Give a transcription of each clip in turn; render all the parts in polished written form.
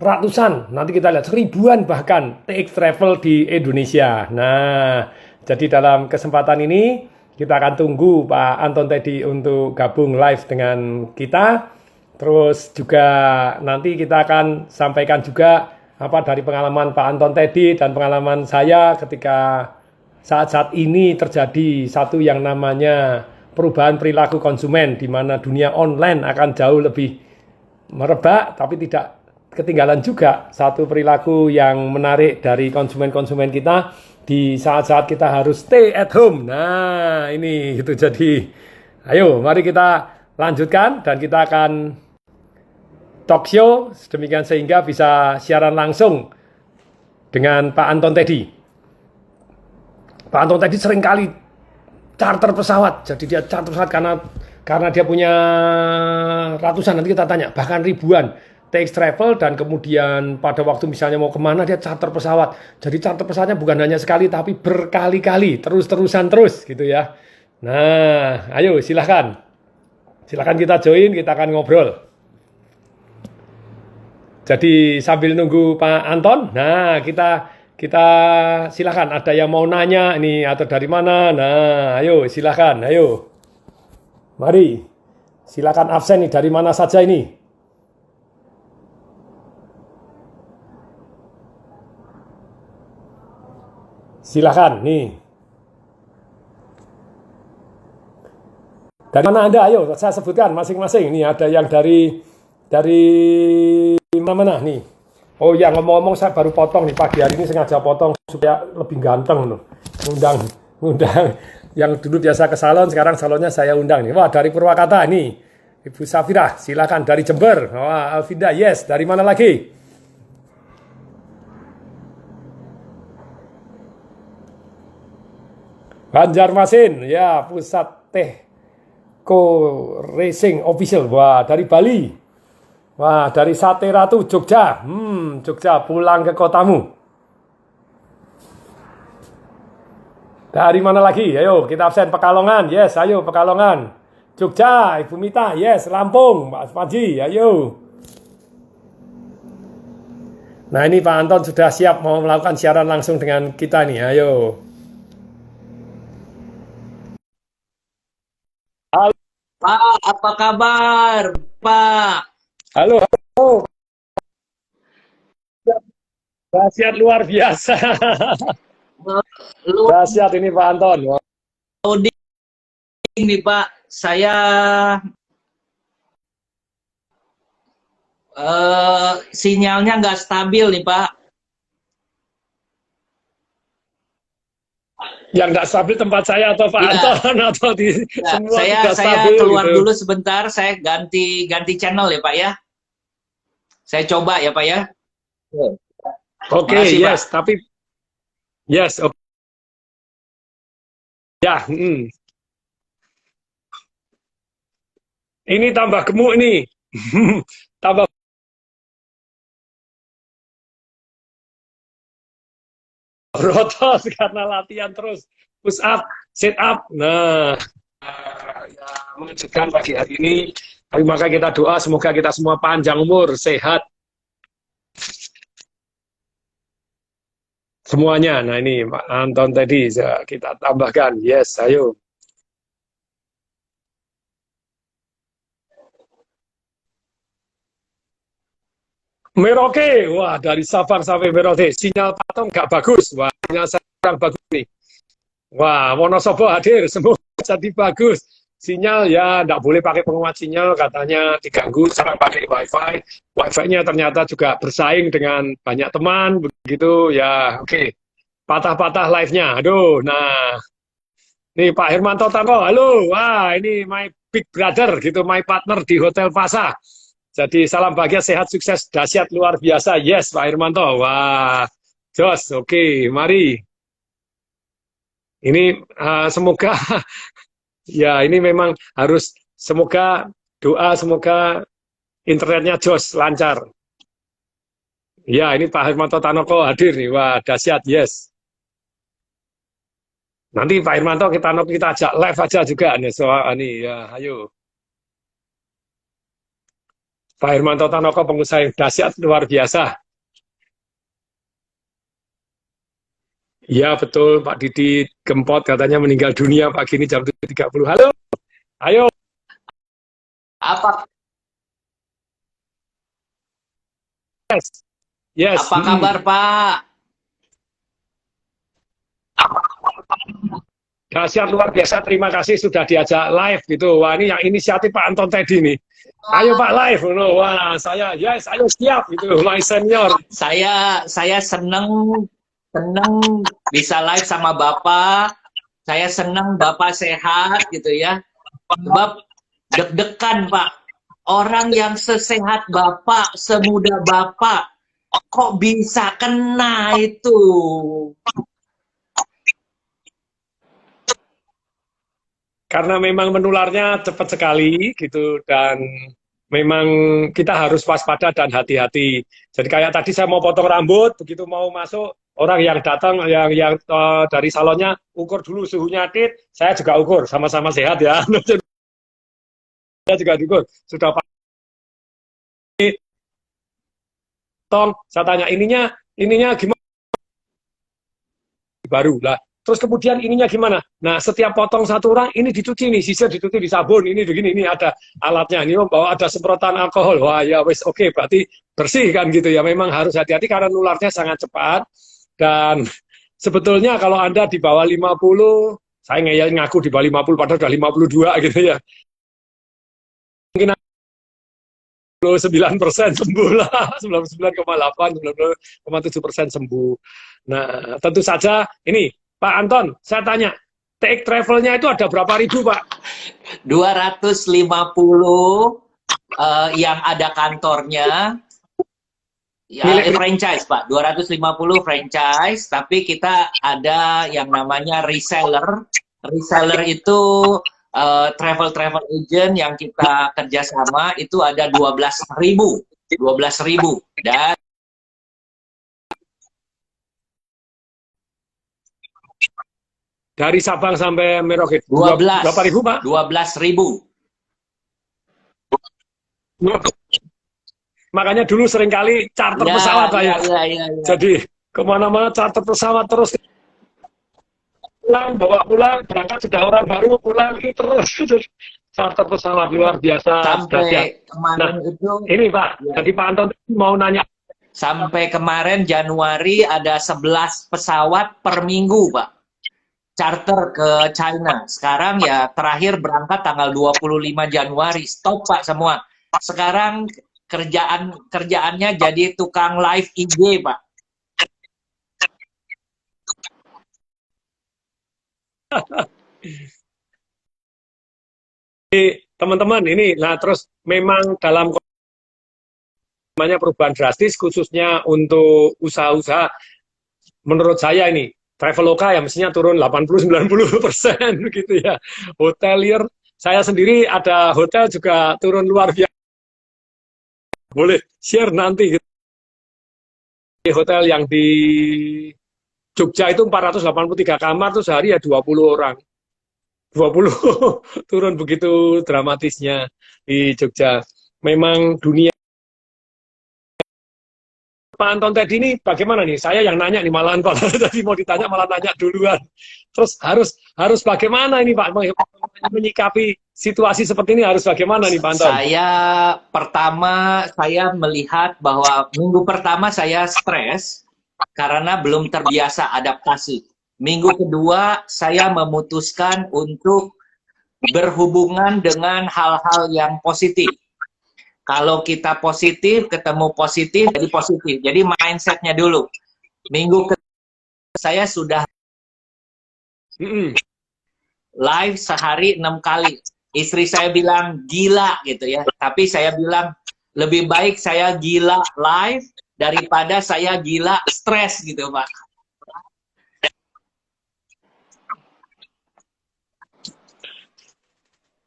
ratusan, nanti kita lihat ribuan bahkan TX Travel di Indonesia. Nah, jadi dalam kesempatan ini kita akan tunggu Pak Anton Teddy untuk gabung live dengan kita. Terus juga nanti kita akan sampaikan juga apa dari pengalaman Pak Anton Teddy dan pengalaman saya ketika saat-saat ini terjadi satu yang namanya perubahan perilaku konsumen di mana dunia online akan jauh lebih merebak tapi tidak ketinggalan juga satu perilaku yang menarik dari konsumen-konsumen kita di saat-saat kita harus stay at home. Nah, ini gitu. Jadi, ayo mari kita lanjutkan dan kita akan talk show demikian sehingga bisa siaran langsung dengan Pak Anton Teddy. Pak Anton Teddy seringkali charter pesawat. Jadi dia charter pesawat karena dia punya ratusan, nanti kita tanya, bahkan ribuan TX Travel, dan kemudian pada waktu misalnya mau kemana dia charter pesawat. Jadi charter pesawatnya bukan hanya sekali tapi berkali-kali, terus-terusan terus gitu ya. Nah, ayo silahkan. Silahkan kita join, kita akan ngobrol. Jadi sambil nunggu Pak Anton, nah kita silakan ada yang mau nanya ini atau dari mana. Nah, ayo silakan, ayo. Mari. Silakan absen nih dari mana saja ini. Silakan nih. Dari mana Anda? Ayo saya sebutkan masing-masing. Ini ada yang dari mana nih? Oh ya, ngomong-ngomong saya baru potong nih pagi hari ini, sengaja potong supaya lebih ganteng loh. Undang yang dulu biasa ke salon, sekarang salonnya saya undang nih. Wah, dari Purwakarta nih. Ibu Safira, silakan dari Jember. Wah, Alvinda, yes. Dari mana lagi? Banjarmasin, ya, Pusat Teh Co Racing Official. Wah, dari Bali. Wah, dari Sate Ratu, Jogja. Jogja, pulang ke kotamu. Dari mana lagi? Ayo, kita absen. Pekalongan. Yes, ayo Pekalongan. Jogja, Ibu Mita. Yes, Lampung, Pak Panji. Ayo. Nah, ini Pak Anton sudah siap mau melakukan siaran langsung dengan kita nih. Ayo. Halo, Pak, apa kabar, Pak? halo, halo. Dahsyat luar biasa. Lu Dahsyat ini Pak Anton. loading nih, Pak. Saya sinyalnya nggak stabil nih, Pak. Yang nggak stabil tempat saya atau Pak Iya, Anton atau di ya. semua Saya tidak saya stabil keluar gitu. dulu sebentar. Saya ganti ganti channel ya, Pak ya. Saya coba ya, Pak ya. Oke, Makasih, Pak. yes, tapi yes, oke. Ya, ini tambah gemuk nih. Tambah berotot karena latihan terus. Push up, sit up. Nah, ya, mengejutkan pagi hari ini. Tapi maka kita doa semoga kita semua panjang umur, sehat semuanya. Nah ini Pak Anton tadi kita tambahkan. Yes, ayo. Merauke, wah dari Sabang sampai Merauke, sinyal patung nggak bagus. Wah, sinyal saya kurang bagus nih. Wah, Wonosobo hadir, semua jadi bagus. Sinyal ya nggak boleh pakai penguat sinyal, katanya diganggu, sekarang pakai WiFi. WiFi-nya ternyata juga bersaing dengan banyak teman, begitu ya. Oke, patah-patah live-nya. Aduh, nah, nih Pak Hermanto Tanko, halo. Wah, ini my big brother gitu, my partner di Hotel Pasa. Jadi salam bahagia, sehat, sukses, dahsyat, luar biasa. Yes, Pak Hermanto. Wah, Jos, oke, mari. Ini semoga ya ini memang harus semoga doa semoga internetnya jos lancar. Ya ini Pak Hermanto Tanoko hadir nih. Wah dahsyat, yes. Nanti Pak Hermanto kita ajak live aja juga nih soal ini ya. Ayo. Pak Hermanto Tanoko, pengusaha yang dahsyat luar biasa. Iya betul, Pak Didi Kempot katanya meninggal dunia pagi ini jam 7.30. Halo, ayo. Apa Yes, yes. apa kabar Pak? Dahsyat luar biasa, terima kasih sudah diajak live gitu. Wah ini yang inisiatif Pak Anton Teddy nih. Ayo Pak live, wah saya yes, ayo siap gitu, my senior. Saya seneng bisa live sama Bapak. Saya seneng Bapak sehat gitu ya. Sebab deg-degan Pak. Orang yang sesehat Bapak, semuda Bapak, kok bisa kena itu? Karena memang menularnya cepat sekali gitu dan memang kita harus waspada dan hati-hati. Jadi kayak tadi saya mau potong rambut, begitu mau masuk orang yang datang yang dari salonnya ukur dulu suhunya tit, saya juga ukur sama-sama sehat ya. Saya juga diukur. Sudah potong, saya tanya ininya gimana? Baru lah. Terus kemudian ininya gimana? Nah, setiap potong satu orang, ini dicuci nih, sisir dicuci di sabun, ini begini, ini ada alatnya, ini bawa ada semprotan alkohol. Wah ya wes oke, berarti bersih kan gitu ya. Memang harus hati-hati karena nularnya sangat cepat. Dan sebetulnya kalau Anda di bawah 50, saya ngeyel ngaku di bawah 50, padahal udah 52 gitu ya. Mungkin 99% sembuh lah, 99,8, 99,7% sembuh. Nah, tentu saja ini Pak Anton, saya tanya, TX Travel-nya itu ada berapa ribu, Pak? 250 yang ada kantornya, ya, franchise Pak, 250 franchise, tapi kita ada yang namanya reseller. Reseller itu travel agent yang kita kerjasama itu ada 12.000 dan dari Sabang sampai Merauke 12 berapa ribu, Pak? 12.000. Makanya dulu seringkali charter pesawat Pak ya. Jadi kemana-mana charter pesawat terus pulang, bawa pulang, berangkat sudah orang baru pulang terus charter pesawat luar biasa. Sampai kemarin itu ini Pak, jadi Pak Anton mau nanya. Sampai kemarin Januari ada 11 pesawat per minggu Pak, charter ke China. Sekarang ya terakhir berangkat tanggal 25 Januari, stop Pak semua. Sekarang kerjaannya jadi tukang live IG Pak. Teman-teman ini, nah terus memang dalam namanya perubahan drastis khususnya untuk usaha-usaha, menurut saya ini Traveloka ya mestinya turun 80-90% gitu ya. Hotelier, saya sendiri ada hotel juga turun luar biasa. Boleh share nanti gitu. Hotel yang di Jogja itu 483 kamar tuh sehari ya 20 orang. 20 turun begitu dramatisnya di Jogja. Memang dunia. Pak Anton Teddy ini bagaimana nih? Saya yang nanya nih malahan Pak. Tadi mau ditanya malah nanya duluan. Terus harus bagaimana ini Pak menyikapi situasi seperti ini, harus bagaimana nih Pak Anton? Saya melihat bahwa minggu pertama saya stres karena belum terbiasa adaptasi. Minggu kedua saya memutuskan untuk berhubungan dengan hal-hal yang positif. Kalau kita positif, ketemu positif, jadi positif. Jadi mindsetnya dulu. Minggu ke saya sudah live sehari 6 kali. Istri saya bilang gila gitu ya. Tapi saya bilang lebih baik saya gila live daripada saya gila stres gitu Pak.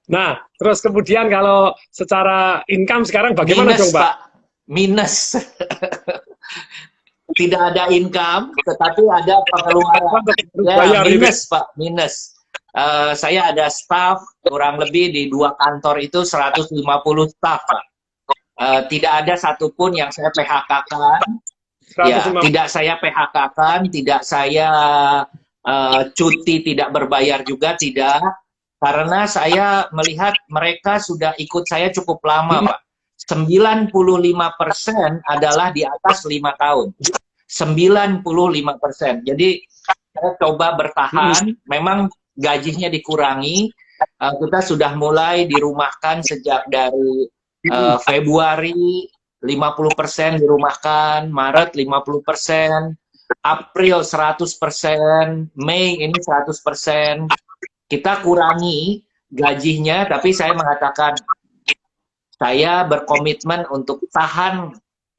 Nah, terus kemudian kalau secara income sekarang bagaimana minus, dong, Pak? Minus. Tidak ada income, tetapi ada pengeluaran. Ya, minus, Pak, minus. Saya ada staff kurang lebih di 2 kantor itu 150 staff, Pak. Tidak ada satupun yang saya PHK-kan. Ya, 150. tidak saya PHK-kan, tidak saya cuti tidak berbayar juga, tidak. Karena saya melihat mereka sudah ikut saya cukup lama, Pak. 95% adalah di atas 5 tahun. 95%. Jadi saya coba bertahan, memang gajinya dikurangi. Kita sudah mulai dirumahkan sejak dari Februari 50% dirumahkan, Maret 50%, April 100%, Mei ini 100%. Kita kurangi gajinya, tapi saya mengatakan saya berkomitmen untuk tahan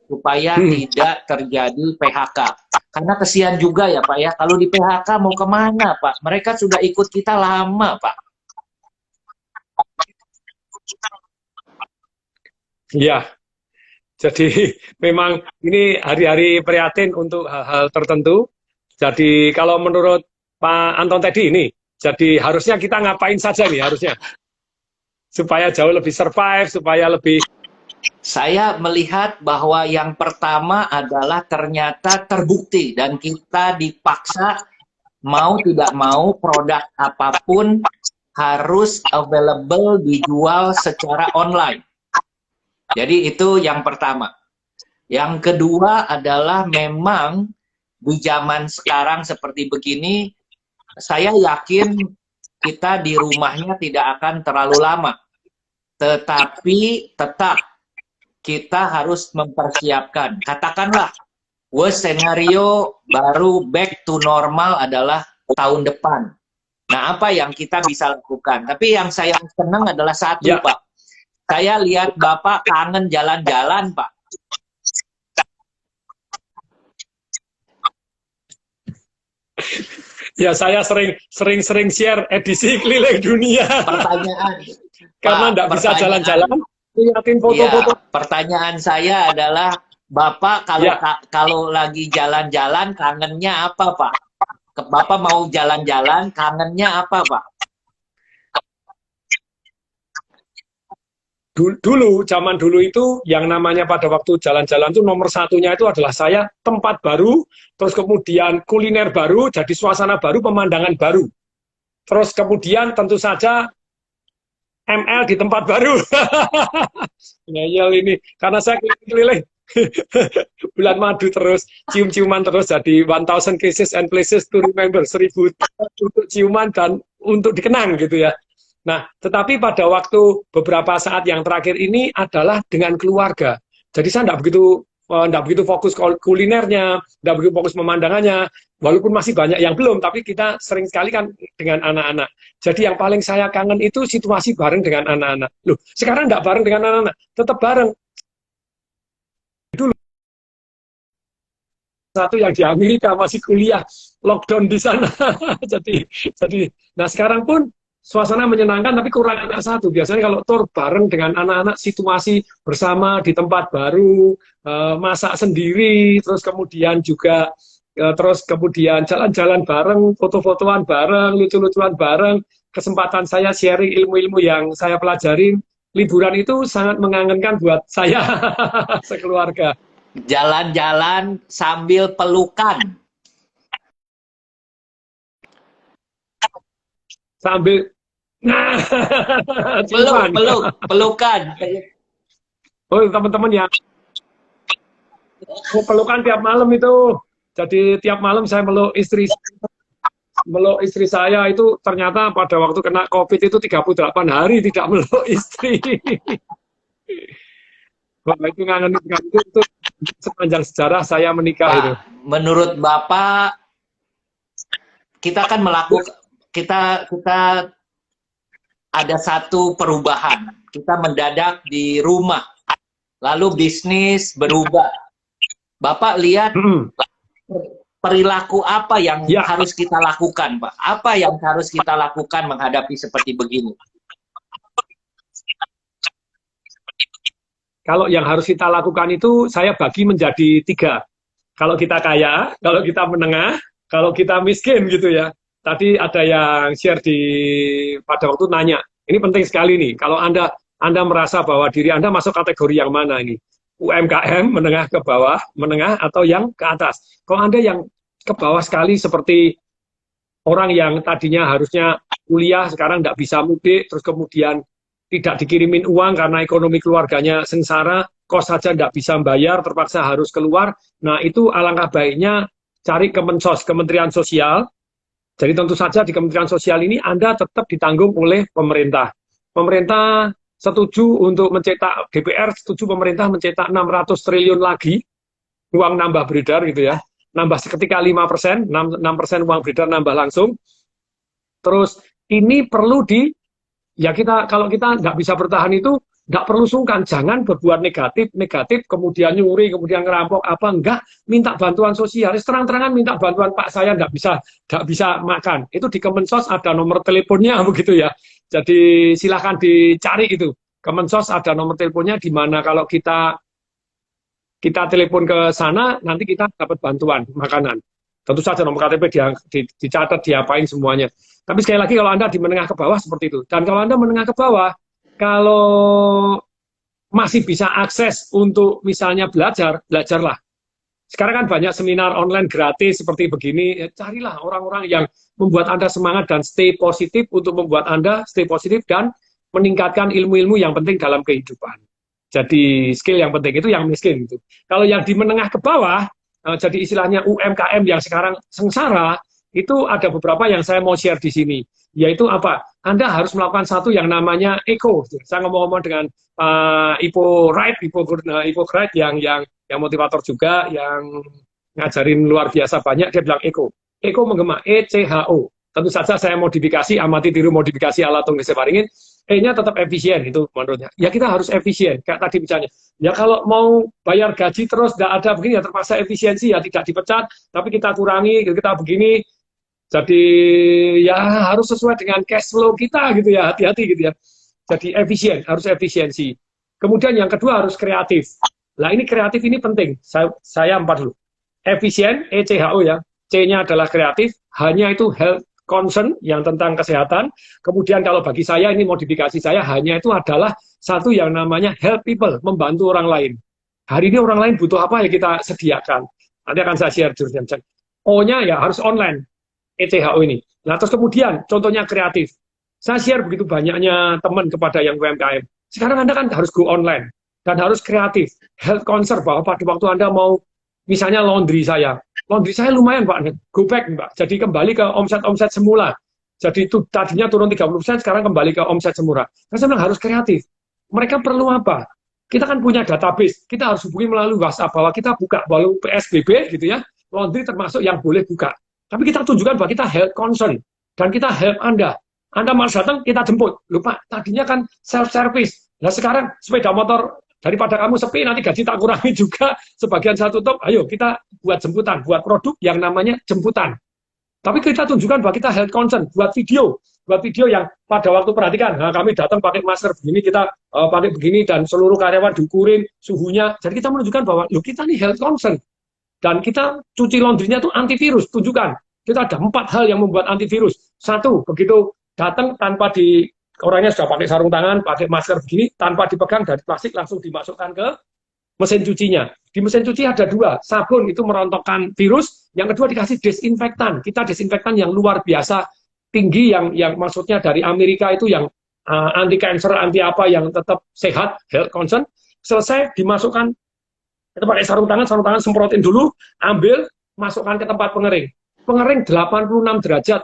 supaya tidak terjadi PHK. Karena kesian juga ya Pak ya, kalau di PHK mau kemana Pak? Mereka sudah ikut kita lama Pak. Iya, jadi memang ini hari-hari prihatin untuk hal-hal tertentu. Jadi kalau menurut Pak Anton tadi ini, jadi harusnya kita ngapain saja nih harusnya supaya jauh lebih survive, supaya lebih. Saya melihat bahwa yang pertama adalah ternyata terbukti dan kita dipaksa mau tidak mau produk apapun harus available dijual secara online. Jadi itu yang pertama. Yang kedua adalah memang di zaman sekarang seperti begini, saya yakin kita di rumahnya tidak akan terlalu lama. Tetapi tetap kita harus mempersiapkan. Katakanlah, worst scenario baru back to normal adalah tahun depan. Nah, apa yang kita bisa lakukan? Tapi yang saya senang adalah satu, Ya. Pak. Saya lihat Bapak kangen jalan-jalan, Pak. Ya, saya sering share edisi keliling dunia. Pertanyaan. Karena enggak bisa jalan-jalan, lihatin foto-foto. Ya, pertanyaan saya adalah, Bapak kalau lagi jalan-jalan kangennya apa, Pak? Bapak mau jalan-jalan, kangennya apa, Pak? Dulu, zaman dulu itu yang namanya pada waktu jalan-jalan itu nomor satunya itu adalah saya tempat baru, terus kemudian kuliner baru, jadi suasana baru, pemandangan baru. Terus kemudian tentu saja ML di tempat baru. Ngeyel ini, karena saya keliling-keliling bulan madu terus, cium-ciuman terus, jadi 1000 cases and places to remember, 1000 untuk ciuman dan untuk dikenang gitu ya. Nah, tetapi pada waktu beberapa saat yang terakhir ini adalah dengan keluarga. Jadi saya tidak begitu fokus kulinernya, tidak begitu fokus pemandangannya, walaupun masih banyak yang belum, tapi kita sering sekali kan dengan anak-anak. Jadi yang paling saya kangen itu situasi bareng dengan anak-anak. Loh, sekarang tidak bareng dengan anak-anak, tetap bareng. Dulu satu yang di Amerika masih kuliah, lockdown di sana. jadi, nah sekarang pun suasana menyenangkan tapi kurang anak satu. Biasanya kalau tour bareng dengan anak-anak, situasi bersama di tempat baru, masak sendiri, terus kemudian juga jalan-jalan bareng, foto-fotoan bareng, lucu-lucuan bareng, kesempatan saya sharing ilmu-ilmu yang saya pelajarin, liburan itu sangat mengangenkan buat saya sekeluarga. Jalan-jalan sambil pelukan. Sambil pelukan. Oh, teman-teman ya, pelukan tiap malam itu. Jadi tiap malam saya meluk istri saya itu ternyata pada waktu kena COVID itu 38 hari tidak meluk istri. Wah, itu ngangen itu sepanjang sejarah saya menikah. Pak, itu. Menurut Bapak, kita kan melakukan kita ada satu perubahan. Kita mendadak di rumah. Lalu bisnis berubah. Bapak lihat perilaku apa yang harus kita lakukan, Pak? Apa yang harus kita lakukan menghadapi seperti begini? Kalau yang harus kita lakukan itu saya bagi menjadi 3. Kalau kita kaya, kalau kita menengah, kalau kita miskin gitu ya. Tadi ada yang share pada waktu nanya, ini penting sekali nih, kalau Anda Anda merasa bahwa diri Anda masuk kategori yang mana ini? UMKM, menengah ke bawah, menengah, atau yang ke atas? Kalau Anda yang ke bawah sekali seperti orang yang tadinya harusnya kuliah, sekarang nggak bisa mudik, terus kemudian tidak dikirimin uang karena ekonomi keluarganya sengsara, kos saja nggak bisa bayar, terpaksa harus keluar. Nah, itu alangkah baiknya cari Kemensos, Kementerian Sosial. Jadi tentu saja di Kementerian Sosial ini Anda tetap ditanggung oleh pemerintah. Pemerintah setuju untuk mencetak, DPR setuju pemerintah mencetak 600 triliun lagi, uang nambah beredar gitu ya. Nambah seketika 5%, 6% uang beredar nambah langsung. Terus ini perlu ya kita, kalau kita nggak bisa bertahan itu, nggak perlu sungkan, jangan berbuat negatif, kemudian nyuri, kemudian ngerampok, apa, enggak, minta bantuan sosial, terang-terangan minta bantuan, Pak, saya nggak bisa makan, itu di Kemensos ada nomor teleponnya, begitu ya, jadi silahkan dicari itu, Kemensos ada nomor teleponnya, di mana kalau kita telepon ke sana, nanti kita dapat bantuan makanan. Tentu saja nomor KTP dicatat, diapain semuanya. Tapi sekali lagi kalau Anda di menengah ke bawah seperti itu. Dan kalau Anda menengah ke bawah, kalau masih bisa akses untuk misalnya belajarlah. Sekarang kan banyak seminar online gratis seperti begini. Ya, carilah orang-orang yang membuat Anda semangat dan stay positif untuk membuat Anda stay positif dan meningkatkan ilmu-ilmu yang penting dalam kehidupan. Jadi skill yang penting itu yang miskin. Gitu. Kalau yang di menengah ke bawah, jadi istilahnya UMKM yang sekarang sengsara, itu ada beberapa yang saya mau share di sini. Yaitu apa? Anda harus melakukan satu yang namanya eco. Saya ngomong-ngomong dengan Ipo Wright yang motivator juga, yang ngajarin luar biasa banyak, dia bilang eco. Eco menggema, ECHO. Tentu saja saya modifikasi, amati tiru modifikasi ala Tung Deseparingin, E-nya tetap efisien, itu menurutnya. Ya kita harus efisien, kayak tadi bicaranya. Ya kalau mau bayar gaji terus, tidak ada begini, ya terpaksa efisiensi, ya tidak dipecat, tapi kita kurangi, kita begini, jadi ya harus sesuai dengan cash flow kita gitu ya, hati-hati gitu ya. Jadi efisien, harus efisiensi. Kemudian yang kedua harus kreatif. Nah ini kreatif ini penting, saya empat dulu. Efisien, ECHO ya, C-nya adalah kreatif, hanya itu health concern yang tentang kesehatan. Kemudian kalau bagi saya ini modifikasi saya hanya itu adalah satu yang namanya help people, membantu orang lain. Hari ini orang lain butuh apa ya kita sediakan. Nanti akan saya share jurusan. O-nya ya harus online, ECHO ini. Nah terus kemudian contohnya kreatif. Saya share begitu banyaknya teman kepada yang UMKM. Sekarang Anda kan harus go online dan harus kreatif. Health concern bahwa pada waktu Anda mau misalnya laundry saya lumayan Pak, go back Pak, jadi kembali ke omset semula. Jadi itu tadinya turun 30%, sekarang kembali ke omset semula. Nah, saya bilang harus kreatif. Mereka perlu apa? Kita kan punya database, kita harus hubungi melalui WhatsApp bahwa kita buka, walau PSBB gitu ya, laundry termasuk yang boleh buka. Tapi kita tunjukkan bahwa kita health concern, dan kita help Anda. Anda malas datang, kita jemput. Lupa, tadinya kan self-service. Nah sekarang sepeda motor, daripada kamu sepi, nanti gaji tak kurangi juga, sebagian saya tutup, ayo kita buat jemputan, buat produk yang namanya jemputan. Tapi kita tunjukkan bahwa kita health concern, buat video yang pada waktu perhatikan, nah, kami datang pakai masker begini, kita pakai begini, dan seluruh karyawan diukurin suhunya, jadi kita menunjukkan bahwa, yuk kita nih health concern, dan kita cuci laundrynya tuh antivirus, tunjukkan, kita ada 4 hal yang membuat antivirus. Satu, begitu datang tanpa orangnya sudah pakai sarung tangan, pakai masker begini, tanpa dipegang dari plastik langsung dimasukkan ke mesin cucinya. Di mesin cuci ada 2, sabun itu merontokkan virus, yang kedua dikasih desinfektan. Kita desinfektan yang luar biasa tinggi, yang maksudnya dari Amerika itu yang anti cancer, anti apa, yang tetap sehat, health concern. Selesai dimasukkan, kita pakai sarung tangan semprotin dulu, ambil, masukkan ke tempat pengering. Pengering 86 derajat.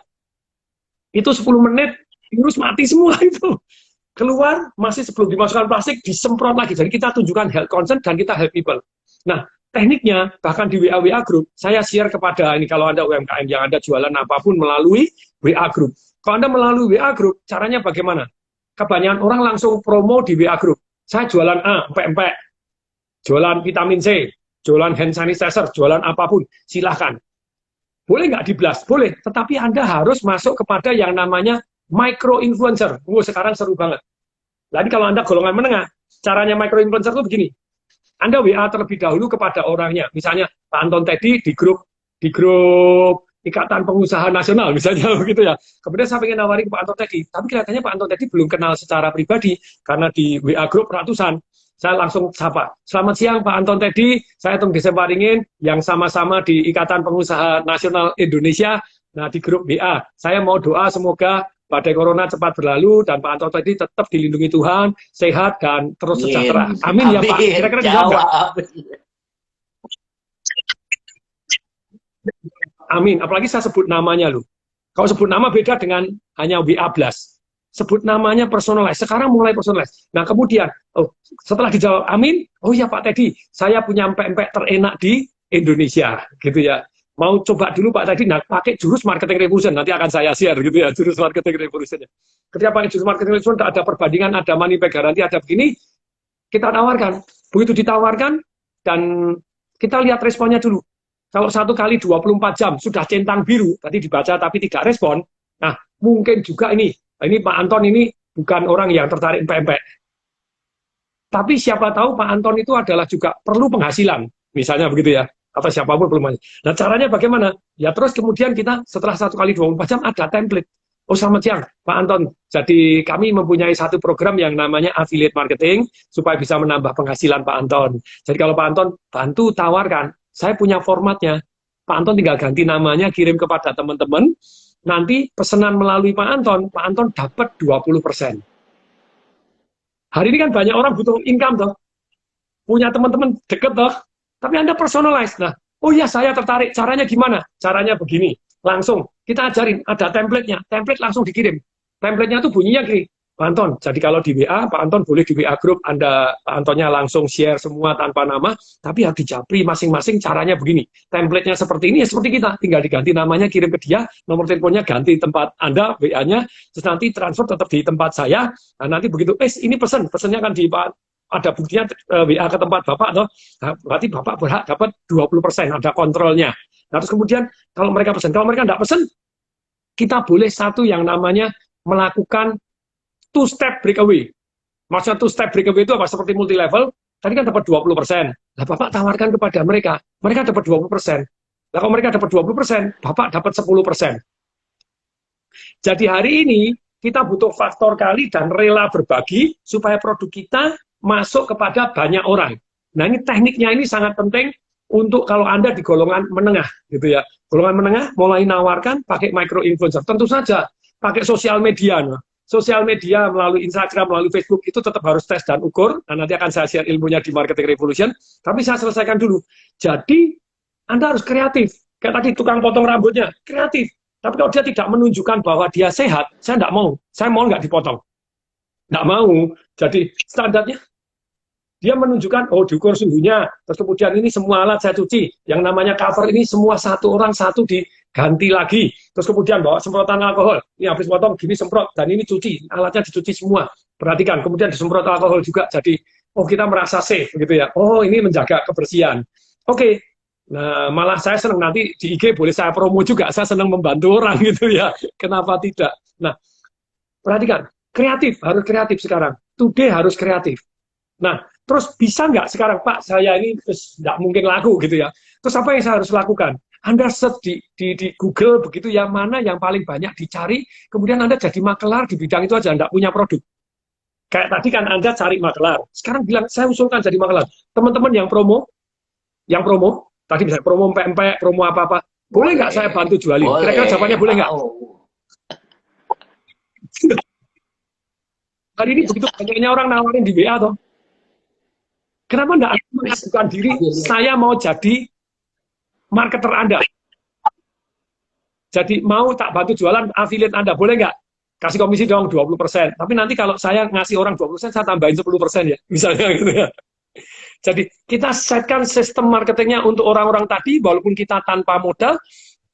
Itu 10 menit virus mati semua itu. Keluar, masih sebelum dimasukkan plastik, disemprot lagi. Jadi kita tunjukkan health concern dan kita help people. Nah, tekniknya, bahkan di WA group, saya share kepada ini, kalau Anda UMKM yang Anda jualan apapun melalui WA group. Kalau Anda melalui WA group, caranya bagaimana? Kebanyakan orang langsung promo di WA group. Saya jualan A, empek-empek. Jualan vitamin C, jualan hand sanitizer, jualan apapun, silahkan. Boleh nggak di-blast? Boleh, tetapi Anda harus masuk kepada yang namanya micro influencer. Sekarang seru banget. Jadi kalau Anda golongan menengah, caranya micro influencer itu begini. Anda WA terlebih dahulu kepada orangnya. Misalnya Pak Anton Teddy di grup Ikatan Pengusaha Nasional misalnya begitu ya. Kemudian saya pengen nawarin ke Pak Anton Teddy, tapi kelihatannya Pak Anton Teddy belum kenal secara pribadi karena di WA grup ratusan. Saya langsung sapa. Selamat siang Pak Anton Teddy, saya Tung Desa Paringin yang sama-sama di Ikatan Pengusaha Nasional Indonesia. Nah di grup WA, saya mau doa semoga badai corona cepat berlalu dan Pak Anton Teddy tetap dilindungi Tuhan, sehat dan terus sejahtera. Amin ya Pak. Kira-kira jawab. Amin. Apalagi saya sebut namanya loh. Kalau sebut nama beda dengan hanya WA blast. Sebut namanya personalize. Sekarang mulai personalize. Nah kemudian, setelah dijawab amin, oh ya Pak Teddy, saya punya empek-empek terenak di Indonesia, gitu ya. Mau coba dulu Pak Teddy, nah pakai jurus marketing revolution, nanti akan saya share gitu ya, jurus marketing revolutionnya. Ketika pakai jurus marketing revolution, ada perbandingan, ada money back garanti, ada begini, kita tawarkan. Begitu ditawarkan, dan kita lihat responnya dulu. Kalau 1 kali 24 jam sudah centang biru, tadi dibaca tapi tidak respon, nah mungkin juga ini Pak Anton ini bukan orang yang tertarik empek-empek. Tapi siapa tahu Pak Anton itu adalah juga perlu penghasilan, misalnya begitu ya, atau siapapun perlu penghasilan. Nah caranya bagaimana? Ya terus kemudian kita setelah 1 kali 24 jam ada template. Oh selamat siang Pak Anton, jadi kami mempunyai satu program yang namanya affiliate marketing, supaya bisa menambah penghasilan Pak Anton. Jadi kalau Pak Anton bantu tawarkan, saya punya formatnya, Pak Anton tinggal ganti namanya, kirim kepada teman-teman, nanti pesanan melalui Pak Anton dapat 20%. Hari ini kan banyak orang butuh income toh, punya teman-teman deket toh, tapi Anda personalize. Nah, oh ya saya tertarik, caranya gimana? Caranya begini, langsung kita ajarin, ada template-nya, template langsung dikirim. Template-nya tuh bunyinya gini, Pak Anton, jadi kalau di WA, Pak Anton boleh di WA grup, Pak Antonnya langsung share semua tanpa nama, tapi harus dijapri masing-masing caranya begini. Template-nya seperti ini, ya seperti kita, tinggal diganti namanya, kirim ke dia, nomor teleponnya ganti tempat Anda, WA-nya, terus nanti transfer tetap di tempat saya, nah, nanti begitu, ini pesannya kan di ada buktinya WA ke tempat Bapak, toh, nah, berarti Bapak berhak dapat 20%, ada kontrolnya. Nah, terus kemudian, kalau mereka pesan, kalau mereka tidak pesan, kita boleh satu yang namanya melakukan two-step breakaway. Maksudnya two-step breakaway itu apa? Seperti multi-level, tadi kan dapat 20%. Nah, Bapak tawarkan kepada mereka, mereka dapat 20%. Nah, kalau mereka dapat 20%, Bapak dapat 10%. Jadi hari ini, kita butuh faktor kali dan rela berbagi, supaya produk kita masuk kepada banyak orang. Nah, ini tekniknya ini sangat penting, untuk kalau Anda di golongan menengah, gitu ya. Golongan menengah, mulai nawarkan, pakai micro-influencer. Tentu saja, pakai sosial media. Nah, sosial media melalui Instagram, melalui Facebook itu tetap harus tes dan ukur. Nah, nanti akan saya share ilmunya di Marketing Revolution. Tapi saya selesaikan dulu. Jadi, Anda harus kreatif. Kayak tadi tukang potong rambutnya, kreatif. Tapi kalau dia tidak menunjukkan bahwa dia sehat, saya tidak mau. Saya mau nggak dipotong. Nggak mau. Jadi, standarnya, dia menunjukkan, oh diukur suhunya, terus kemudian ini semua alat saya cuci. Yang namanya cover ini semua satu orang satu diganti lagi. Terus kemudian bawa semprotan alkohol. Ini habis potong, gini semprot, dan ini cuci. Alatnya dicuci semua. Perhatikan, kemudian disemprot alkohol juga. Jadi, oh kita merasa safe gitu ya. Oh ini menjaga kebersihan. Oke. Nah malah saya senang nanti di IG boleh saya promo juga. Saya senang membantu orang gitu ya. Kenapa tidak? Nah, perhatikan. Kreatif, harus kreatif sekarang. Today harus kreatif. Nah, terus bisa nggak sekarang, Pak, saya ini nggak mungkin laku gitu ya. Terus apa yang saya harus lakukan? Anda search di Google begitu yang mana yang paling banyak dicari, kemudian Anda jadi makelar di bidang itu aja, nggak punya produk. Kayak tadi kan Anda cari makelar, sekarang bilang, saya usulkan jadi makelar. Teman-teman yang promo, tadi bisa promo empek-empek, promo apa-apa, boleh nggak saya bantu jualin? Kira-kira jawabannya boleh nggak? Hari ini begitu banyaknya orang nawarin di WA toh. Kenapa enggak mengajukan diri, saya mau jadi marketer Anda. Jadi mau tak bantu jualan affiliate Anda, boleh nggak? Kasih komisi dong 20%. Tapi nanti kalau saya ngasih orang 20%, saya tambahin 10% ya. Misalnya gitu ya. Jadi kita setkan sistem marketingnya untuk orang-orang tadi, walaupun kita tanpa modal,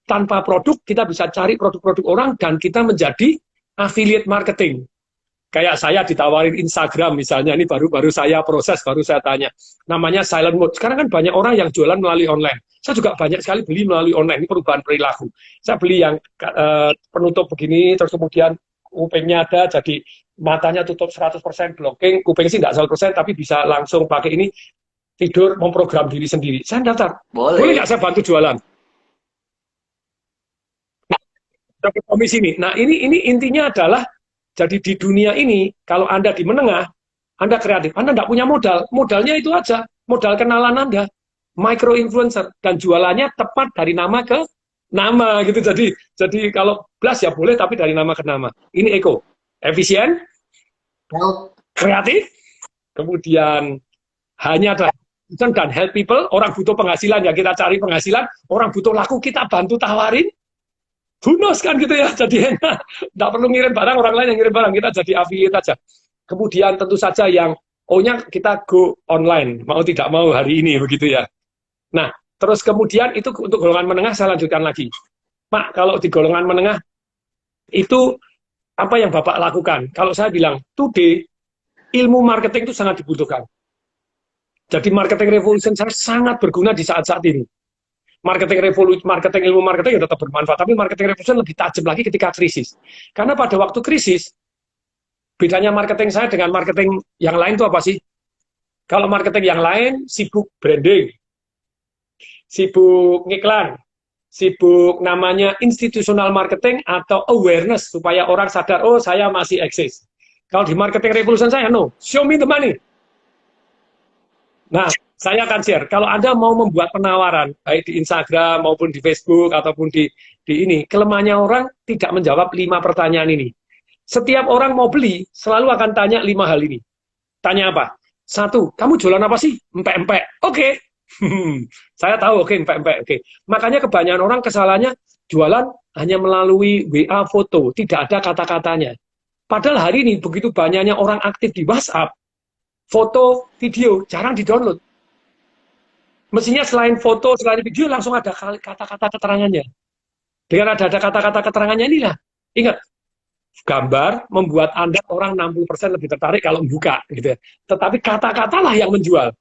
tanpa produk, kita bisa cari produk-produk orang, dan kita menjadi affiliate marketing. Kayak saya ditawarin Instagram misalnya, ini baru saya proses, baru saya tanya. Namanya silent mode. Sekarang kan banyak orang yang jualan melalui online. Saya juga banyak sekali beli melalui online, ini perubahan perilaku. Saya beli yang penutup begini, terus kemudian kupingnya ada, jadi matanya tutup 100% blocking, kuping sih nggak 100%, tapi bisa langsung pakai ini, tidur, memprogram diri sendiri. Saya daftar. Boleh nggak saya bantu jualan? dapat komisi nih. Nah, ini intinya adalah jadi di dunia ini kalau Anda di menengah, Anda kreatif, Anda tidak punya modal. Modalnya itu aja, modal kenalan Anda, micro influencer dan jualannya tepat dari nama ke nama gitu. Jadi kalau blast ya boleh tapi dari nama ke nama. Ini Eko. Efisien, kreatif, kemudian hanya ada dan help people, orang butuh penghasilan ya kita cari penghasilan, orang butuh laku kita bantu tawarin, bonus kan gitu ya, jadi enak, nggak perlu ngirim barang, orang lain yang ngirim barang, kita jadi affiliate aja. Kemudian tentu saja yang O-nya kita go online, mau tidak mau hari ini begitu ya. Nah, terus kemudian itu untuk golongan menengah saya lanjutkan lagi. Pak, kalau di golongan menengah itu apa yang Bapak lakukan? Kalau saya bilang, today ilmu marketing itu sangat dibutuhkan. Jadi marketing revolution sangat berguna di saat-saat ini. Marketing revolusi, marketing ilmu marketing ya tetap bermanfaat, tapi marketing revolution lebih tajam lagi ketika krisis. Karena pada waktu krisis, bedanya marketing saya dengan marketing yang lain itu apa sih? Kalau marketing yang lain sibuk branding, sibuk ngiklan, sibuk namanya institutional marketing atau awareness supaya orang sadar, oh saya masih eksis. Kalau di marketing revolution saya, no, show me the money. Nah, saya akan share. Kalau Anda mau membuat penawaran, baik di Instagram maupun di Facebook ataupun di ini, kelemahannya orang tidak menjawab 5 pertanyaan ini. Setiap orang mau beli, selalu akan tanya 5 hal ini. Tanya apa? 1, kamu jualan apa sih? Empek-empek. Oke. Saya tahu, oke, empek-empek. Oke. Makanya kebanyakan orang kesalahannya jualan hanya melalui WA foto, tidak ada kata-katanya. Padahal hari ini begitu banyaknya orang aktif di WhatsApp, foto, video, jarang di-download. Mestinya selain foto, selain video, langsung ada kata-kata keterangannya. Dengan ada kata-kata keterangannya inilah, ingat, gambar membuat Anda orang 60% lebih tertarik kalau membuka. Gitu ya. Tetapi kata-katalah yang menjual.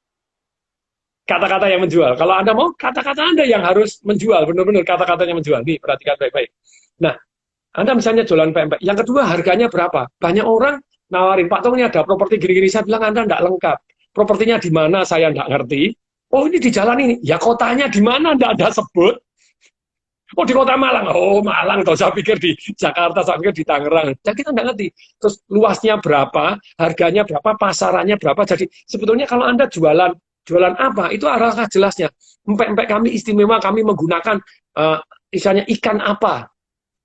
Kata-kata yang menjual. Kalau Anda mau, kata-kata Anda yang harus menjual. Benar-benar kata-katanya menjual. Nih, perhatikan baik-baik. Nah, Anda misalnya jualan pempek. Yang kedua, harganya berapa? Banyak orang nawarin, Pak Tong ini ada properti gini-gini, saya bilang Anda enggak lengkap. Propertinya di mana saya enggak ngerti. Oh ini di jalan ini, ya kotanya di mana enggak ada sebut. Oh di kota Malang, oh Malang, toh saya pikir di Jakarta, saya pikir di Tangerang. Jadi kita enggak ngerti. Terus luasnya berapa, harganya berapa, pasarannya berapa. Jadi sebetulnya kalau Anda jualan apa, itu alangkah jelasnya. Empek-empek kami istimewa, kami menggunakan misalnya ikan apa,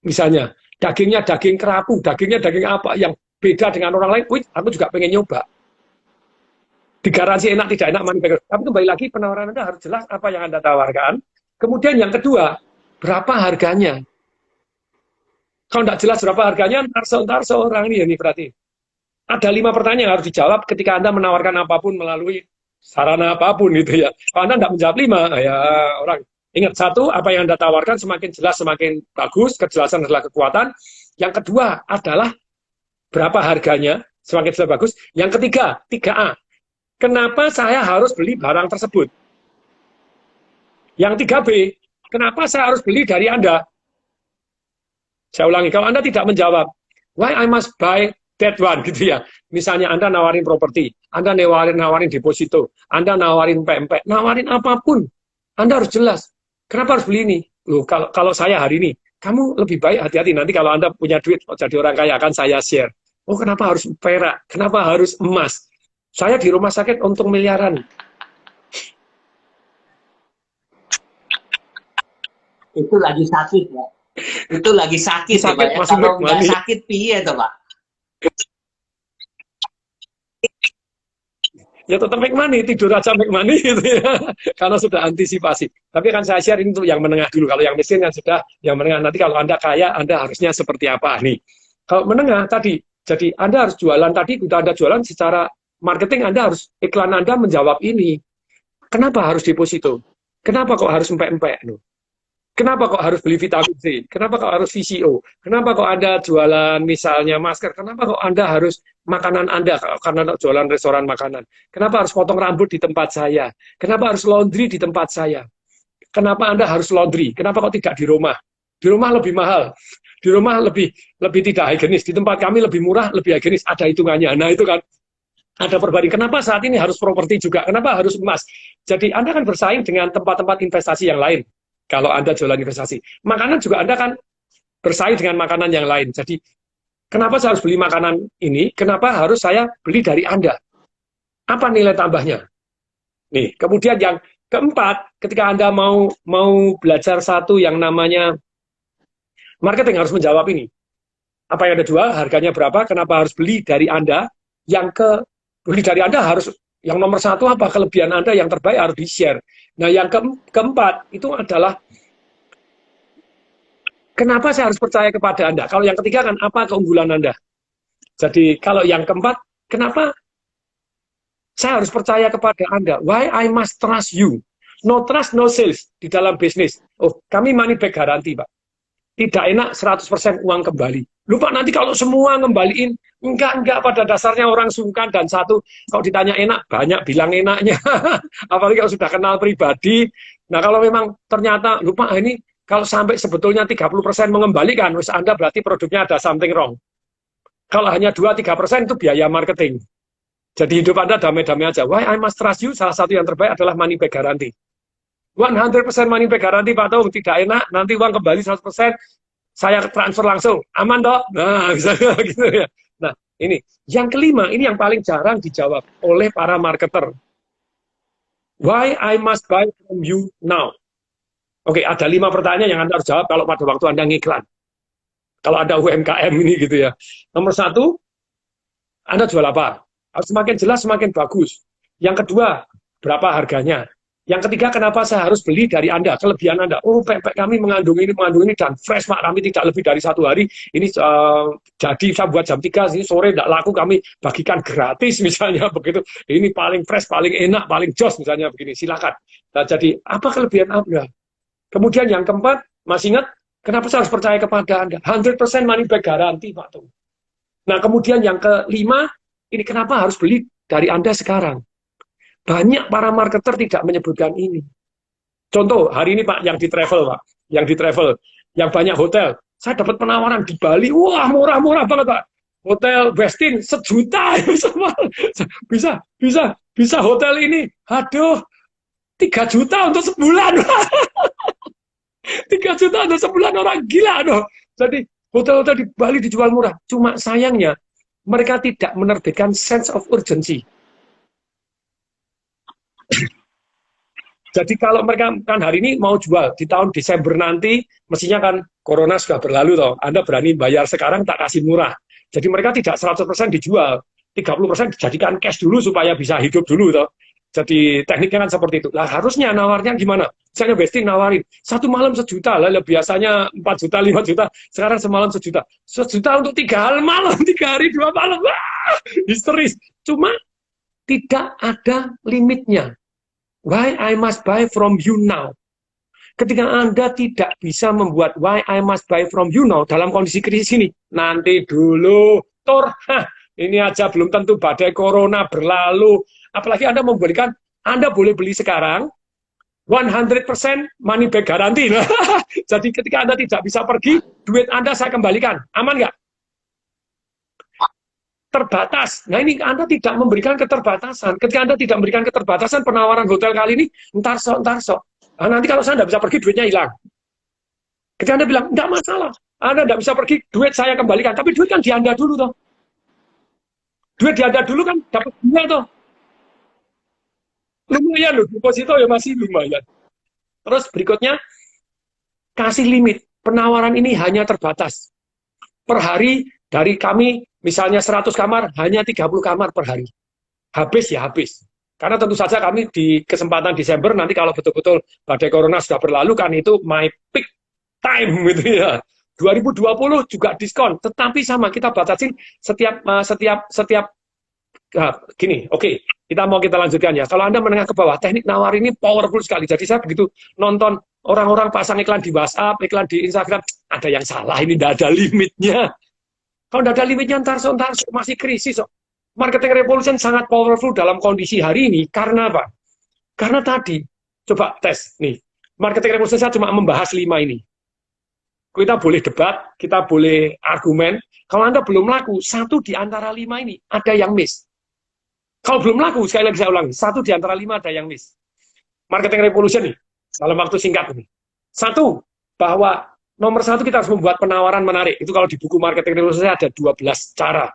misalnya dagingnya daging kerapu, dagingnya daging apa yang beda dengan orang lain, wih, aku juga pengen nyoba. Digaransi enak, tidak enak, manifest. Tapi kembali lagi, penawaran Anda harus jelas apa yang Anda tawarkan. Kemudian yang kedua, berapa harganya? Kalau tidak jelas berapa harganya, ntar seorang ini, ya nih berarti. Ada 5 pertanyaan yang harus dijawab ketika Anda menawarkan apapun melalui sarana apapun gitu ya. Kalau Anda tidak menjawab 5, ya orang. Ingat, 1, apa yang Anda tawarkan semakin jelas, semakin bagus, kejelasan adalah kekuatan. Yang kedua adalah berapa harganya, semakin sudah bagus. Yang ketiga, 3A. Kenapa saya harus beli barang tersebut? Yang 3B, kenapa saya harus beli dari Anda? Saya ulangi, kalau Anda tidak menjawab, why I must buy that one, gitu ya. Misalnya Anda nawarin properti, Anda nawarin deposito, Anda nawarin pempek, nawarin apapun, Anda harus jelas. Kenapa harus beli ini? Loh, kalau saya hari ini, kamu lebih baik hati-hati nanti kalau Anda punya duit, jadi orang kaya akan saya share. Oh, kenapa harus perak? Kenapa harus emas? Saya di rumah sakit untung miliaran. Itu lagi sakit ya. Itu lagi sakit ya, Pak. Kalau nggak sakit, piye tuh, Pak? Ya tetap make money, tidur aja make money gitu ya. Karena sudah antisipasi. Tapi kan saya share ini untuk yang menengah dulu. Kalau yang miskin kan sudah yang menengah. Nanti kalau Anda kaya, Anda harusnya seperti apa nih? Kalau menengah tadi, jadi Anda harus jualan tadi, udah Anda jualan secara marketing, Anda harus, iklan Anda menjawab ini. Kenapa harus deposito? Kenapa kok harus empek-empek? Kenapa kok harus beli vitamin C? Kenapa kok harus VCO? Kenapa kok Anda jualan misalnya masker? Kenapa kok Anda harus makanan Anda, karena jualan restoran makanan? Kenapa harus potong rambut di tempat saya? Kenapa harus laundry di tempat saya? Kenapa Anda harus laundry? Kenapa kok tidak di rumah? Di rumah lebih mahal. Di rumah lebih tidak higienis. Di tempat kami lebih murah, lebih higienis. Ada hitungannya. Nah itu kan ada perbandingan. Kenapa saat ini harus properti juga? Kenapa harus emas? Jadi Anda kan bersaing dengan tempat-tempat investasi yang lain. Kalau Anda jualan investasi. Makanan juga Anda kan bersaing dengan makanan yang lain. Jadi, kenapa saya harus beli makanan ini? Kenapa harus saya beli dari Anda? Apa nilai tambahnya? Nih, kemudian yang keempat, ketika Anda mau belajar satu yang namanya marketing, harus menjawab ini. Apa yang Anda jual, harganya berapa, kenapa harus beli dari Anda? Beli dari Anda harus, yang nomor satu apa, kelebihan Anda yang terbaik harus di-share. Nah, yang keempat, itu adalah kenapa saya harus percaya kepada Anda? Kalau yang ketiga kan, apa keunggulan Anda? Jadi, kalau yang keempat, kenapa saya harus percaya kepada Anda? Why I must trust you? No trust, no sales di dalam bisnis. Oh, kami money back garanti, Pak. Tidak enak 100% uang kembali. Lupa nanti kalau semua ngembaliin, enggak, pada dasarnya orang sungkan, dan satu, kalau ditanya enak, banyak bilang enaknya. Apalagi kalau sudah kenal pribadi. Nah, kalau memang ternyata, lupa ini, kalau sampai sebetulnya 30% mengembalikan, Anda berarti produknya ada something wrong. Kalau hanya 2-3% itu biaya marketing. Jadi hidup Anda damai-damai aja. Why I must trust you, salah satu yang terbaik adalah money back guarantee. 100% money back guarantee, Pak Tom, tidak enak, nanti uang kembali 100%, saya transfer langsung, aman toh? Nah, bisa gitu ya. Nah, ini. Yang kelima, ini yang paling jarang dijawab oleh para marketer. Why I must buy from you now? Oke, ada 5 pertanyaan yang Anda harus jawab kalau pada waktu Anda ngiklan. Kalau ada UMKM ini gitu ya. Nomor 1, Anda jual apa? Harus semakin jelas, semakin bagus. Yang kedua, berapa harganya? Yang ketiga, kenapa saya harus beli dari Anda? Kelebihan Anda. Oh, pepek kami mengandung ini, dan fresh, Pak. Kami tidak lebih dari 1 hari. Ini jadi saya buat jam 3, ini sore tidak laku, kami bagikan gratis, misalnya begitu. Ini paling fresh, paling enak, paling jos, misalnya begini. Silakan. Nah, jadi, apa kelebihan Anda? Kemudian yang keempat, masih ingat, kenapa saya harus percaya kepada Anda? 100% money back garanti, Pak Tung. Nah, kemudian yang kelima, ini kenapa harus beli dari Anda sekarang? Banyak para marketer tidak menyebutkan ini. Contoh, hari ini Pak, yang di travel, Pak. Yang banyak hotel. Saya dapat penawaran di Bali, wah murah-murah banget, Pak. Hotel Westin, 1 juta. Bisa hotel ini. Aduh, 3 juta untuk sebulan. 3 juta untuk sebulan, orang gila, aduh. Jadi, hotel-hotel di Bali dijual murah. Cuma sayangnya, mereka tidak menerbitkan sense of urgency. Jadi kalau mereka kan hari ini mau jual, di tahun Desember nanti, mestinya kan Corona sudah berlalu toh. Anda berani bayar sekarang, tak kasih murah. Jadi mereka tidak 100% dijual, 30% dijadikan cash dulu supaya bisa hidup dulu toh. Jadi tekniknya kan seperti itu. Lah harusnya nawarnya gimana? Misalnya Westin nawarin, 1 malam 1 juta, lah biasanya 4 juta, 5 juta, sekarang semalam 1 juta. 1 juta untuk 3 malam, 3 hari 2 malam, wah, histeris. Cuma tidak ada limitnya. Why I must buy from you now? Ketika Anda tidak bisa membuat why I must buy from you now dalam kondisi krisis ini, nanti dulu, ini aja belum tentu badai Corona berlalu. Apalagi Anda memberikan, Anda boleh beli sekarang, 100% money back garanti. Jadi ketika Anda tidak bisa pergi, duit Anda saya kembalikan. Aman nggak? Terbatas. Nah ini Anda tidak memberikan keterbatasan. Ketika Anda tidak memberikan keterbatasan, penawaran hotel kali ini, entar so. Nah, nanti kalau saya tidak bisa pergi, duitnya hilang. Ketika Anda bilang, enggak masalah. Anda tidak bisa pergi, duit saya kembalikan. Tapi duit kan di Anda dulu, toh. Duit di Anda dulu kan dapat bunga, toh. Lumayan loh, deposito ya masih lumayan. Terus berikutnya, kasih limit. Penawaran ini hanya terbatas. Per hari, dari kami, misalnya 100 kamar, hanya 30 kamar per hari. Habis ya habis. Karena tentu saja kami di kesempatan Desember, nanti kalau betul-betul badai Corona sudah berlalu, kan itu my peak time gitu ya. 2020 juga diskon, tetapi sama kita batasin setiap gini, oke, kita lanjutkan ya. Kalau Anda menengah ke bawah, teknik nawar ini powerful sekali. Jadi saya begitu nonton orang-orang pasang iklan di WhatsApp, iklan di Instagram, ada yang salah, ini tidak ada limitnya. Kalau tidak ada limitnya, ntar masih krisis. Marketing revolution sangat powerful dalam kondisi hari ini. Karena apa? Karena tadi, coba tes nih. Marketing revolution saya cuma membahas 5 ini. Kita boleh debat, kita boleh argumen. Kalau Anda belum laku, 1 di antara 5 ini ada yang miss. Kalau belum laku, sekali lagi saya ulangi, 1 di antara 5 ada yang miss. Marketing revolution nih, dalam waktu singkat ini. 1, bahwa Nomor satu, kita harus membuat penawaran menarik. Itu kalau di buku Marketing Revolution ada 12 cara.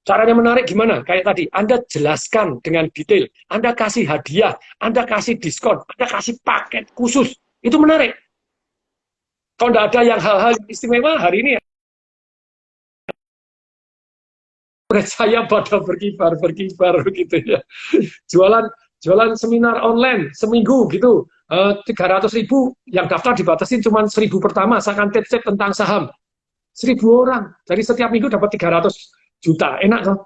Caranya menarik gimana? Kayak tadi, Anda jelaskan dengan detail. Anda kasih hadiah, Anda kasih diskon, Anda kasih paket khusus. Itu menarik. Kalau tidak ada yang hal-hal yang istimewa, hari ini saya pada berkibar gitu ya. Jualan seminar online seminggu gitu. 300.000 yang daftar dibatasin cuma 1.000 pertama. Saya akan tips tentang saham. 1.000 orang. Jadi setiap minggu dapat 300 juta. Enak kan?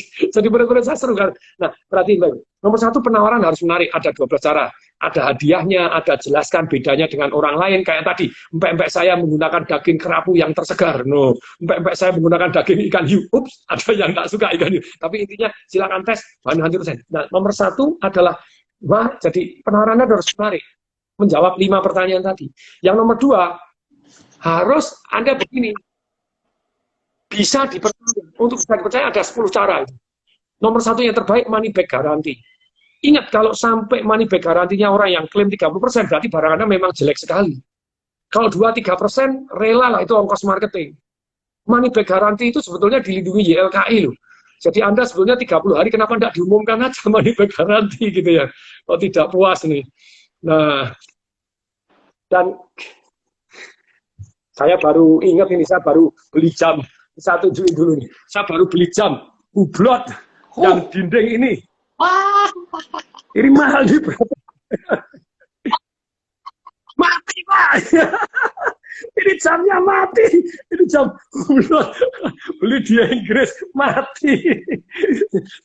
Jadi benar-benar saya seru kan. Nah, perhatiin baik. Nomor satu, penawaran harus menarik. Ada 12 cara. Ada hadiahnya, ada jelaskan bedanya dengan orang lain. Kayak tadi, empek-empek saya menggunakan daging kerapu yang tersegar. No, empek-empek saya menggunakan daging ikan hiu. Ups, ada yang tak suka ikan hiu. Tapi intinya silakan tes bahan 100%. Nah, nomor satu adalah, jadi penawarannya harus menarik. Menjawab 5 pertanyaan tadi. Yang nomor 2, harus Anda begini. Bisa dipercaya. Untuk bisa dipercaya ada 10 cara. Nomor satu yang terbaik, money back guarantee. Ingat, kalau sampai money back garantinya orang yang klaim 30%, berarti barang Anda memang jelek sekali. Kalau 2-3%, rela lah, itu ongkos marketing. Money back garanti itu sebetulnya dilindungi YLKI loh. Jadi Anda sebetulnya 30 hari, kenapa tidak diumumkan aja money back garanti gitu ya. Kalau tidak puas nih. Nah, dan saya baru ingat ini, saya baru beli jam. Saya tunjukin dulu nih. Saya baru beli jam Hublot yang dinding ini. Ini mahal nih, berapa? Mati, Pak. Ini jamnya mati. Ini jam Hublot. Beli di Inggris, mati.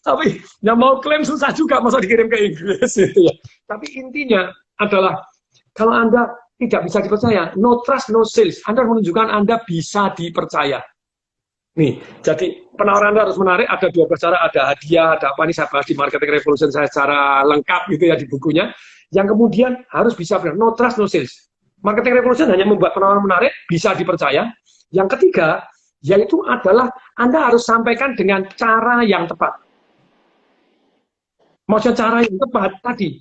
Tapi yang mau klaim susah juga, masa dikirim ke Inggris itu ya. Tapi intinya adalah, kalau Anda tidak bisa dipercaya, no trust, no sales. Anda menunjukkan Anda bisa dipercaya. Nih, jadi penawaran Anda harus menarik, ada 12 cara, ada hadiah, ada apa, ini saya bahas di Marketing Revolution saya secara lengkap gitu ya di bukunya. Yang kemudian harus bisa benar, no trust, no sales. Marketing Revolution hanya membuat penawaran menarik, bisa dipercaya. Yang ketiga, yaitu adalah Anda harus sampaikan dengan cara yang tepat. Maksudnya cara yang tepat tadi,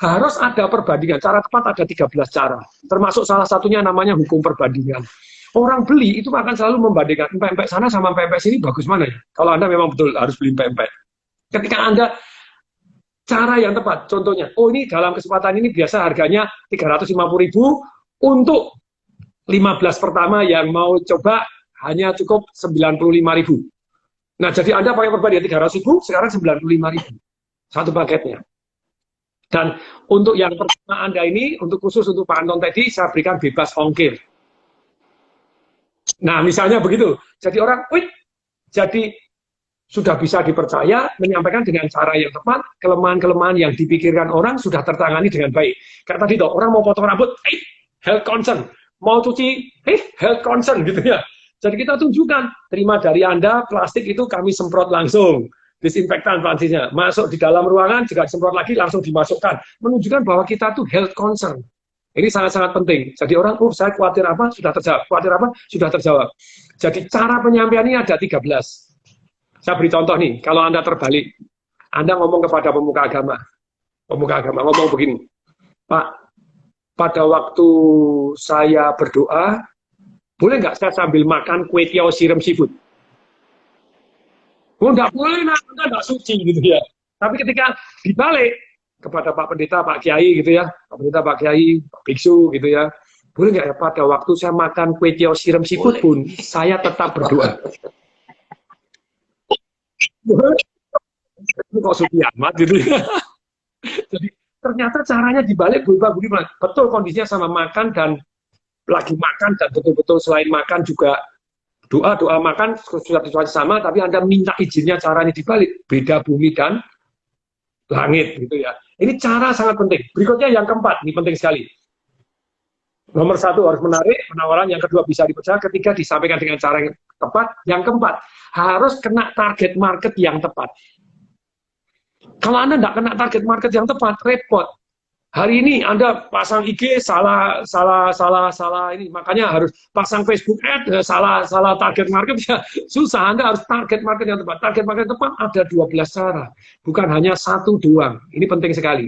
harus ada perbandingan. Cara tepat ada 13 cara. Termasuk salah satunya namanya hukum perbandingan. Orang beli itu akan selalu membandingkan empek-empek sana sama empek-empek sini, bagus mana ya? Kalau Anda memang betul harus beli empek-empek. Ketika Anda cara yang tepat, contohnya, oh ini dalam kesempatan ini biasa harganya 350.000 untuk 15 pertama yang mau coba hanya cukup 95.000. Nah, jadi Anda pakai perbandingan 300.000, sekarang 95.000. Satu paketnya. Dan untuk yang pertama Anda ini, untuk khusus untuk Pak Anton tadi, saya berikan bebas ongkir. Nah, misalnya begitu. Jadi orang, jadi sudah bisa dipercaya, menyampaikan dengan cara yang tepat, kelemahan-kelemahan yang dipikirkan orang sudah tertangani dengan baik. Kayak tadi toh, orang mau potong rambut, health concern. Mau cuci, health concern gitu ya. Jadi kita tunjukkan, terima dari Anda, plastik itu kami semprot langsung. Disinfektan plastiknya. Masuk di dalam ruangan, jika disemprot lagi, langsung dimasukkan. Menunjukkan bahwa kita tuh health concern. Ini sangat-sangat penting. Jadi orang, saya khawatir apa, sudah terjawab. Khawatir apa, sudah terjawab. Jadi cara penyampaian ini ada 13. Saya beri contoh nih, kalau Anda terbalik. Anda ngomong kepada pemuka agama. Pemuka agama ngomong begini, Pak, pada waktu saya berdoa, boleh nggak saya sambil makan kue tiaw siram seafood? Oh, nggak boleh, Anda nggak suci gitu ya. Tapi ketika dibalik, kepada Pak Pendeta, Pak Kiai gitu ya, Pak Pendeta, Pak Kiai, Pak Biksu gitu ya, boleh nggak ya pada waktu saya makan kue tiaw siram seafood pun saya tetap berdoa. Itu kok suci amat gitu ya. Jadi ternyata caranya dibalik berubah budiman. Betul kondisinya sama makan dan lagi makan dan betul-betul selain makan juga doa makan sudah sama, tapi Anda minta izinnya caranya dibalik, beda bumi dan langit gitu ya. Ini cara sangat penting. Berikutnya yang keempat, ini penting sekali. Nomor satu harus menarik, penawaran. Yang kedua bisa dipercaya, ketiga disampaikan dengan cara yang tepat. Yang keempat, harus kena target market yang tepat. Kalau Anda tidak kena target market yang tepat, repot. Hari ini Anda pasang IG salah ini, makanya harus pasang Facebook ad salah target market ya susah. Anda harus target market yang tepat. Target market yang tepat ada 12 cara, bukan hanya satu doang. Ini penting sekali.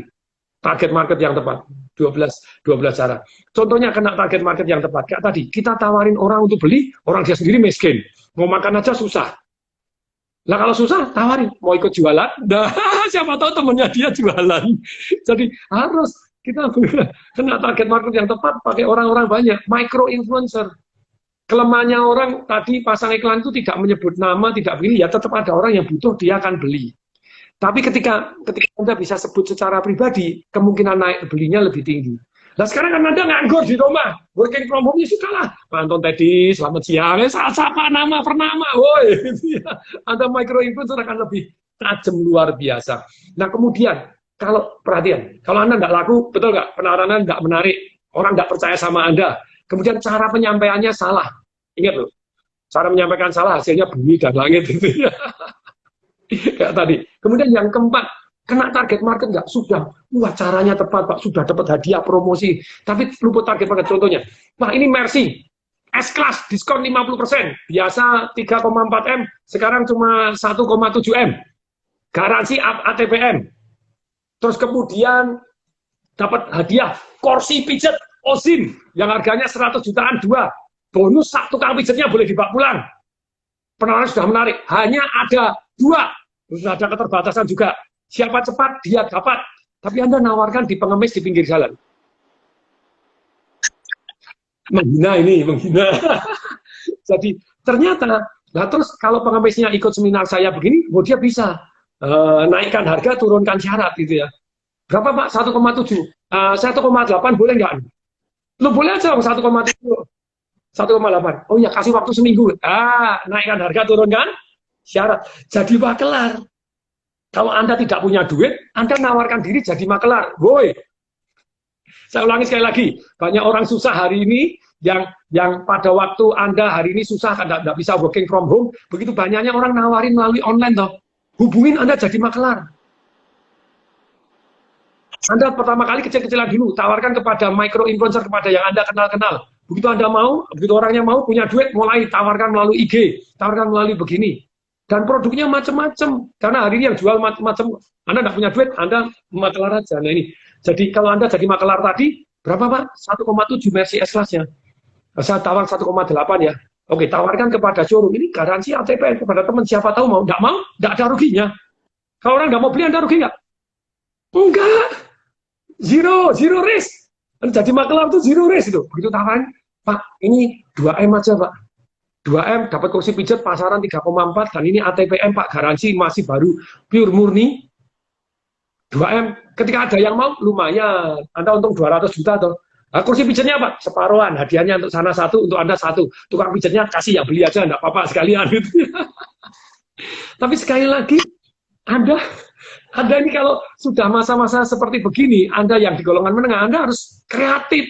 target market yang tepat. 12 cara. Contohnya kena target market yang tepat. Kayak tadi, kita tawarin orang untuk beli, orang dia sendiri miskin. Mau makan aja susah. Nah kalau susah, tawarin. Mau ikut jualan? Nah, siapa tahu temennya dia jualan. Jadi harus kita kena target market yang tepat, pakai orang-orang banyak. Micro influencer. Kelemahannya orang tadi pasang iklan itu tidak menyebut nama, tidak pilih, ya tetap ada orang yang butuh, dia akan beli. Tapi ketika Anda bisa sebut secara pribadi, kemungkinan naik belinya lebih tinggi. Nah sekarang kan Anda nganggur di rumah, working from home, ya sudah lah. Pak Anton Teddy, selamat siang, sapa nama per nama, woi. Anda micro influencer akan lebih tajam luar biasa. Nah kemudian, kalau perhatian, kalau Anda nggak laku, betul nggak? Penawaran Anda nggak menarik, orang nggak percaya sama Anda. Kemudian cara penyampaiannya salah. Ingat loh, cara menyampaikan salah hasilnya bumi dan langit. Gitu ya. Kayak tadi. Kemudian yang keempat, kena target market nggak? Sudah, wah caranya tepat Pak, sudah dapat hadiah promosi, tapi luput target market. Contohnya, wah ini Mercy, S-Class, diskon 50%, biasa 3,4 M, sekarang cuma 1,7 M, garansi ATPM. Terus kemudian dapat hadiah kursi pijet Ozin, yang harganya 100 jutaan 2, bonus satu kali pijetnya boleh dibawa pulang. Penawaran sudah menarik, hanya ada 2. Sudah ada keterbatasan juga. Siapa cepat, dia dapat. Tapi Anda nawarkan di pengemis di pinggir jalan. Menghina ini, menghina. Jadi ternyata, nah terus kalau pengemisnya ikut seminar saya begini, oh dia bisa naikkan harga, turunkan syarat gitu ya. Berapa Pak? 1,7. 1,8 boleh nggak? Lu boleh aja 1,7. 1,8. Oh ya, kasih waktu seminggu. Naikkan harga, turunkan syarat. Jadi makelar. Kalau Anda tidak punya duit, Anda nawarkan diri jadi makelar. Woi. Saya ulangi sekali lagi. Banyak orang susah hari ini yang pada waktu Anda hari ini susah tidak bisa working from home, begitu banyaknya orang nawarin melalui online toh. Hubungin Anda jadi makelar. Anda pertama kali kecil-kecilan dulu, tawarkan kepada micro influencer, kepada yang Anda kenal-kenal. Begitu Anda mau, begitu orangnya mau, punya duit, mulai tawarkan melalui IG, tawarkan melalui begini. Dan produknya macam-macam. Karena hari ini yang jual macam-macam. Anda tidak punya duit, Anda makelar aja. Nah ini. Jadi kalau Anda jadi makelar tadi, berapa Pak? 1,7 Mercy S-Class-nya. Saya tawar 1,8 ya. Oke, tawarkan kepada showroom. Ini garansi ATPN kepada teman. Siapa tahu mau. Tidak mau, tidak ada ruginya. Kalau orang nggak mau beli, Anda rugi nggak? Enggak. Zero risk. Jadi makelar itu zero risk itu. Begitu tawaran, Pak, ini 2M aja Pak. 2M dapat kursi pijat pasaran 3,4 dan ini ATPM Pak, garansi masih baru, pure murni. 2M, ketika ada yang mau, lumayan. Anda untung 200 juta toh. Nah, kursi pijatnya Pak, separuhan. Hadiahnya untuk sana satu, untuk Anda satu. Tukang pijatnya kasih ya, beli aja, enggak apa-apa sekalian. Gitu. Tapi sekali lagi, Anda ini kalau sudah masa-masa seperti begini, Anda yang di golongan menengah, Anda harus kreatif.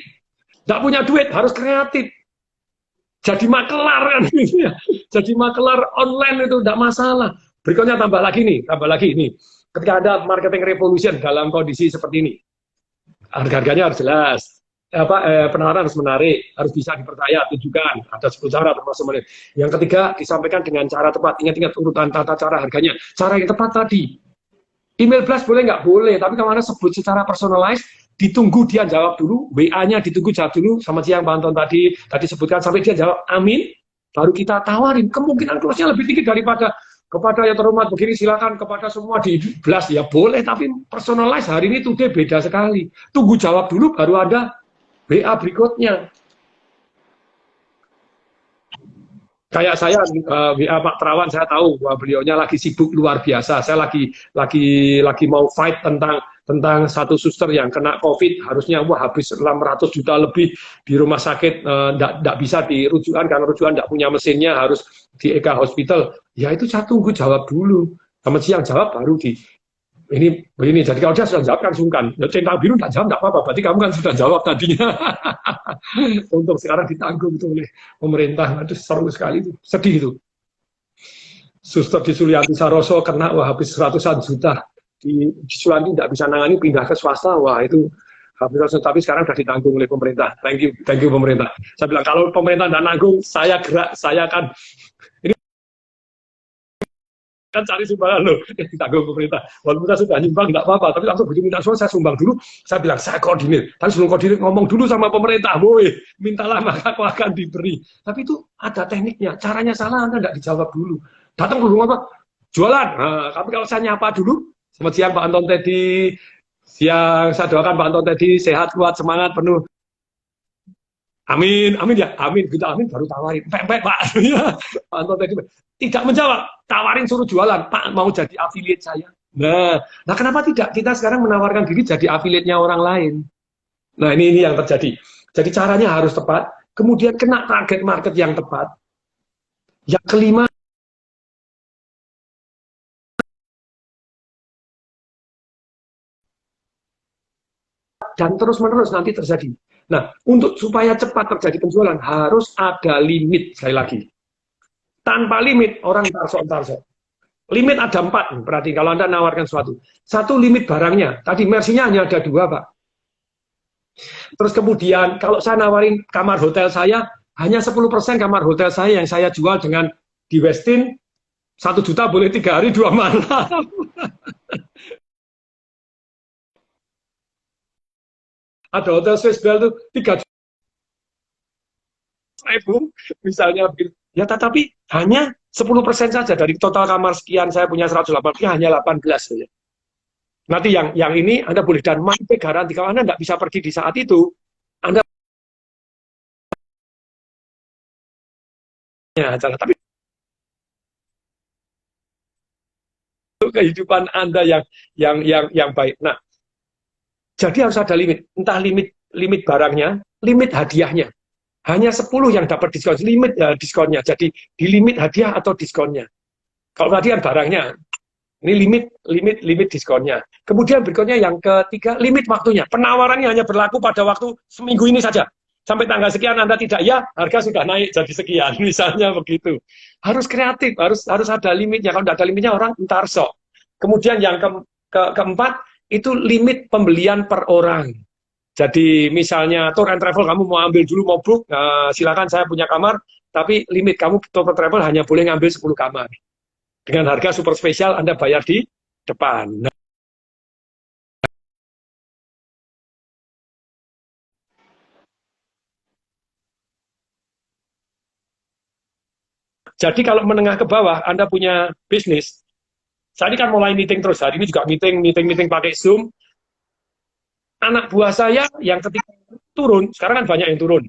Tidak punya duit, harus kreatif. Jadi makelar kan, jadi makelar online itu tidak masalah. Berikutnya tambah lagi nih. Ketika ada marketing revolution dalam kondisi seperti ini, harganya harus jelas, penawaran harus menarik, harus bisa dipercaya, tunjukkan, ada 10 cara termasuk menarik. Yang ketiga, disampaikan dengan cara tepat. Ingat-ingat urutan tata cara harganya. Cara yang tepat tadi. Email blast boleh nggak? Boleh, tapi kalau Anda sebut secara personalized, ditunggu dia jawab dulu, WA-nya ditunggu jawab dulu, selamat siang Pak Anton tadi sebutkan, sampai dia jawab amin, baru kita tawarin. Kemungkinan close-nya lebih tinggi daripada kepada yang terhormat begini, silakan kepada semua di blast, ya boleh, tapi personalized hari ini today beda sekali. Tunggu jawab dulu, baru ada WA berikutnya. Kayak saya WA Pak Terawan, saya tahu bahwa beliaunya lagi sibuk luar biasa. Saya lagi mau fight tentang satu suster yang kena COVID, harusnya habis 600 juta lebih di rumah sakit, tidak bisa di rujukan karena rujukan tidak punya mesinnya, harus di EK Hospital. Ya itu saya tunggu jawab dulu. Selamat siang, jawab baru di ini. Jadi kalau dia sudah jawab kan sungkan. Ya, centang biru tidak jawab tidak apa-apa. Berarti kamu kan sudah jawab tadinya. Untuk sekarang ditanggung itu oleh pemerintah. Itu seru sekali itu. Sedih itu. Suster di Sulianti Saroso kena habis ratusan juta. Di Sulianti tidak bisa nangani, pindah ke swasta. Wah itu habis ratusan, tapi sekarang sudah ditanggung oleh pemerintah. Thank you pemerintah. Saya bilang kalau pemerintah tidak nanggung, saya gerak, saya akan kan cari sumbangan loh, ditanggung pemerintah. Walaupun kita sudah nyumbang nggak apa-apa, tapi langsung begitu minta sumbangan saya sumbang dulu. Saya bilang saya koordinir, tapi sebelum koordinir ngomong dulu sama pemerintah, boy, mintalah maka aku akan diberi. Tapi itu ada tekniknya, caranya salah Anda nggak dijawab dulu. Datang dulu apa? Jualan. Nah, tapi kalau saya nyapa dulu, selamat siang Pak Anton Teddy, siang saya doakan Pak Anton Teddy sehat, kuat, semangat, penuh. Amin, amin ya, amin. Kita amin baru tawarin. Pempek Pak, Pak Anton Teddy tidak menjawab, tawarin suruh jualan. Pak mau jadi affiliate saya. Nah kenapa tidak? Kita sekarang menawarkan diri jadi affiliate-nya orang lain. Nah ini yang terjadi. Jadi caranya harus tepat, kemudian kena target market yang tepat. Yang kelima, dan terus-menerus nanti terjadi. Nah, untuk supaya cepat terjadi penjualan, harus ada limit, sekali lagi. Tanpa limit, orang tarso-tarso. Limit ada 4, berarti kalau Anda nawarkan sesuatu. Satu, limit barangnya. Tadi mersinya hanya ada 2, Pak. Terus kemudian, kalau saya nawarin kamar hotel saya, hanya 10% kamar hotel saya yang saya jual dengan di Westin, 1 juta boleh 3 hari 2 malam. Ada hotel Swiss Bell tuh 3.000, misalnya. Ya, tetapi hanya 10% saja dari total kamar sekian, saya punya 180, hanya 18 saja. Nanti yang ini Anda boleh, dan mampu garansi kalau Anda tidak bisa pergi di saat itu, Anda ya, tapi kehidupan Anda yang baik. Nah, jadi harus ada limit, entah limit barangnya, limit hadiahnya. Hanya 10 yang dapat diskon, limit diskonnya. Jadi di limit hadiah atau diskonnya. Kalau tadi kan barangnya, ini limit diskonnya. Kemudian berikutnya yang ketiga, limit waktunya. Penawarannya hanya berlaku pada waktu seminggu ini saja. Sampai tanggal sekian Anda tidak ya, harga sudah naik jadi sekian, misalnya begitu. Harus kreatif, harus ada limitnya. Kalau tidak ada limitnya, orang entar sok. Kemudian yang keempat, itu limit pembelian per orang. Jadi misalnya tour and travel, kamu mau ambil dulu, mau book, silakan, saya punya kamar, tapi limit kamu tour and travel hanya boleh ngambil 10 kamar. Dengan harga super spesial Anda bayar di depan. Nah, jadi kalau menengah ke bawah Anda punya bisnis, saya ini kan mulai meeting terus, hari ini juga meeting pakai Zoom. Anak buah saya yang ketika turun, sekarang kan banyak yang turun.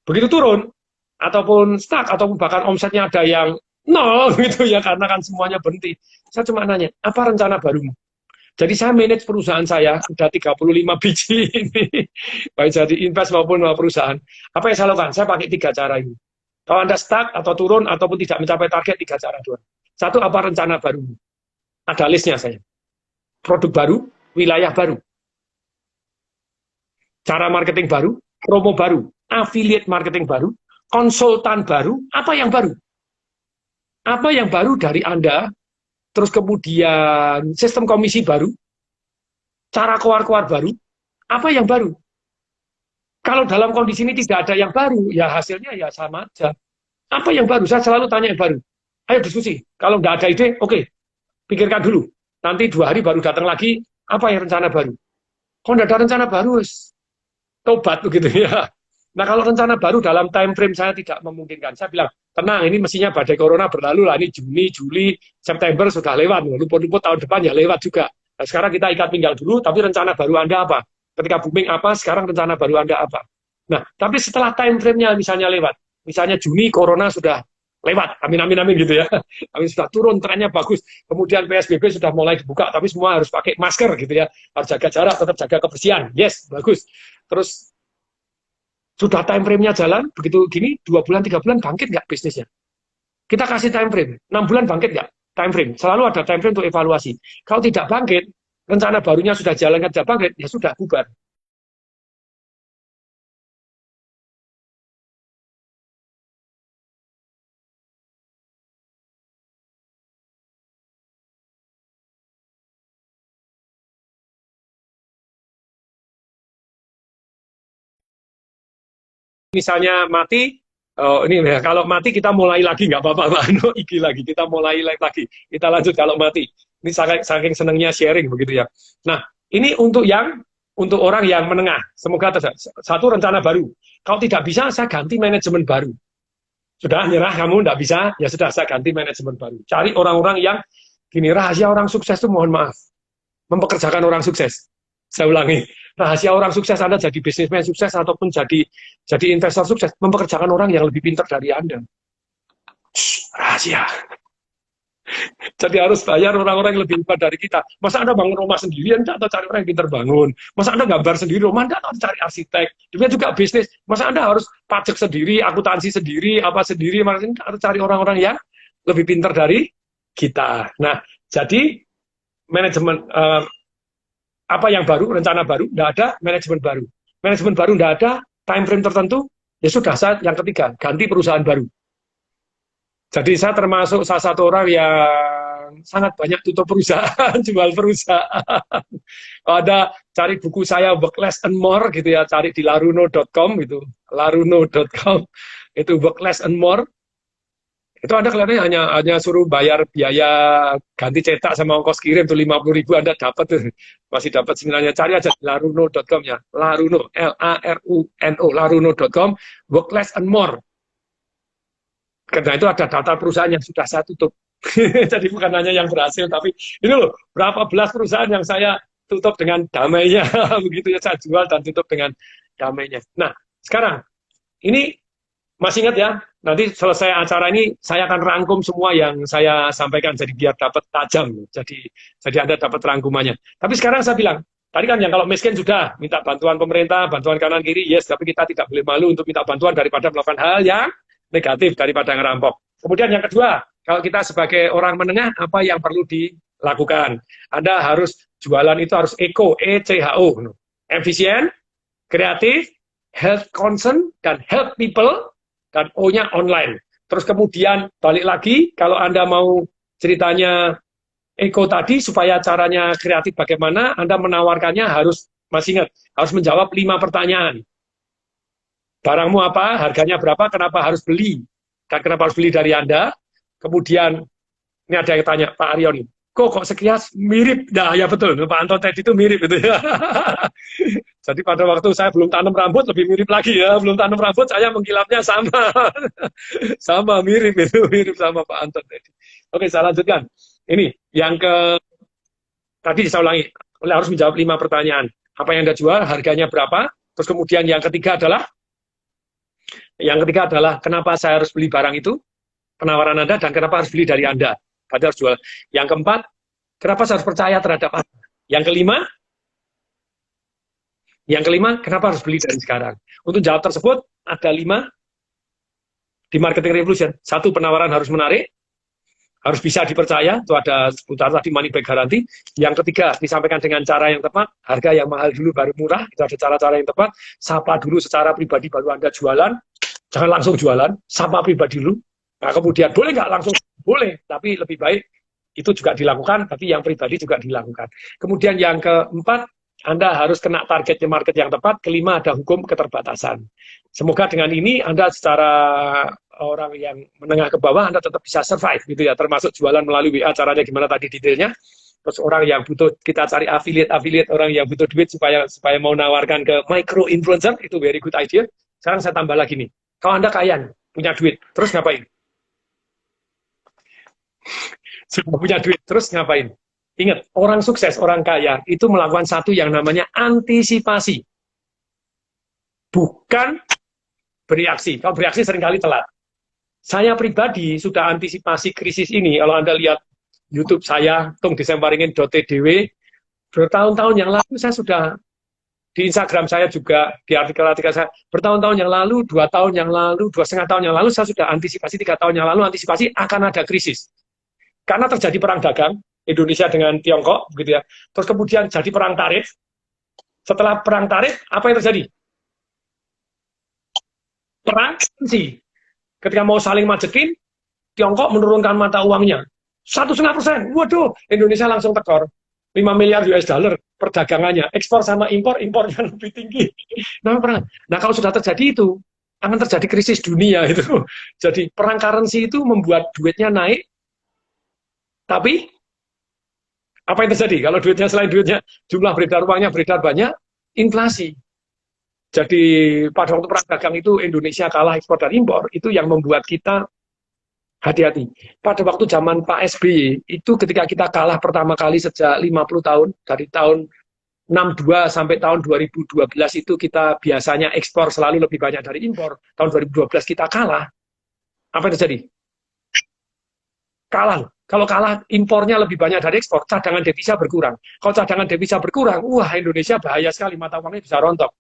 Begitu turun, ataupun stuck, ataupun bahkan omsetnya ada yang nol gitu ya, karena kan semuanya berhenti. Saya cuma nanya, apa rencana barumu? Jadi saya manage perusahaan saya, sudah 35 biji ini, baik jadi invest maupun perusahaan. Apa yang saya lakukan? Saya pakai 3 cara ini. Kalau Anda stuck atau turun ataupun tidak mencapai target, 3 cara doang. Satu, apa rencana baru? Ada listnya saya. Produk baru, wilayah baru, cara marketing baru, promo baru, affiliate marketing baru, konsultan baru, apa yang baru? Apa yang baru dari Anda, terus kemudian sistem komisi baru, cara keluar-keluar baru, apa yang baru? Kalau dalam kondisi ini tidak ada yang baru, ya hasilnya ya sama aja. Apa yang baru? Saya selalu tanya yang baru. Ayo diskusi. Kalau nggak ada ide, oke, pikirkan dulu. Nanti 2 hari baru datang lagi, apa yang rencana baru? Kalau nggak ada rencana baru, tobat begitu ya. Nah kalau rencana baru dalam time frame saya tidak memungkinkan, saya bilang, tenang, ini mestinya badai corona berlalu lah, ini Juni, Juli, September sudah lewat, luput-luput tahun depan ya lewat juga. Nah, sekarang kita ikat pinggang dulu, tapi rencana baru Anda apa? Ketika booming apa, sekarang rencana baru Anda apa? Nah, tapi setelah time frame-nya misalnya lewat, misalnya Juni corona sudah lewat, amin amin amin gitu ya, amin, sudah turun, trennya bagus, kemudian PSBB sudah mulai dibuka, tapi semua harus pakai masker gitu ya, harus jaga jarak, tetap jaga kebersihan, yes, bagus. Terus sudah time frame-nya jalan, begitu gini, 2 bulan, 3 bulan, bangkit nggak bisnisnya? Kita kasih time frame, 6 bulan bangkit nggak? Time frame, selalu ada time frame untuk evaluasi. Kalau tidak bangkit, rencana barunya sudah jalan, tidak bangkit, ya sudah, bubar. Misalnya mati, Oh, ini ya, kalau mati kita mulai lagi nggak apa-apa, Pak Anu, iki lagi kita mulai lagi. Kita lanjut kalau mati. Ini saking senangnya sharing begitu ya. Nah, ini untuk orang yang menengah. Semoga satu rencana baru. Kalau tidak bisa, saya ganti manajemen baru. Sudah nyerah kamu tidak bisa, ya sudah saya ganti manajemen baru. Cari orang-orang yang gini, rahasia orang sukses itu mohon maaf, mempekerjakan orang sukses. Saya ulangi, rahasia orang sukses Anda jadi bisnismen sukses ataupun jadi investor sukses, mempekerjakan orang yang lebih pintar dari Anda. Rahasia. Jadi harus bayar orang-orang yang lebih pintar dari kita. Masa Anda bangun rumah sendirian, atau cari orang yang pintar bangun? Masa Anda gambar sendiri rumah, Anda harus cari arsitek. Demikian juga bisnis. Masa Anda harus pajak sendiri, akuntansi sendiri, apa sendiri? Maksudnya harus cari orang-orang yang lebih pintar dari kita. Nah, jadi manajemen apa yang baru, rencana baru, tidak ada manajemen baru. Manajemen baru tidak ada, time frame tertentu, ya sudah, saat yang ketiga, ganti perusahaan baru. Jadi saya termasuk salah satu orang yang sangat banyak tutup perusahaan, jual perusahaan. Kalau ada cari buku saya Work Less and More gitu ya, cari di laruno.com gitu, laruno.com itu Work Less and More. Itu Anda kelihatannya hanya suruh bayar biaya ganti cetak sama ongkos kirim tuh 50.000 Anda dapat tuh. Masih dapat sebenarnya. Cari aja laruno.com ya. Laruno, L-A-R-U-N-O, laruno.com, Work Less and More. Karena itu ada data perusahaan yang sudah saya tutup. Jadi bukan hanya yang berhasil, tapi ini loh, berapa belas perusahaan yang saya tutup dengan damainya. Begitu ya, saya jual dan tutup dengan damainya. Nah, sekarang, ini masih ingat ya, nanti selesai acara ini, saya akan rangkum semua yang saya sampaikan, jadi biar dapat tajam. Jadi Anda dapat rangkumannya. Tapi sekarang saya bilang, tadi kan yang kalau miskin sudah, minta bantuan pemerintah, bantuan kanan kiri, yes, tapi kita tidak boleh malu untuk minta bantuan daripada melakukan hal yang negatif daripada ngerampok. Kemudian yang kedua, kalau kita sebagai orang menengah, apa yang perlu dilakukan? Anda harus jualan itu harus eco, E-C-H-O. Efisien, kreatif, health concern, dan help people, dan O-nya online. Terus kemudian balik lagi, kalau Anda mau ceritanya eco tadi, supaya caranya kreatif bagaimana, Anda menawarkannya harus, masih ingat, harus menjawab 5 pertanyaan. Barangmu apa, harganya berapa, kenapa harus beli, dan kenapa harus beli dari Anda. Kemudian, ini ada yang tanya, Pak Aryon, kok sekilas mirip? Nah, ya betul, Pak Anton tadi itu mirip. Gitu ya. Jadi pada waktu saya belum tanam rambut, lebih mirip lagi ya. Belum tanam rambut, saya mengkilapnya sama. Sama, mirip itu, mirip sama Pak Anton tadi. Oke, saya lanjutkan. Ini, yang tadi saya ulangi, harus menjawab 5 pertanyaan. Apa yang Anda jual, harganya berapa, terus kemudian yang ketiga adalah kenapa saya harus beli barang itu, penawaran Anda, dan kenapa harus beli dari Anda. Anda harus jual. Yang keempat, kenapa saya harus percaya terhadap Anda. Yang kelima, kenapa harus beli dari sekarang. Untuk jawab tersebut, ada 5 di Marketing Revolution. 1, penawaran harus menarik, harus bisa dipercaya, itu ada seputar tadi money back guarantee. Yang ketiga, disampaikan dengan cara yang tepat, harga yang mahal dulu baru murah, itu ada cara-cara yang tepat, sapa dulu secara pribadi baru Anda jualan, jangan langsung jualan, sapa pribadi dulu. Nah, kemudian boleh nggak langsung? Boleh, tapi lebih baik itu juga dilakukan, tapi yang pribadi juga dilakukan. Kemudian yang keempat, Anda harus kena targetnya market yang tepat. Kelima, ada hukum keterbatasan. Semoga dengan ini Anda secara orang yang menengah ke bawah, Anda tetap bisa survive gitu ya, termasuk jualan melalui WA, caranya gimana tadi detailnya. Terus orang yang butuh, kita cari affiliate, orang yang butuh duit supaya mau nawarkan ke micro influencer, itu very good idea. Sekarang saya tambah lagi nih, kalau Anda kaya, punya duit, terus ngapain? Sudah punya duit, terus ngapain? Ingat, orang sukses, orang kaya, itu melakukan satu yang namanya antisipasi. Bukan bereaksi. Kalau bereaksi seringkali telat. Saya pribadi sudah antisipasi krisis ini. Kalau Anda lihat YouTube saya, tungdisemparingin.tdw, bertahun-tahun yang lalu saya sudah, di Instagram saya juga, di artikel-artikel saya, bertahun-tahun yang lalu, 2 tahun yang lalu, 2,5 tahun yang lalu, saya sudah antisipasi, 3 tahun yang lalu, antisipasi akan ada krisis. Karena terjadi perang dagang, Indonesia dengan Tiongkok, begitu ya. Terus kemudian jadi perang tarif. Setelah perang tarif, apa yang terjadi? Perang currency. Ketika mau saling majekin, Tiongkok menurunkan mata uangnya 1,5%. Waduh, Indonesia langsung tekor 5 miliar US dollar perdagangannya. Ekspor sama impor, impornya lebih tinggi. Nah, kalau sudah terjadi itu, akan terjadi krisis dunia itu. Jadi perang currency itu membuat duitnya naik, tapi apa yang terjadi? Kalau duitnya selain duitnya jumlah beredar uangnya beredar banyak, inflasi. Jadi pada waktu perang dagang itu Indonesia kalah ekspor dan impor, itu yang membuat kita hati-hati. Pada waktu zaman Pak SBY, itu ketika kita kalah pertama kali sejak 50 tahun, dari tahun 62 sampai tahun 2012 itu kita biasanya ekspor selalu lebih banyak dari impor. Tahun 2012 kita kalah, apa yang terjadi? Kalah. Kalau kalah, impornya lebih banyak dari ekspor, cadangan devisa berkurang. Kalau cadangan devisa berkurang, wah Indonesia bahaya sekali, mata uangnya bisa rontok.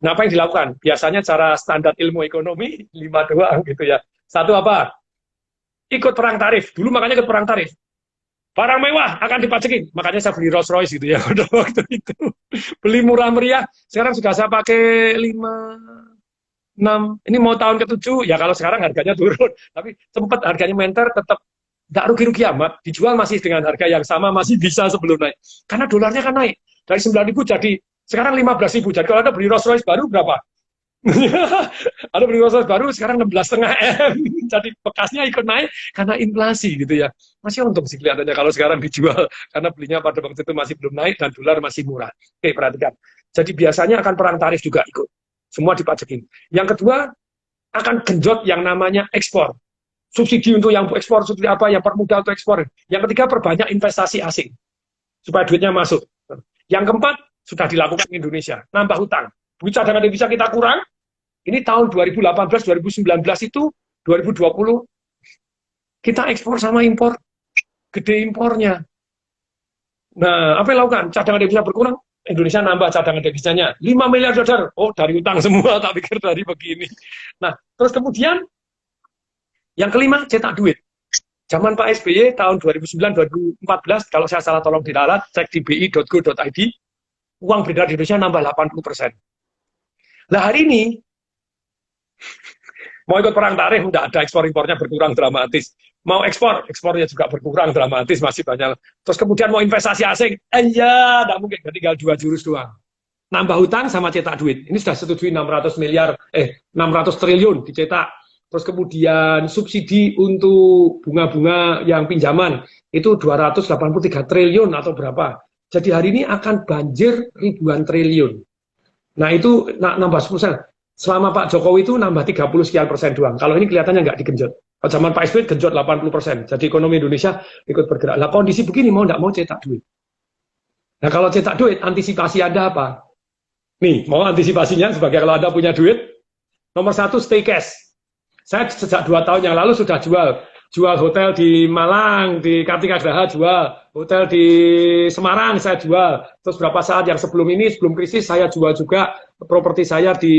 Nah, apa yang dilakukan? Biasanya cara standar ilmu ekonomi, 5 doang gitu ya. Satu apa? Ikut perang tarif. Dulu makanya ikut perang tarif. Barang mewah akan dipajakin. Makanya saya beli Rolls Royce gitu ya pada waktu itu. Beli murah meriah. Sekarang sudah saya pakai 5, 6. Ini mau tahun ke-7. Ya kalau sekarang harganya turun. Tapi sempat harganya menter tetap nggak rugi-rugi amat. Dijual masih dengan harga yang sama, masih bisa sebelum naik. Karena dolarnya kan naik. Dari 9.000 jadi sekarang 15.000. Jadi kalau Anda beli Rolls Royce baru berapa? Ada beli Rolls Royce baru sekarang 16,5 M. Jadi bekasnya ikut naik karena inflasi gitu ya. Masih untung sih kelihatannya kalau sekarang dijual karena belinya pada waktu itu masih belum naik dan dolar masih murah. Oke, perhatikan. Jadi biasanya akan perang tarif juga ikut. Semua dipajakin. Yang kedua akan genjot yang namanya ekspor. Subsidi untuk yang ekspor, subsidi apa, yang permudah untuk ekspor. Yang ketiga perbanyak investasi asing supaya duitnya masuk. Yang keempat sudah dilakukan di Indonesia, nambah hutang. Duit cadangan devisa kita kurang. Ini tahun 2018, 2019 itu 2020 kita ekspor sama impor, gede impornya. Nah, apa yang dilakukan? Cadangan devisa berkurang, Indonesia nambah cadangan devisanya 5 miliar dolar. Oh, dari utang semua, tak pikir dari begini. Nah, terus kemudian yang kelima cetak duit. Zaman Pak SBY tahun 2009-2014, kalau saya salah tolong diralat, cek di bi.go.id, uang beredar di Indonesia nambah 80%. Nah hari ini, mau ikut perang tarif, enggak ada, ekspor impornya berkurang dramatis. Mau ekspor, ekspornya juga berkurang dramatis, masih banyak. Terus kemudian mau investasi asing, ya enggak mungkin, tinggal 2 jurus doang. Nambah hutang sama cetak duit. Ini sudah setujui 600 triliun dicetak. Terus kemudian subsidi untuk bunga-bunga yang pinjaman, itu 283 triliun atau berapa. Jadi hari ini akan banjir ribuan triliun. Nah itu nambah 10%. Selama Pak Jokowi itu nambah 30 sekian persen doang. Kalau ini kelihatannya nggak digenjot. Kalau zaman Pak SBY genjot 80%. Jadi ekonomi Indonesia ikut bergerak. Nah kondisi begini mau nggak mau cetak duit. Nah kalau cetak duit, antisipasi Anda apa? Nih, mau antisipasinya sebagai kalau Anda punya duit. Nomor 1, stay cash. Saya sejak 2 tahun yang lalu sudah jual hotel di Malang, di Kartika Graha jual, hotel di Semarang saya jual. Terus berapa saat yang sebelum ini, sebelum krisis saya jual juga properti saya di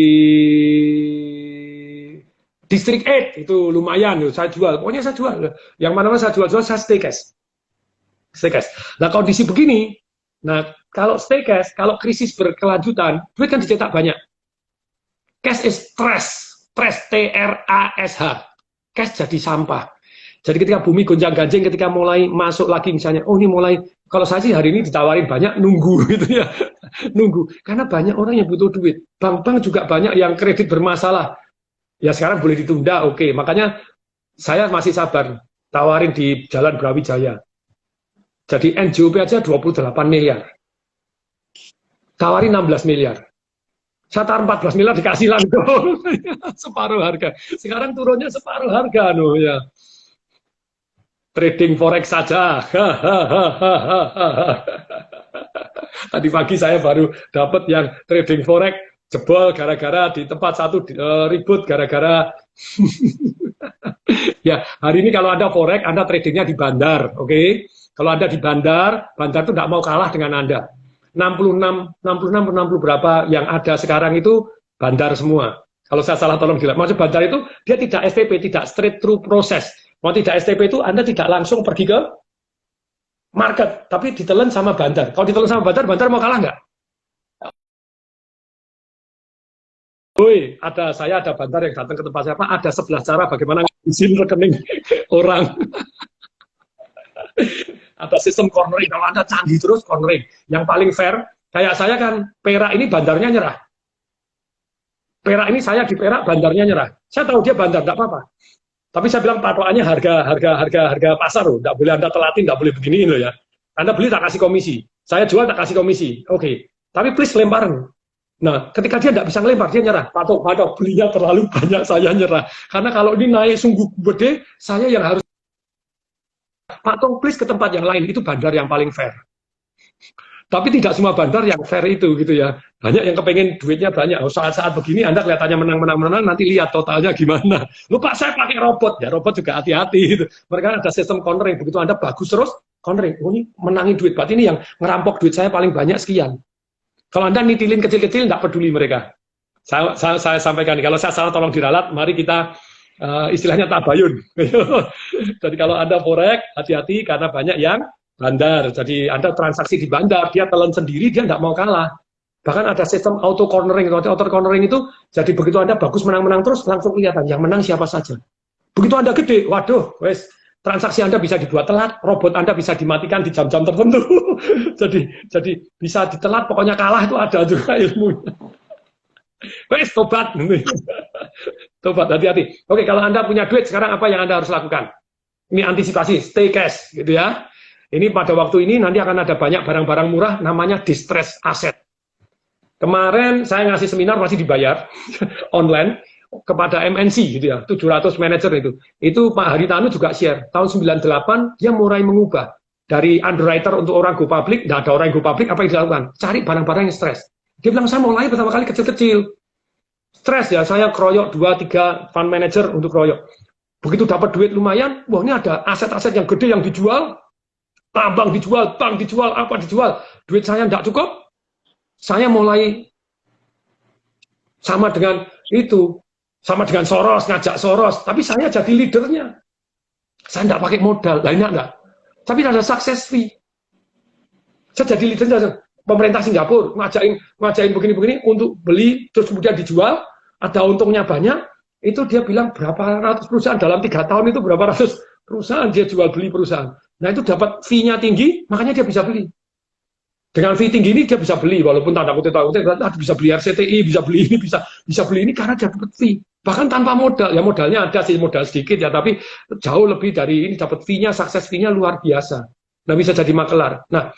District 8 itu lumayan, saya jual. Pokoknya saya jual. Yang mana saya jual, saya stay cash. Stay cash. Nah kondisi begini, nah kalau stay cash, kalau krisis berkelanjutan, duit kan dicetak banyak. Cash is trash, T-R-A-S-H. Cash jadi sampah. Jadi ketika bumi gonjang-ganjing, ketika mulai masuk lagi misalnya, oh ini mulai, kalau saya sih hari ini ditawarin banyak, nunggu gitu ya. Nunggu. Karena banyak orang yang butuh duit. Bank-bank juga banyak yang kredit bermasalah. Ya sekarang boleh ditunda, oke. Makanya saya masih sabar. Tawarin di Jalan Brawijaya. Jadi NJOP aja 28 miliar. Tawarin 16 miliar. Saya taruh 14 miliar dikasih langsung. Separuh harga. Sekarang turunnya separuh harga. No, ya. Trading forex saja. Tadi pagi saya baru dapat yang trading forex jebol gara-gara di tempat satu ribut gara-gara ya hari ini kalau Anda forex Anda tradingnya di bandar, oke? Kalau Anda di bandar itu tidak mau kalah dengan Anda. 66 berapa yang ada sekarang itu bandar semua. Kalau saya salah tolong dilihat. Maksud bandar itu dia tidak STP, tidak straight through proses. Mau tidak STP itu Anda tidak langsung pergi ke market, tapi ditelan sama bandar. Kalau ditelan sama bandar, bandar mau kalah nggak? Woi, saya ada bandar yang datang ke tempat saya, Pak, ada 11 cara bagaimana ngabisin rekening orang. Ada sistem cornering, kalau Anda canggih terus cornering. Yang paling fair, kayak saya kan, Perak ini bandarnya nyerah. Perak ini, saya di Perak bandarnya nyerah. Saya tahu dia bandar, nggak apa-apa. Tapi saya bilang patokannya harga pasar loh, nggak boleh Anda telatin, nggak boleh begini loh ya. Anda beli tak kasih komisi, saya jual tak kasih komisi, oke. Tapi please lemparin. Nah, ketika dia nggak bisa ngelempar, dia nyerah. Patok, belinya terlalu banyak, saya nyerah. Karena kalau ini naik sungguh gede, saya yang harus. Patok, please ke tempat yang lain, itu bandar yang paling fair. Tapi tidak semua bandar yang fair itu gitu ya. Banyak yang kepengen duitnya banyak. Saat-saat begini Anda kelihatannya menang, nanti lihat totalnya gimana. Lupa saya pakai robot. Ya robot juga hati-hati gitu. Mereka ada sistem countering. Begitu Anda bagus terus, countering. Oh ini menangin duit. Berarti ini yang ngerampok duit saya paling banyak sekian. Kalau Anda nitilin kecil-kecil, nggak peduli mereka. Saya sampaikan, kalau saya salah tolong diralat, mari kita istilahnya tabayun. Jadi kalau Anda forex, hati-hati karena banyak yang bandar. Jadi Anda transaksi di bandar, dia telan sendiri, dia nggak mau kalah. Bahkan ada sistem auto cornering. Auto cornering itu, jadi begitu Anda bagus menang-menang terus, langsung kelihatan yang menang siapa saja. Begitu Anda gede, waduh, wes transaksi Anda bisa dibuat telat, robot Anda bisa dimatikan di jam-jam tertentu. jadi bisa ditelat, pokoknya kalah itu ada juga ilmunya. Wes tobat. Tobat, hati-hati. Oke, kalau Anda punya duit, sekarang apa yang Anda harus lakukan? Ini antisipasi, stay cash, gitu ya. Ini pada waktu ini nanti akan ada banyak barang-barang murah namanya distress asset. Kemarin saya ngasih seminar masih dibayar online kepada MNC gitu ya, 700 manajer itu. Itu Pak Haritanu juga share. Tahun 98 dia mulai mengubah dari underwriter untuk orang go public, nggak ada orang yang go public, apa yang dilakukan? Cari barang-barang yang stres. Dia bilang saya mulai pertama kali kecil-kecil. Stres ya, saya keroyok 2-3 fund manager untuk keroyok. Begitu dapat duit lumayan, wah ini ada aset-aset yang gede yang dijual, tambang dijual, bank dijual, apa dijual, duit saya tidak cukup, saya mulai sama dengan itu, sama dengan Soros, ngajak Soros, tapi saya jadi leadernya. Saya tidak pakai modal, lainnya enggak. Tapi ada success fee. Saya jadi leadernya, pemerintah Singapura, ngajakin begini-begini untuk beli, terus kemudian dijual, ada untungnya banyak, itu dia bilang berapa ratus perusahaan, dalam 3 tahun itu berapa ratus perusahaan dia jual beli perusahaan. Nah itu dapat fee-nya tinggi, makanya dia bisa beli. Dengan fee tinggi ini dia bisa beli, walaupun tanda kutip bisa beli RCTI, bisa beli ini, bisa beli ini karena dia dapat fee. Bahkan tanpa modal, ya modalnya ada sih, modal sedikit ya, tapi jauh lebih dari ini, dapat fee-nya, sukses fee-nya luar biasa. Nah bisa jadi makelar. Nah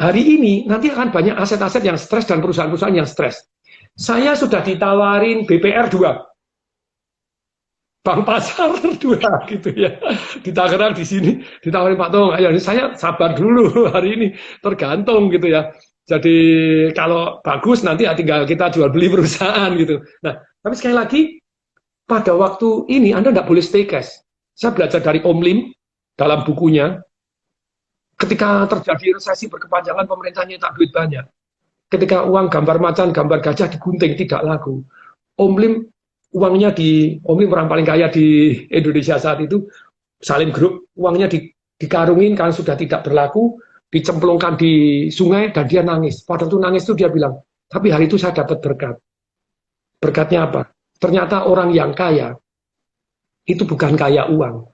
hari ini nanti akan banyak aset-aset yang stres dan perusahaan-perusahaan yang stres. Saya sudah ditawarin BPR 2. Bank pasar 2 gitu ya. Di Tangerang di sini ditawarin Pak Tong, ayo saya sabar dulu hari ini, tergantung gitu ya. Jadi kalau bagus nanti tinggal kita jual beli perusahaan gitu. Nah, tapi sekali lagi pada waktu ini Anda tidak boleh stay cash. Saya belajar dari Om Lim dalam bukunya. Ketika terjadi resesi berkepanjangan, pemerintah nyetak duit banyak. Ketika uang gambar macan, gambar gajah digunting tidak laku. Om Lim uangnya Om Lim orang paling kaya di Indonesia saat itu, Salim Group, uangnya dikarungin karena sudah tidak berlaku, dicemplungkan di sungai dan dia nangis. Pada waktu nangis itu dia bilang, tapi hari itu saya dapat berkat. Berkatnya apa? Ternyata orang yang kaya itu bukan kaya uang,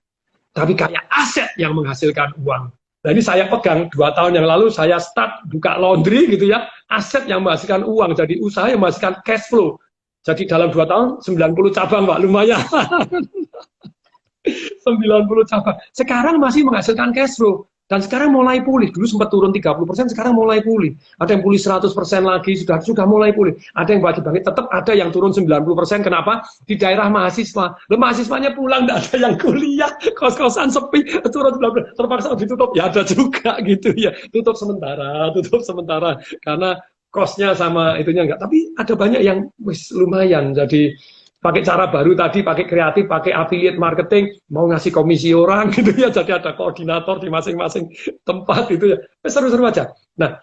tapi kaya aset yang menghasilkan uang. Nah ini saya pegang 2 tahun yang lalu, saya start buka laundry gitu ya, aset yang menghasilkan uang, jadi usaha yang menghasilkan cash flow. Jadi dalam 2 tahun 90 cabang Pak, lumayan. 90 cabang. Sekarang masih menghasilkan cash flow. Dan sekarang mulai pulih. Dulu sempat turun 30%, sekarang mulai pulih. Ada yang pulih 100% lagi, sudah mulai pulih. Ada yang bangkit, tetap ada yang turun 90%. Kenapa? Di daerah mahasiswa. Mahasiswanya pulang, tidak ada yang kuliah. Kos-kosan sepi, turun 90%. Terpaksa ditutup. Ya ada juga gitu ya. Tutup sementara. Karena kosnya sama itunya enggak. Tapi ada banyak yang lumayan. Jadi pakai cara baru tadi, pakai kreatif, pakai affiliate marketing, mau ngasih komisi orang gitu ya, jadi ada koordinator di masing-masing tempat itu ya, seru-seru aja. Nah,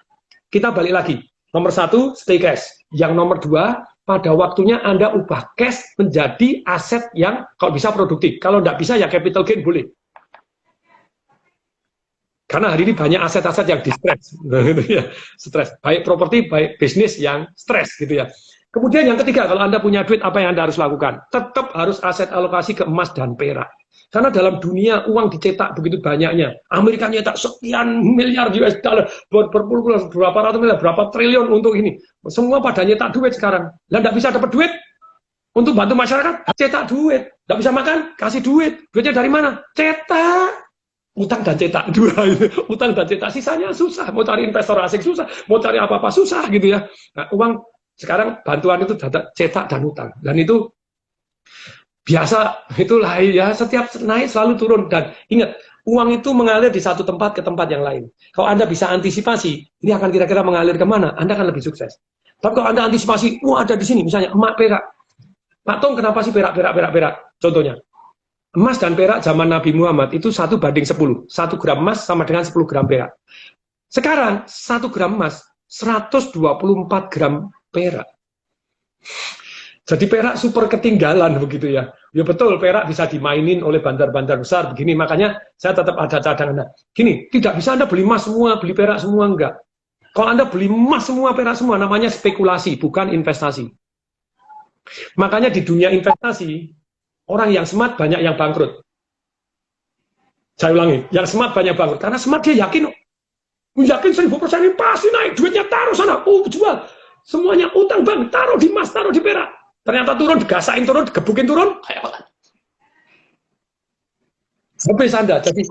kita balik lagi. Nomor 1, stay cash. Yang nomor 2, pada waktunya Anda ubah cash menjadi aset yang kalau bisa produktif. Kalau nggak bisa ya capital gain boleh. Karena hari ini banyak aset-aset yang di-stress, gitu ya, stres. Baik properti, baik bisnis yang stres gitu ya. Kemudian yang ketiga, kalau Anda punya duit, apa yang Anda harus lakukan? Tetap harus aset alokasi ke emas dan perak. Karena dalam dunia uang dicetak begitu banyaknya. Amerika nyetak sekian miliar US dollar, berpuluh-puluh, berapa ratus miliar, berapa triliun untuk ini. Semua pada nyetak duit sekarang. Lah nggak bisa dapat duit, Untuk bantu masyarakat, cetak duit. Nggak bisa makan, kasih duit. Duitnya dari mana? Cetak. Utang dan cetak. Dua itu. Utang dan cetak. Sisanya susah. Mau cari investor asing susah. Mau cari apa-apa susah gitu ya. Nah, uang sekarang bantuan itu cetak dan utang. Dan itu biasa. Itulah ya. Setiap naik selalu turun. Dan ingat, uang itu mengalir di satu tempat ke tempat yang lain. Kalau Anda bisa antisipasi, ini akan kira-kira mengalir kemana, Anda akan lebih sukses. Tapi kalau Anda antisipasi, ada di sini, misalnya emak perak. Pak Tong, kenapa sih perak? Contohnya, emas dan perak zaman Nabi Muhammad itu 1:10. 1 gram emas sama dengan 10 gram perak. Sekarang, 1 gram emas, 124 gram perak. Jadi perak super ketinggalan begitu ya. Ya betul, perak bisa dimainin oleh bandar-bandar besar begini. Makanya saya tetap ada cadangan. Nah, gini, tidak bisa Anda beli emas semua, beli perak semua, enggak. Kalau Anda beli emas semua, perak semua, namanya spekulasi, bukan investasi. Makanya di dunia investasi, orang yang smart banyak yang bangkrut. Saya ulangi, yang smart banyak bangkrut. Karena smart dia yakin, yakin 1000% ini pasti naik, duitnya taruh sana, jual. Semuanya utang bank, taruh di emas, taruh di perak. Ternyata turun, digasain turun, digebukin turun, kayak apa? Habis Anda, jadi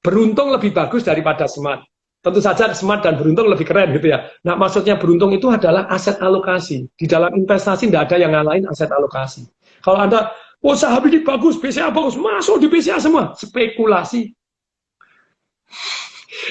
beruntung lebih bagus daripada smart. Tentu saja smart dan beruntung lebih keren gitu ya. Nah, maksudnya beruntung itu adalah aset alokasi. Di dalam investasi tidak ada yang ngalahin aset alokasi. Kalau Anda, saham ini bagus, BCA bagus, masuk di BCA semua. Spekulasi.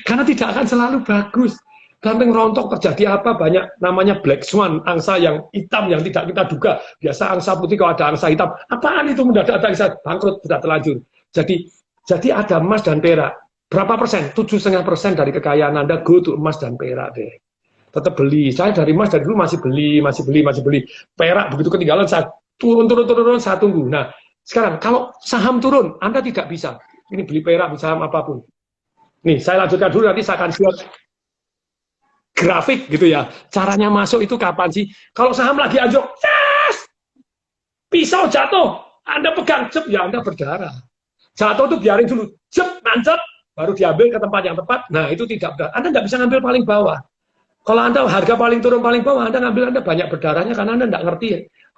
Karena tidak akan selalu bagus. Gampang rontok, terjadi apa, banyak namanya black swan, angsa yang hitam yang tidak kita duga. Biasa angsa putih, kalau ada angsa hitam, apaan itu mendadak ada angsa, bangkrut, sudah terlanjur. Jadi ada emas dan perak. Berapa persen? 7,5% dari kekayaan Anda go to emas dan perak deh. Tetap beli. Saya dari emas dari dulu masih beli. Perak begitu ketinggalan, saya turun, saya tunggu. Nah, sekarang kalau saham turun, Anda tidak bisa. Ini beli perak, beli saham apapun. Nih, saya lanjutkan dulu, nanti saya akan share grafik gitu ya. Caranya masuk itu kapan sih? Kalau saham lagi anjlok, yes! Pisau jatuh, Anda pegang, cep, ya Anda berdarah. Jatuh tuh biarin dulu, cep, nancep, baru diambil ke tempat yang tepat. Nah, itu tidak benar. Anda nggak bisa ngambil paling bawah. Kalau Anda harga paling turun paling bawah, Anda ngambil, Anda banyak berdarahnya karena Anda nggak ngerti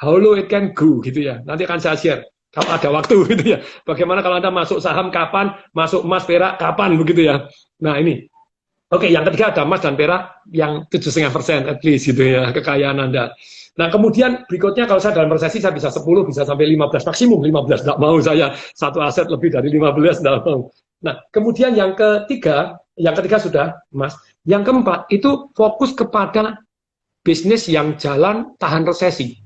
how low it can go gitu ya. Nanti akan saya share kalau ada waktu gitu ya. Bagaimana kalau Anda masuk saham kapan, masuk emas perak kapan begitu ya. Nah, ini. Oke, yang ketiga ada emas dan perak yang 7,5% at least gitu ya, kekayaan Anda. Nah, kemudian berikutnya kalau saya dalam resesi saya bisa 10, bisa sampai 15, maksimum 15, nggak mau saya satu aset lebih dari 15, nggak mau. Nah, kemudian yang ketiga sudah, Mas. Yang keempat, itu fokus kepada bisnis yang jalan tahan resesi.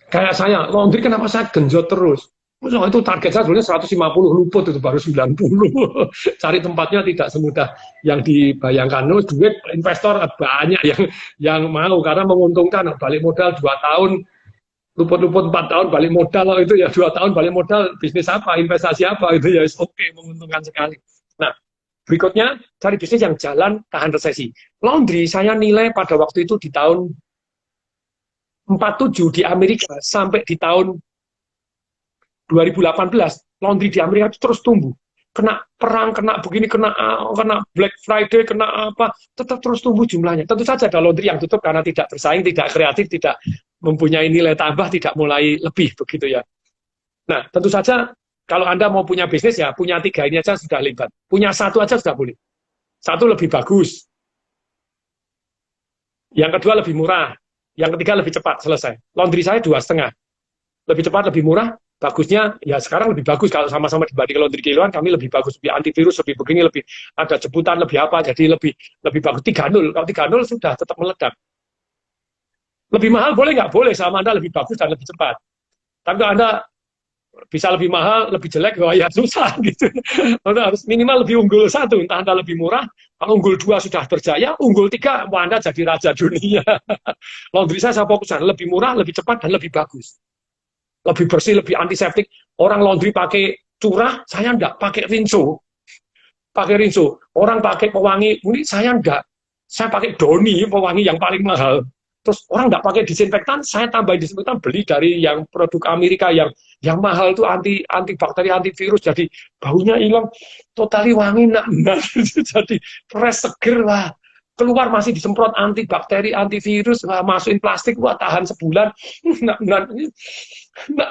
Kayak saya, laundry kenapa saya genjot terus? Itu target saya sebenarnya 150, luput itu baru 90. Cari tempatnya tidak semudah yang dibayangkan. Duit investor banyak yang mau karena menguntungkan, balik modal 2 tahun, luput-luput 4 tahun balik modal itu ya 2 tahun balik modal, bisnis apa, investasi apa itu ya oke, menguntungkan sekali. Nah, berikutnya cari bisnis yang jalan tahan resesi. Laundry saya nilai pada waktu itu di tahun 47 di Amerika sampai di tahun 2018 laundry di Amerika itu terus tumbuh. Kena perang, kena begini, kena Black Friday, kena apa, tetap terus tumbuh jumlahnya. Tentu saja ada laundry yang tutup karena tidak bersaing, tidak kreatif, tidak mempunyai nilai tambah, tidak mulai lebih begitu ya. Nah, tentu saja kalau Anda mau punya bisnis ya, punya 3 ini aja sudah lebat. Punya 1 aja sudah boleh. 1 lebih bagus. Yang kedua lebih murah. Yang ketiga lebih cepat, selesai. Laundry saya 2,5. Lebih cepat, lebih murah. Bagusnya, ya sekarang lebih bagus kalau sama-sama dibanding laundry kiloan, kami lebih bagus, lebih antivirus, lebih begini, lebih ada jemputan, lebih apa, jadi lebih bagus. 3.0, kalau 3.0 sudah tetap meledak. Lebih mahal boleh nggak? Boleh, sama Anda lebih bagus dan lebih cepat. Tapi kalau Anda bisa lebih mahal, lebih jelek, wah ya susah gitu. Anda harus minimal lebih unggul 1, entah Anda lebih murah, kalau unggul 2 sudah berjaya, unggul 3, wah Anda jadi raja dunia. Laundry saya fokuskan, lebih murah, lebih cepat, dan lebih bagus. Lebih bersih, lebih antiseptik. Orang laundry pakai curah, saya enggak. Pakai rinso. Orang pakai pewangi, ini saya enggak. Saya pakai Doni, pewangi yang paling mahal. Terus orang enggak pakai disinfektan, saya tambahin disinfektan, beli dari yang produk Amerika yang mahal itu antibakteri, antivirus, jadi baunya hilang, totali wangi, nah. Jadi fresh, seger lah. keluar masih disemprot antibakteri, antivirus, masukin plastik, wah tahan sebulan.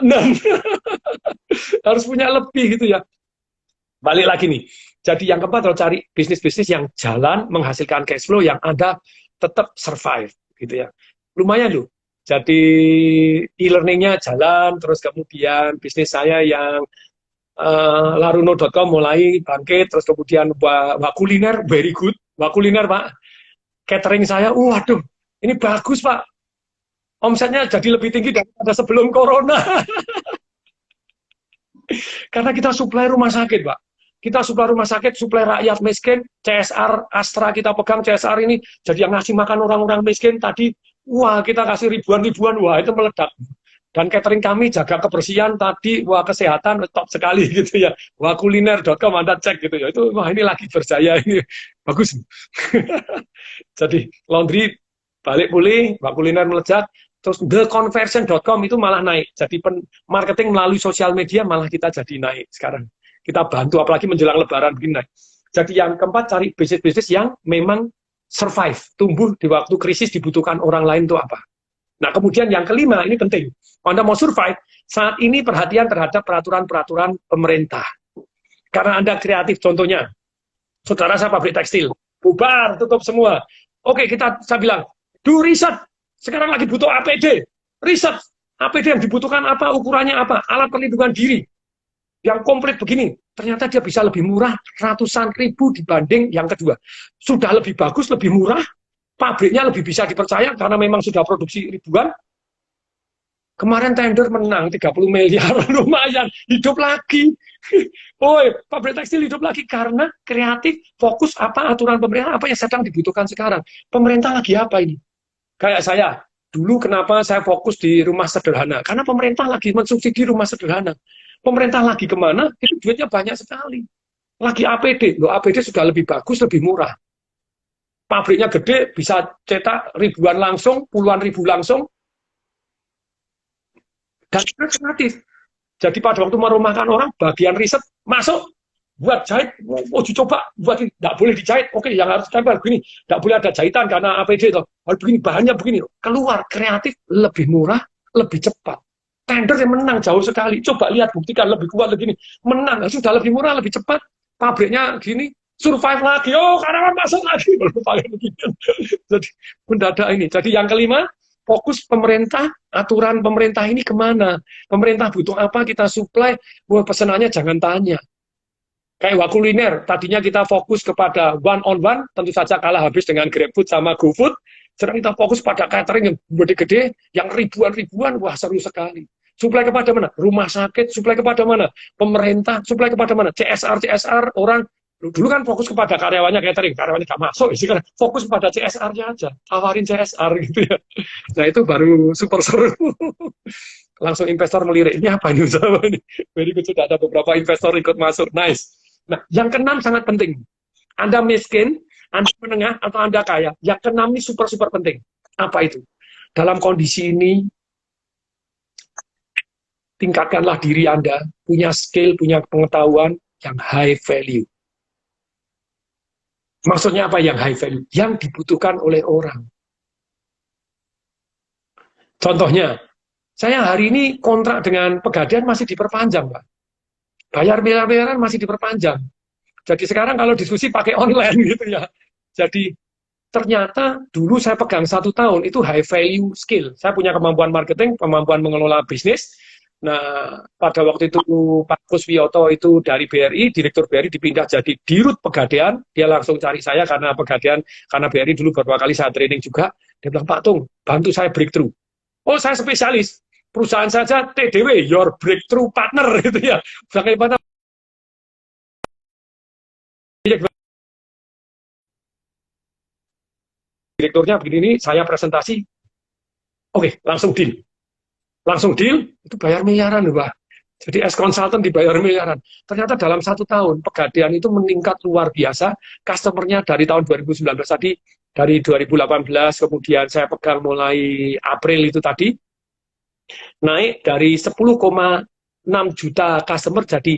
Nah, harus punya lebih gitu ya. Balik lagi nih. Jadi yang keempat adalah cari bisnis-bisnis yang jalan, menghasilkan cash flow yang ada, tetap survive gitu ya. Lumayan loh. Jadi e-learningnya jalan, terus kemudian bisnis saya yang laruno.com mulai bangkit, terus kemudian Wakuliner very good, Wakuliner Pak, catering saya, waduh, ini bagus Pak, omsetnya jadi lebih tinggi daripada sebelum corona. Karena kita suplai rumah sakit Pak, kita suplai rumah sakit, suplai rakyat miskin, CSR Astra kita pegang, CSR ini jadi yang ngasih makan orang-orang miskin tadi, wah kita kasih ribuan-ribuan, wah itu meledak. Dan catering kami jaga kebersihan tadi, wah kesehatan top sekali gitu ya. Wah kuliner.com Anda cek gitu ya. Itu wah ini lagi berjaya ini. Bagus. Jadi laundry balik pulih, wah kuliner melejat. Terus theconversion.com itu malah naik. Jadi marketing melalui sosial media malah kita jadi naik sekarang. Kita bantu apalagi menjelang lebaran begini naik. Jadi yang keempat cari bisnis-bisnis yang memang survive, tumbuh di waktu krisis dibutuhkan orang lain itu apa. Nah, kemudian yang kelima, ini penting. Anda mau survive, saat ini perhatian terhadap peraturan-peraturan pemerintah. Karena Anda kreatif, contohnya, saudara saya pabrik tekstil, bubar, tutup semua. Oke, saya bilang, do riset, sekarang lagi butuh APD, riset, APD yang dibutuhkan apa, ukurannya apa, alat perlindungan diri, yang komplit begini, ternyata dia bisa lebih murah, ratusan ribu dibanding yang kedua. Sudah lebih bagus, lebih murah, pabriknya lebih bisa dipercaya karena memang sudah produksi ribuan. Kemarin tender menang 30 miliar, lumayan, hidup lagi. Woi, pabrik tekstil hidup lagi karena kreatif, fokus apa aturan pemerintah, apa yang sedang dibutuhkan sekarang. Pemerintah lagi apa ini? Kayak saya, dulu kenapa saya fokus di rumah sederhana? Karena pemerintah lagi mensubsidi rumah sederhana. Pemerintah lagi kemana? Itu duitnya banyak sekali. Lagi APD, loh APD sudah lebih bagus, lebih murah. Pabriknya gede, bisa cetak ribuan langsung, puluhan ribu langsung, dan kreatif. Jadi pada waktu merumahkan orang, bagian riset masuk, buat jahit, mau dicoba, buat tidak boleh dijahit, oke, yang harus tempel begini, tidak boleh ada jahitan karena APD itu, harus begini, bahannya begini, keluar kreatif, lebih murah, lebih cepat. Tender yang menang jauh sekali, coba lihat, buktikan, lebih kuat begini, menang, sudah lebih murah, lebih cepat, pabriknya gini, survive lagi, oh karyawan masuk lagi, jadi mendadak ini. Jadi yang kelima, fokus pemerintah, aturan pemerintah ini kemana? Pemerintah butuh apa, kita supply, wah pesenannya jangan tanya. Kayak Wakuliner, tadinya kita fokus kepada one on one, tentu saja kalah habis dengan GrabFood sama GoFood. Sekarang kita fokus pada catering yang gede-gede, yang ribuan-ribuan, wah seru sekali. Suplai kepada mana? Rumah sakit, suplai kepada mana? Pemerintah, suplai kepada mana? CSR, orang. Dulu kan fokus kepada karyawannya catering, karyawannya nggak masuk, sekarang fokus pada CSR-nya aja, tawarin CSR gitu ya. Nah itu baru super seru. Langsung investor melirik, ini apa ini usaha ini? Very good, sudah ada beberapa investor ikut masuk, nice. Nah yang keenam sangat penting. Anda miskin, Anda menengah, atau Anda kaya, yang keenam ini super penting. Apa itu? Dalam kondisi ini, tingkatkanlah diri Anda, punya skill, punya pengetahuan yang high value. Maksudnya apa yang high value? Yang dibutuhkan oleh orang. Contohnya, saya hari ini kontrak dengan Pegadaian masih diperpanjang, Pak. Bayar miliaran masih diperpanjang. Jadi sekarang kalau diskusi pakai online gitu ya. Jadi ternyata dulu saya pegang 1 tahun itu high value skill. Saya punya kemampuan marketing, kemampuan mengelola bisnis. Nah, pada waktu itu Pak Kuswiyoto itu dari BRI, Direktur BRI dipindah jadi Dirut Pegadaian, dia langsung cari saya karena Pegadaian, karena BRI dulu beberapa kali saya training juga, dia bilang, Pak Tung, bantu saya breakthrough. Oh, saya spesialis, perusahaan saja TDW, your breakthrough partner, gitu ya. Bagaimana direkturnya begini, saya presentasi, oke, langsung deal, itu bayar miliaran loh, Pak. Jadi as consultant dibayar miliaran. Ternyata dalam 1 tahun, Pegadaian itu meningkat luar biasa. Customer-nya dari tahun 2019 tadi, dari 2018, kemudian saya pegang mulai April itu tadi, naik dari 10,6 juta customer jadi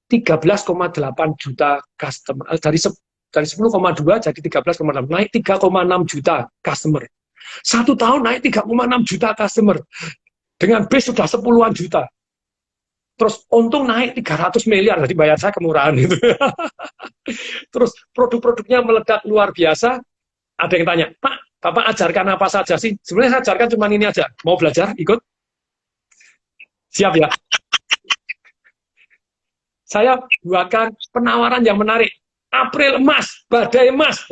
13,8 juta customer. Dari dari 10,2 jadi 13,6, naik 3,6 juta customer. 1 tahun naik 3,6 juta customer. Dengan base sudah 10-an juta. Terus untung naik 300 miliar, jadi bayar saya kemurahan itu. Terus produk-produknya meledak luar biasa. Ada yang tanya, Pak, Bapak ajarkan apa saja sih? Sebenarnya saya ajarkan cuma ini aja. Mau belajar? Ikut? Siap ya? Saya buatkan penawaran yang menarik. April emas, badai emas.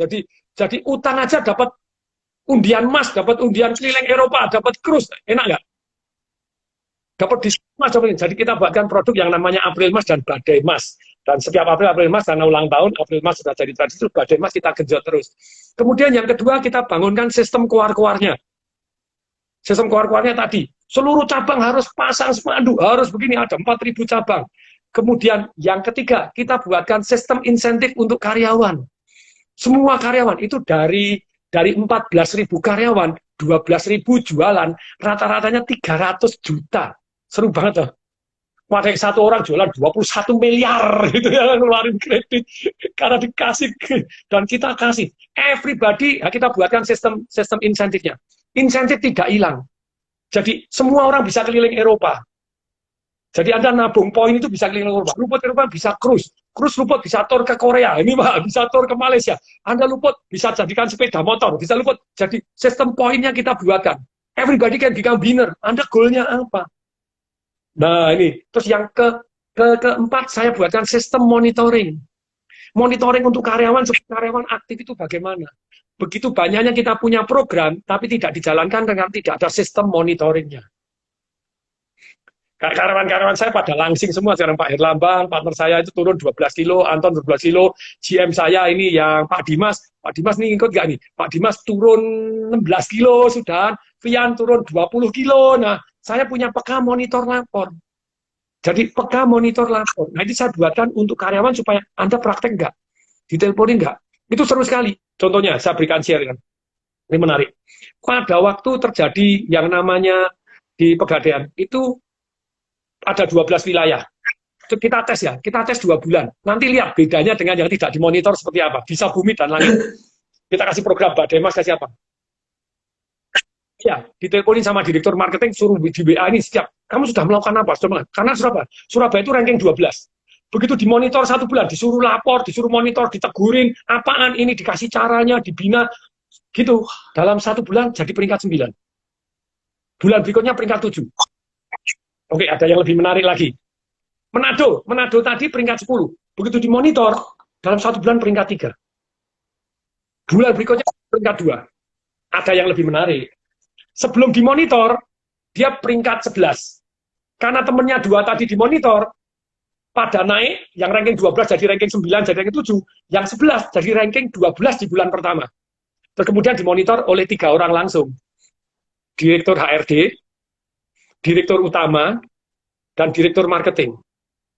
Jadi utang aja dapat undian emas, dapat undian keliling Eropa, dapat cruise. Enak nggak? Dapat diskon emas. Jadi kita buatkan produk yang namanya April emas dan badai emas. Dan setiap April emas, karena ulang tahun, April emas sudah jadi tradisi, badai emas kita genjot terus. Kemudian yang kedua, kita bangunkan sistem keluar-keluarnya. Sistem keluar-keluarnya tadi, seluruh cabang harus pasang spanduk, harus begini, ada 4.000 cabang. Kemudian yang ketiga, kita buatkan sistem insentif untuk karyawan. Semua karyawan itu dari 14.000 karyawan, 12.000 jualan, rata-ratanya 300 juta. Seru banget loh. Ada satu orang jualan 21 miliar gitu ya, ngeluarin kredit karena dikasih, dan kita kasih everybody. Ya, kita buatkan sistem insentifnya. Insentif tidak hilang. Jadi semua orang bisa keliling Eropa. Jadi Anda nabung poin itu bisa keliling Eropa. Luput Eropa bisa cruise luput bisa tour ke Korea. Ini Pak, bisa tour ke Malaysia. Anda luput bisa jadikan sepeda motor, bisa luput. Jadi sistem poinnya kita buatkan. Everybody can become winner. Anda goalnya apa? Nah ini. Terus yang keempat, saya buatkan sistem monitoring. Monitoring untuk karyawan, supaya karyawan aktif itu bagaimana? Begitu banyaknya kita punya program, tapi tidak dijalankan dengan tidak ada sistem monitoringnya. Karyawan-karyawan saya pada langsing semua. Sekarang Pak Herlambang, partner saya itu turun 12 kilo, Anton 12 kilo, GM saya ini yang Pak Dimas nih ikut nggak nih? Pak Dimas turun 16 kilo sudah, Vian turun 20 kilo. Nah, saya punya peka monitor lapor. Jadi peka monitor lapor. Nah, itu saya buatkan untuk karyawan supaya Anda praktek nggak? Diteleponin nggak? Itu seru sekali. Contohnya, saya berikan share. Ini menarik. Pada waktu terjadi yang namanya di Pegadaian, itu ada 12 wilayah. Kita tes ya, kita tes 2 bulan. Nanti lihat bedanya dengan yang tidak dimonitor seperti apa. Bisa bumi dan langit. Kita kasih program, Badai Mas kasih apa? Ya, diteleponin sama direktur marketing, suruh di WA ini setiap. Kamu sudah melakukan apa? Karena Surabaya itu ranking 12. Begitu dimonitor 1 bulan, disuruh lapor, disuruh monitor, ditegurin, apaan ini, dikasih caranya, dibina. Gitu, dalam 1 bulan jadi peringkat 9. Bulan berikutnya peringkat 7. Oke, ada yang lebih menarik lagi. Manado tadi peringkat 10. Begitu dimonitor, dalam 1 bulan peringkat 3. Bulan berikutnya peringkat 2. Ada yang lebih menarik. Sebelum dimonitor, dia peringkat 11. Karena temennya 2 tadi dimonitor, pada naik, yang ranking 12 jadi ranking 9, jadi ranking 7, yang 11 jadi ranking 12 di bulan pertama. Terus kemudian dimonitor oleh 3 orang langsung. Direktur HRD, direktur utama, dan direktur marketing.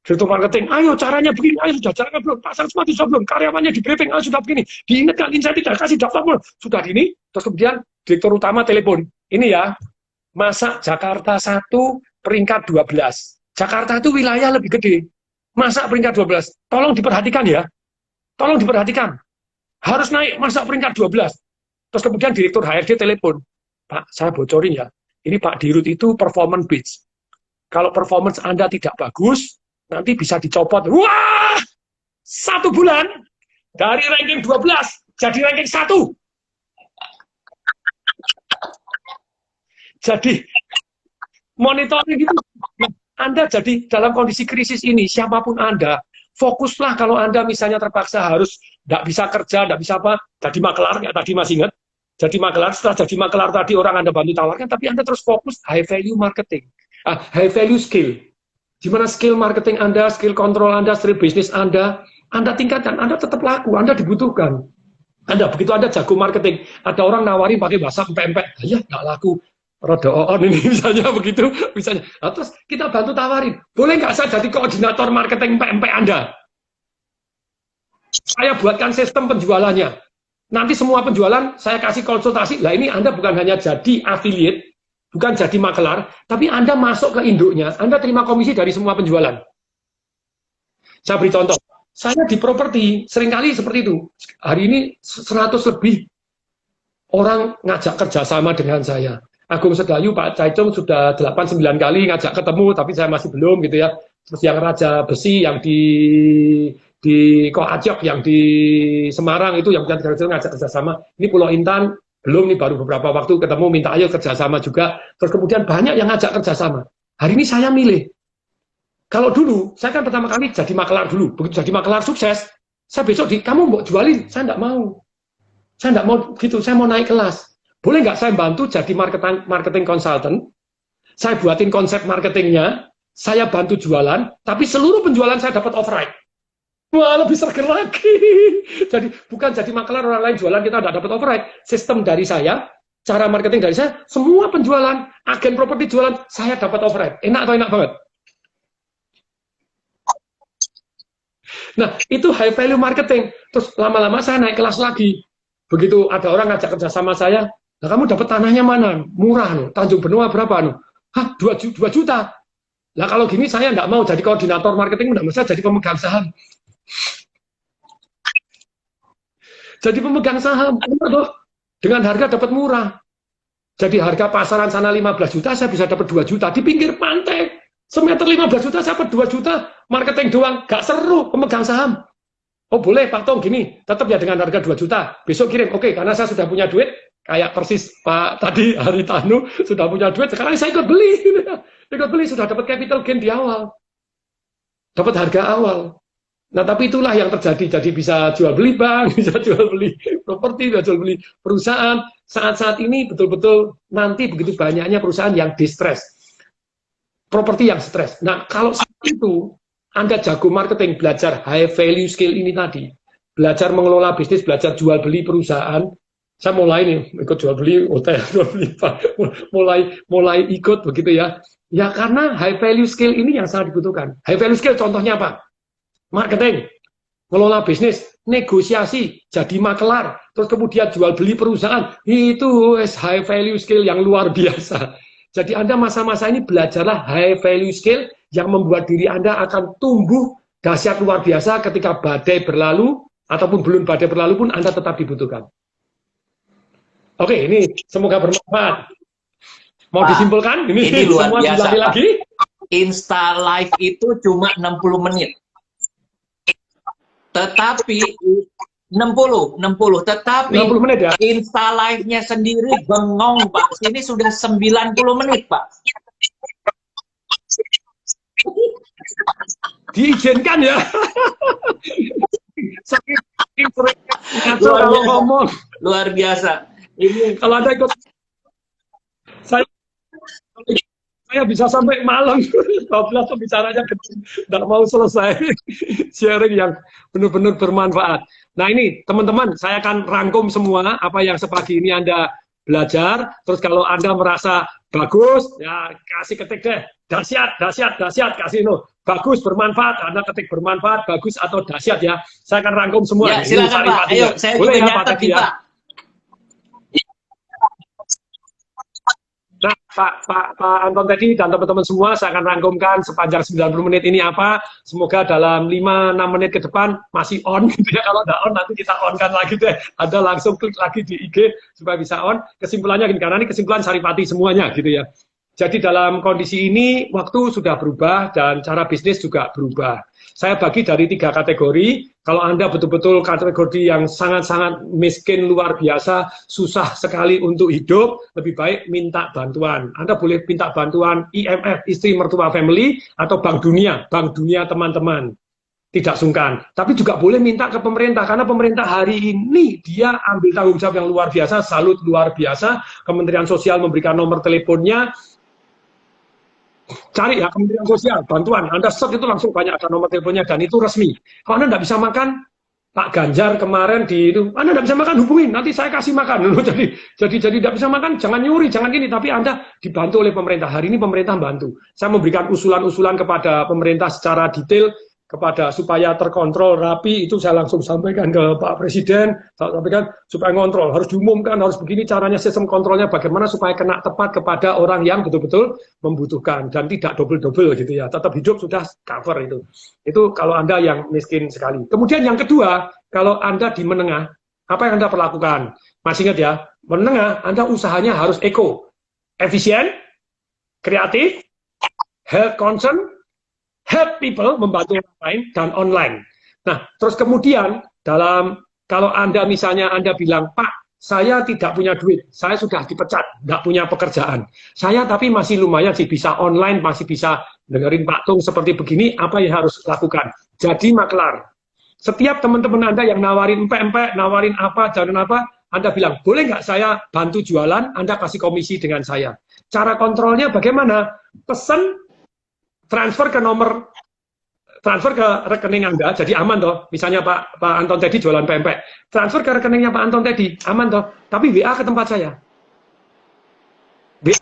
Direktur marketing, ayo caranya begini, ayo sudah caranya belum, pasang semua sudah belum, karyawannya di briefing, ayo sudah begini, diingatkan insentif, kasih daftar belum, sudah gini. Terus kemudian direktur utama telepon, ini ya, masa Jakarta 1 peringkat 12, Jakarta itu wilayah lebih gede, masa peringkat 12, tolong diperhatikan ya, tolong diperhatikan, harus naik masa peringkat 12. Terus kemudian direktur HRD telepon, Pak, saya bocorin ya, ini Pak Dirut itu performance based. Kalau performance Anda tidak bagus, nanti bisa dicopot. Wah! 1 bulan dari ranking 12 jadi ranking 1. Jadi monitoring itu, Anda jadi dalam kondisi krisis ini, siapapun Anda, fokuslah. Kalau Anda misalnya terpaksa harus tidak bisa kerja, tidak bisa apa, jadi makelar, ya tadi masih ingat, jadi makelar. Setelah jadi makelar tadi orang Anda bantu tawarkan, tapi Anda terus fokus high value marketing, high value skill. Gimana skill marketing Anda, skill kontrol Anda, skill bisnis Anda tingkatkan, Anda tetap laku, Anda dibutuhkan. Begitu Anda jago marketing, ada orang nawarin pakai bahasa empek-empek, ya nggak laku, rada on ini misalnya begitu, misalnya. Nah, terus kita bantu tawarin, boleh nggak saya jadi koordinator marketing empek-empek Anda? Saya buatkan sistem penjualannya. Nanti semua penjualan saya kasih konsultasi. Lah ini Anda bukan hanya jadi affiliate, bukan jadi makelar, tapi Anda masuk ke induknya, Anda terima komisi dari semua penjualan. Saya beri contoh. Saya di properti seringkali seperti itu. Hari ini 100 lebih orang ngajak kerjasama dengan saya. Agung Sedayu, Pak Caicong sudah 8-9 kali ngajak ketemu, tapi saya masih belum gitu ya. Terus yang Raja Besi, yang di Koajok, yang di Semarang itu yang ngajak kerjasama. Ini Pulau Intan, belum nih, baru beberapa waktu ketemu, minta ayo kerjasama juga. Terus kemudian banyak yang ngajak kerjasama. Hari ini saya milih. Kalau dulu, saya kan pertama kali jadi makelar dulu. Begitu jadi makelar sukses, saya besok kamu mau jualin, saya enggak mau. Saya enggak mau gitu, saya mau naik kelas. Boleh nggak saya bantu jadi marketing consultant? Saya buatin konsep marketingnya, saya bantu jualan, tapi seluruh penjualan saya dapat override. Wah, lebih seger lagi. Jadi bukan jadi makelar orang lain jualan, kita nggak dapat override. Sistem dari saya, cara marketing dari saya, semua penjualan, agen properti jualan, saya dapat override. Enak atau enak banget? Nah, itu high value marketing. Terus lama-lama saya naik kelas lagi. Begitu ada orang ngajak kerja sama saya, nah, kamu dapat tanahnya mana? Murah, no. Tanjung Benoa berapa? No? Hah, 2 juta. Nah, kalau gini saya nggak mau jadi koordinator marketing, nggak mau, saya jadi pemegang saham. Jadi pemegang saham, dengan harga dapat murah. Jadi harga pasaran sana 15 juta, saya bisa dapat 2 juta. Di pinggir pantai, semeter 15 juta, saya dapat 2 juta. Marketing doang, nggak seru pemegang saham. Oh boleh Pak Tong, gini, tetap ya dengan harga 2 juta. Besok kirim, oke, karena saya sudah punya duit, kayak persis Pak tadi Haritanu sudah punya duit, sekarang saya ikut beli. Ikut beli, sudah dapat capital gain di awal. Dapat harga awal. Nah, tapi itulah yang terjadi. Jadi bisa jual beli bank, bisa jual beli properti, bisa jual beli perusahaan. Saat-saat ini betul-betul nanti begitu banyaknya perusahaan yang distress. Properti yang stres. Nah, kalau saat itu Anda jago marketing, belajar high value skill ini tadi, belajar mengelola bisnis, belajar jual beli perusahaan. Saya mulai nih ikut jual beli hotel, mulai ikut begitu ya. Ya karena high value skill ini yang sangat dibutuhkan. High value skill contohnya apa? Marketing, ngelola bisnis, negosiasi, jadi makelar, terus kemudian jual beli perusahaan. Itu high value skill yang luar biasa. Jadi Anda masa-masa ini belajarlah high value skill yang membuat diri Anda akan tumbuh dahsyat luar biasa ketika badai berlalu, ataupun belum badai berlalu pun Anda tetap dibutuhkan. Oke, ini semoga bermanfaat. Mau disimpulkan? Ini luar semua biasa, lagi. Insta Live itu cuma 60 menit. Tetapi 60, tetapi 60 menit ya? Insta Live-nya sendiri bengong, Pak. Ini sudah 90 menit, Pak. Diizinkan ya. Saking sering kalau ngomong. Luar biasa. Ini kalau ada ikut saya bisa sampai malam 12 pembicaranya tidak mau selesai. Sharing yang benar-benar bermanfaat. Nah ini teman-teman, saya akan rangkum semua apa yang sepagi ini Anda belajar. Terus kalau Anda merasa bagus, ya kasih ketik deh, dahsyat, kasih no. Bagus, bermanfaat, Anda ketik bermanfaat, bagus atau dahsyat ya. Saya akan rangkum semua. Ya, silakan Pak. Ayo, saya boleh juga nyatet nih Pak. Nah, Pak Anton tadi dan teman-teman semua, saya akan rangkumkan sepanjang 90 menit ini apa. Semoga dalam 5-6 menit ke depan masih on gitu ya. Kalau nggak on, nanti kita on-kan lagi deh. Anda langsung klik lagi di IG supaya bisa on. Kesimpulannya gini, karena ini kesimpulan Saripati semuanya gitu ya. Jadi dalam kondisi ini, waktu sudah berubah dan cara bisnis juga berubah. Saya bagi dari 3 kategori. Kalau Anda betul-betul kategori yang sangat-sangat miskin, luar biasa, susah sekali untuk hidup, lebih baik minta bantuan. Anda boleh minta bantuan IMF, Istri Mertua Family, atau Bank Dunia teman-teman. Tidak sungkan. Tapi juga boleh minta ke pemerintah, karena pemerintah hari ini dia ambil tanggung jawab yang luar biasa, salut luar biasa. Kementerian Sosial memberikan nomor teleponnya. Cari ya Kementerian Sosial, bantuan. Anda search itu langsung banyak ada nomor teleponnya dan itu resmi. Kalau Anda nggak bisa makan, Pak Ganjar kemarin di itu, Anda nggak bisa makan, hubungin, nanti saya kasih makan. Jadi nggak bisa makan, jangan nyuri, jangan gini. Tapi Anda dibantu oleh pemerintah. Hari ini pemerintah bantu. Saya memberikan usulan-usulan kepada pemerintah secara detail. kepada supaya terkontrol rapi, itu saya langsung sampaikan ke Pak Presiden, saya sampaikan supaya ngontrol, harus diumumkan, harus begini caranya sistem kontrolnya bagaimana supaya kena tepat kepada orang yang betul-betul membutuhkan dan tidak double-double gitu ya, tetap hidup sudah cover itu. Itu kalau Anda yang miskin sekali. Kemudian yang kedua, kalau Anda di menengah, apa yang Anda perlakukan? Masih ingat ya, menengah Anda usahanya harus eco, efisien, kreatif, health concern, help people, membantu orang lain, dan online. Nah, terus kemudian kalau Anda misalnya Anda bilang, Pak, saya tidak punya duit, saya sudah dipecat, nggak punya pekerjaan. Saya tapi masih lumayan sih, bisa online, masih bisa dengerin Pak Tung seperti begini, apa yang harus lakukan? Jadi maklar. Setiap teman-teman Anda yang nawarin empek-empek, nawarin apa, jalan apa, Anda bilang, boleh nggak saya bantu jualan, Anda kasih komisi dengan saya. Cara kontrolnya bagaimana? Pesan, transfer ke rekening Anda, jadi aman toh. Misalnya Pak Anton Teddy jualan pempek, transfer ke rekeningnya Pak Anton Teddy, aman toh. Tapi WA ke tempat saya. WA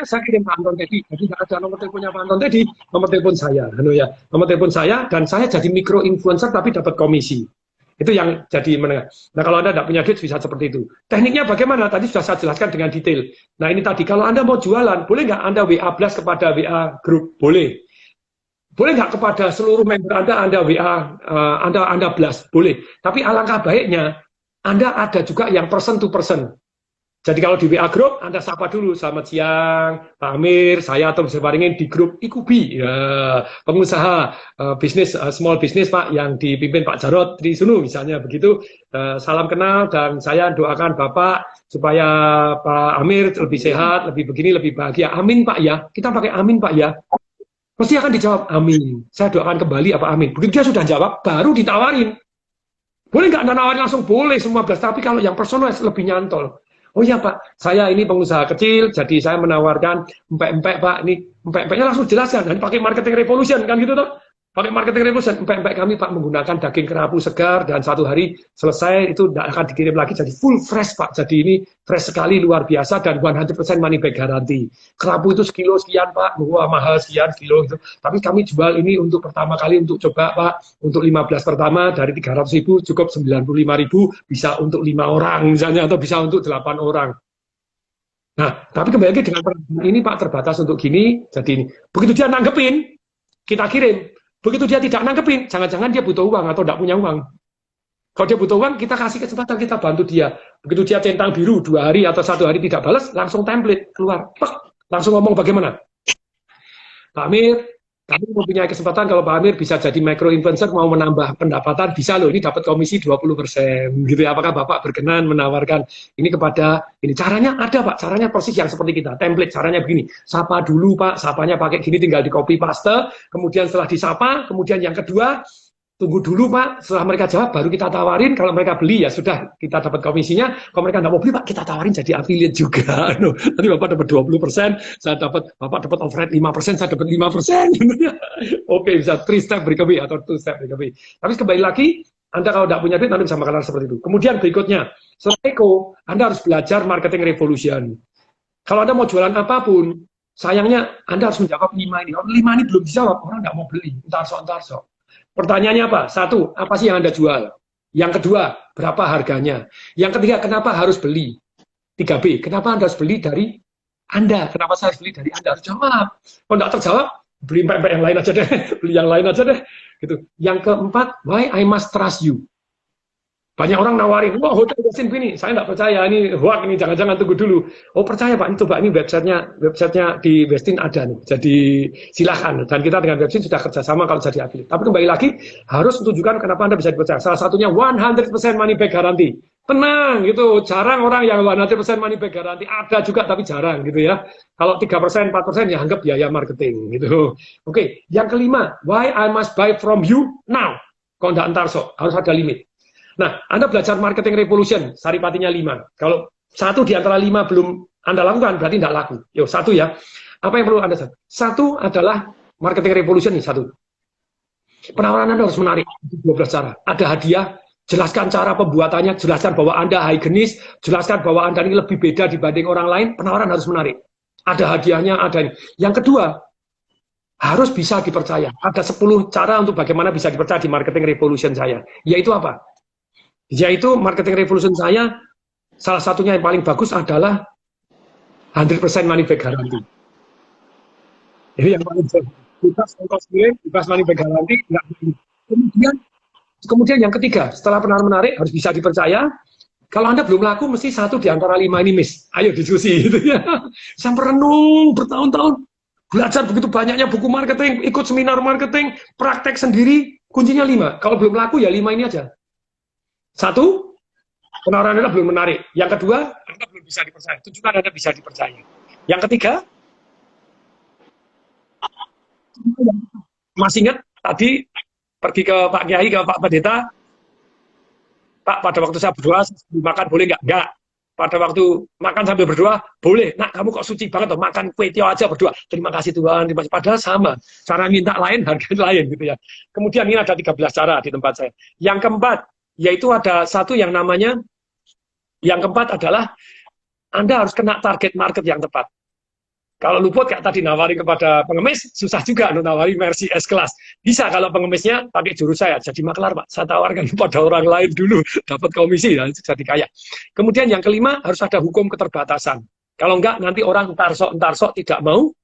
saya kirim Pak Anton Teddy. Jadi nggak ada nomor teleponnya Pak Anton Teddy, nomor telepon saya, nomor telepon saya, dan saya jadi micro influencer tapi dapat komisi. Itu yang jadi menengah. Nah, kalau Anda tidak punya duit bisa seperti itu. Tekniknya bagaimana? Tadi sudah saya jelaskan dengan detail. Nah, ini tadi, kalau Anda mau jualan, boleh nggak Anda WA blast kepada WA group? Boleh. Boleh nggak kepada seluruh member Anda WA, Anda blast? Boleh. Tapi alangkah baiknya, Anda ada juga yang person to person. Jadi kalau di WA Group, Anda sapa dulu, selamat siang, Pak Amir, saya Tom Separingin di grup Ikubi, ya, pengusaha bisnis, small business Pak, yang dipimpin Pak Jarod Trisunu, misalnya begitu. Salam kenal, dan saya doakan Bapak supaya Pak Amir lebih sehat, lebih begini, lebih bahagia. Amin Pak ya, kita pakai amin Pak ya. Pasti akan dijawab amin. Saya doakan kembali apa amin. Begitu dia sudah jawab, baru ditawarin. Boleh nggak Anda nawarin langsung? Boleh semua belas, tapi kalau yang personal lebih nyantol. Oh iya Pak, saya ini pengusaha kecil, jadi saya menawarkan empek-empek Pak, ini empek-empeknya langsung jelaskan, dan pakai marketing revolution, kan gitu toh? Pakai marketing revolution, empek-empek kami Pak menggunakan daging kerapu segar, dan 1 hari selesai, itu tidak akan dikirim lagi, jadi full fresh Pak, jadi ini fresh sekali, luar biasa, dan 100% money back garanti. Kerapu itu sekilo sekian Pak, wah mahal sekian kilo, gitu. Tapi kami jual ini untuk pertama kali, untuk coba Pak, untuk 15 pertama, dari 300.000 cukup 95.000, bisa untuk 5 orang misalnya, atau bisa untuk 8 orang. Nah, tapi kembali lagi dengan ini Pak, terbatas untuk gini, jadi ini. Begitu dia nanggepin, kita kirim. Begitu dia tidak nanggepin, jangan-jangan dia butuh uang atau tidak punya uang. Kalau dia butuh uang, kita kasih kesempatan, kita bantu dia. Begitu dia centang biru 2 hari atau 1 hari tidak balas, langsung template keluar. Langsung ngomong bagaimana. Pak Amir, kami mempunyai kesempatan kalau Pak Amir bisa jadi micro influencer, mau menambah pendapatan, bisa loh, ini dapat komisi 20%. Gitu ya, apakah Bapak berkenan menawarkan ini kepada, ini caranya ada Pak, caranya persis yang seperti kita, template, caranya begini, sapa dulu Pak, sapanya pakai gini, tinggal di copy paste, kemudian setelah disapa, kemudian yang kedua, tunggu dulu Pak, setelah mereka jawab baru kita tawarin, kalau mereka beli ya sudah, kita dapat komisinya, kalau mereka nggak mau beli Pak, kita tawarin jadi affiliate juga. Nanti Bapak dapat 20%, Bapak dapat overhead 5%, saya dapat 5%. Oke, bisa 3 step recovery atau 2 step recovery. Tapi kembali lagi, Anda kalau tidak punya duit, nanti bisa makan seperti itu. Kemudian berikutnya, setelah Eko, Anda harus belajar marketing revolution. Kalau Anda mau jualan apapun, sayangnya Anda harus menjawab 5 ini. Kalau 5 ini belum dijawab, orang nggak mau beli. Entar sok. Pertanyaannya apa? 1, apa sih yang Anda jual? Yang kedua, berapa harganya? Yang ketiga, kenapa harus beli? 3B, kenapa Anda harus beli dari Anda? Kenapa saya harus beli dari Anda? Harus jawab. Kalau tidak terjawab, beli empek-empek yang lain aja deh. Beli yang lain aja deh. Gitu. Yang keempat, why I must trust you? Banyak orang nawarin, wah hotel Westin ini, saya nggak percaya, ini hoax, ini jangan-jangan tunggu dulu. Oh percaya Pak, ini coba, ini websitenya di Westin ada nih, jadi silahkan. Dan kita dengan Westin sudah kerjasama kalau jadi affiliate. Tapi kembali lagi, harus tunjukkan kenapa Anda bisa dipercaya. Salah satunya 100% money back guarantee. Tenang gitu, jarang orang yang 100% money back guarantee, ada juga tapi jarang gitu ya. Kalau 3%, 4% ya anggap biaya marketing gitu. Oke, yang kelima, why I must buy from you now. Kalau nggak entar sok, harus ada limit. Nah, Anda belajar marketing revolution, saripatinya 5. Kalau 1 di antara 5 belum Anda lakukan, berarti tidak laku. Yo, 1 ya. Apa yang perlu Anda tahu? 1 adalah marketing revolution nih, 1. Penawaran Anda harus menarik, 12 cara. Ada hadiah, jelaskan cara pembuatannya, jelaskan bahwa Anda higienis, jelaskan bahwa Anda ini lebih beda dibanding orang lain, penawaran harus menarik. Ada hadiahnya, ada ini. Yang kedua, harus bisa dipercaya. Ada 10 cara untuk bagaimana bisa dipercaya di marketing revolution saya. Yaitu apa? Yaitu marketing revolution saya, salah satunya yang paling bagus adalah 100% money back guarantee. Ini yang paling bagus. Bebas ongkos kirim, bebas money back guarantee. Kemudian, kemudian yang ketiga, setelah penawaran menarik harus bisa dipercaya. Kalau Anda belum laku, mesti 1 di antara 5 ini miss. Ayo diskusi gitu ya. Sampai renung bertahun-tahun, belajar begitu banyaknya buku marketing, ikut seminar marketing, praktek sendiri, kuncinya 5. Kalau belum laku ya 5 ini aja. 1, penawaran Anda belum menarik. Yang kedua, Anda belum bisa dipercaya. Tunjukkan Anda bisa dipercaya. Yang ketiga, masih ingat tadi pergi ke Pak Kiai, ke Pak Pendeta, Pak, pada waktu saya berdoa, makan boleh nggak? Nggak. Pada waktu makan sambil berdoa, boleh. Nak, kamu kok suci banget, makan kue tiaw aja berdoa. Terima kasih Tuhan, terima kasih. Padahal sama. Cara minta lain, harga lain gitu ya. Kemudian ini ada 13 cara di tempat saya. Yang keempat, yaitu ada satu yang namanya, yang keempat adalah Anda harus kena target market yang tepat. Kalau luput kayak tadi nawarin kepada pengemis, susah juga nawarin versi S-Class. Bisa kalau pengemisnya pakai jurus saya, jadi maklar Pak. Saya tawarkan kepada orang lain dulu, dapat komisi, dan jadi kaya. Kemudian yang kelima, harus ada hukum keterbatasan. Kalau enggak, nanti orang entar-sok tidak mau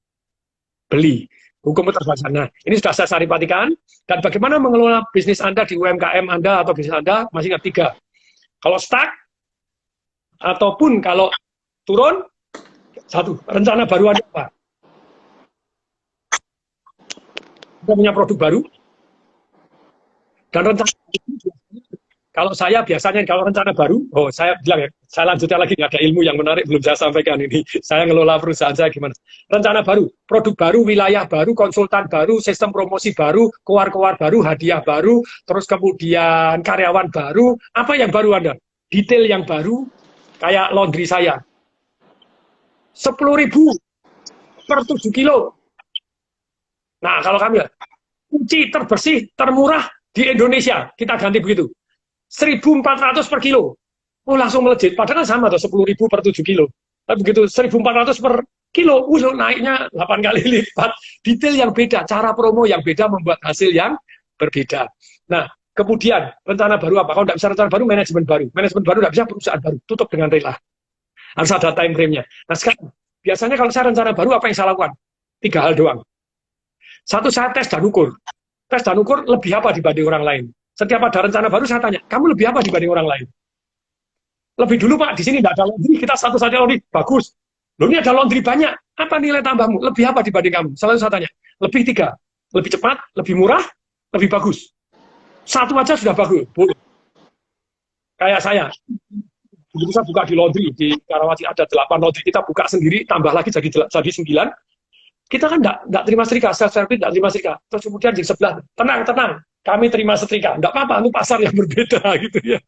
beli. Hukum keterbatasan. Nah, ini sudah saya saripatikan. Dan bagaimana mengelola bisnis Anda di UMKM Anda atau bisnis Anda, masih ingat 3. Kalau stuck, ataupun kalau turun, 1, rencana baru ada apa? Kita punya produk baru. Dan rencana kalau saya biasanya kalau rencana baru, saya bilang ya, saya lanjutkan lagi, nggak ada ilmu yang menarik belum saya sampaikan ini. Saya ngelola perusahaan saya gimana. Rencana baru, produk baru, wilayah baru, konsultan baru, sistem promosi baru, keluar-keluar baru, hadiah baru, terus kemudian karyawan baru. Apa yang baru Anda? Detail yang baru, kayak laundry saya. 10.000 per 7 kilo. Nah, kalau kami ya, kunci terbersih, termurah di Indonesia. Kita ganti begitu. 1.400 per kilo. Oh, langsung melejit. Padahal sama tuh 10.000 per 7 kilo. Tapi begitu 1.400 per kilo, naiknya 8 kali lipat. Detail yang beda, cara promo yang beda membuat hasil yang berbeda. Nah, kemudian rencana baru apa? Kalau tidak bisa rencana baru, manajemen baru. Manajemen baru tidak bisa, perusahaan baru. Tutup dengan rela. Harus ada time frame-nya. Nah sekarang, biasanya kalau saya rencana baru, apa yang saya lakukan? 3 hal doang. 1, saya tes dan ukur. Tes dan ukur lebih apa dibanding orang lain. Setiap ada rencana baru, saya tanya, kamu lebih apa dibanding orang lain? Lebih dulu Pak, di sini tidak ada laundry, kita satu saja laundry, bagus. Loh ini ada laundry banyak, apa nilai tambahmu? Lebih apa dibanding kamu? Selalu saya tanya, lebih 3. Lebih cepat, lebih murah, lebih bagus. 1 aja sudah bagus, boleh. Kayak saya. Begitu saya buka di laundry, di Karawaci ada 8 laundry, kita buka sendiri, tambah lagi jadi 9. Kita kan enggak terima setrika, self-service enggak terima setrika. Terus kemudian di sebelah, tenang, kami terima setrika. Enggak apa-apa, itu pasar yang berbeda gitu ya.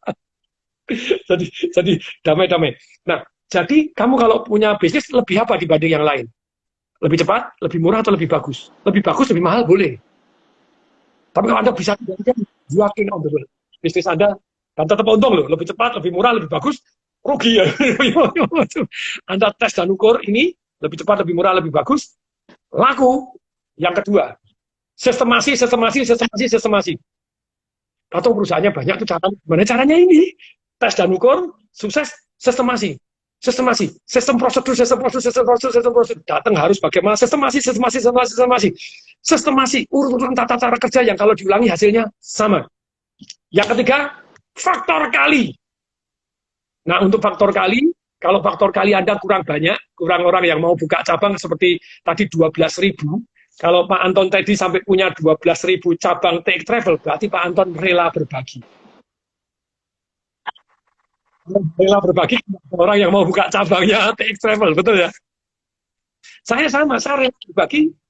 jadi damai-damai. Nah, jadi kamu kalau punya bisnis, lebih apa dibanding yang lain? Lebih cepat, lebih murah, atau lebih bagus? Lebih bagus, lebih mahal, boleh. Tapi kalau Anda bisa, you are king on the world. Bisnis Anda dan tetap untung loh, lebih cepat, lebih murah, lebih bagus, rugi ya. Anda tes dan ukur ini, lebih cepat, lebih murah, lebih bagus, laku. Yang kedua, sistemasi. Atau perusahaannya banyak, itu gimana caranya ini? Tes dan ukur, sukses, sistemasi. Sistem prosedur. Datang harus bagaimana? Sistemasi. Urutan tata cara kerja yang kalau diulangi hasilnya sama. Yang ketiga, faktor kali. Nah, untuk faktor kali, kalau faktor kali Anda kurang banyak, kurang orang yang mau buka cabang seperti tadi 12.000, kalau Pak Anton tadi sampai punya 12.000 cabang TX Travel, berarti Pak Anton rela berbagi. Rela berbagi orang yang mau buka cabangnya TX Travel, betul ya? Saya sama, saya rela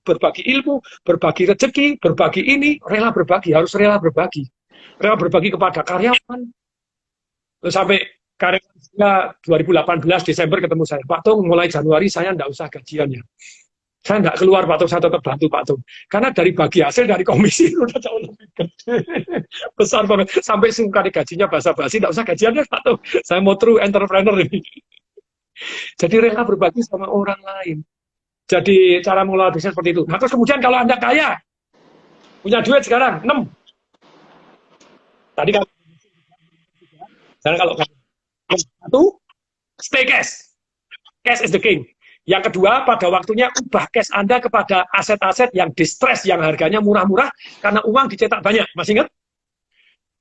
berbagi ilmu, berbagi rezeki, berbagi ini, rela berbagi, harus rela berbagi. Rela berbagi kepada karyawan. Terus sampai karyawan 2018 Desember ketemu saya, Pak Tung, mulai Januari saya enggak usah gajiannya. Saya enggak keluar Pak Tung, saya tetap bantu Pak Tung. Karena dari bagi hasil dari komisi udah jauh lebih gede. Besar banget. Sampai sungkan gajinya basa-basi, enggak usah gajiannya Pak Tung. Saya mau true entrepreneur ini. Jadi rela berbagi sama orang lain. Jadi cara mengelola bisnis seperti itu. Nah, terus kemudian kalau Anda kaya, punya duit sekarang 6. Tadi kalau sekarang kalau satu, stay cash. Cash is the king. Yang kedua, pada waktunya ubah cash Anda kepada aset-aset yang distress, yang harganya murah-murah, karena uang dicetak banyak. Masih ingat?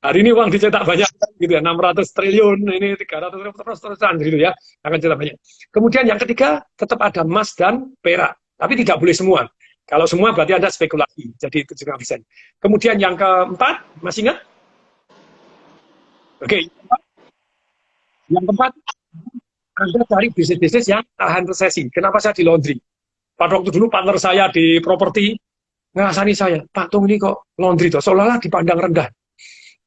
Hari ini uang dicetak banyak, gitu ya, 600 triliun, ini 300 triliun, terus-terusan, gitu ya, akan cetak banyak. Kemudian yang ketiga, tetap ada emas dan perak, tapi tidak boleh semua. Kalau semua berarti Anda spekulasi, jadi itu juga bisa. Kemudian yang keempat, masih ingat? Oke, yang keempat, Anda cari bisnis-bisnis yang tahan resesi. Kenapa saya di laundry? Pada waktu dulu partner saya di properti ngasani saya, Pak Tung ini kok laundry tuh, seolah-olah dipandang rendah.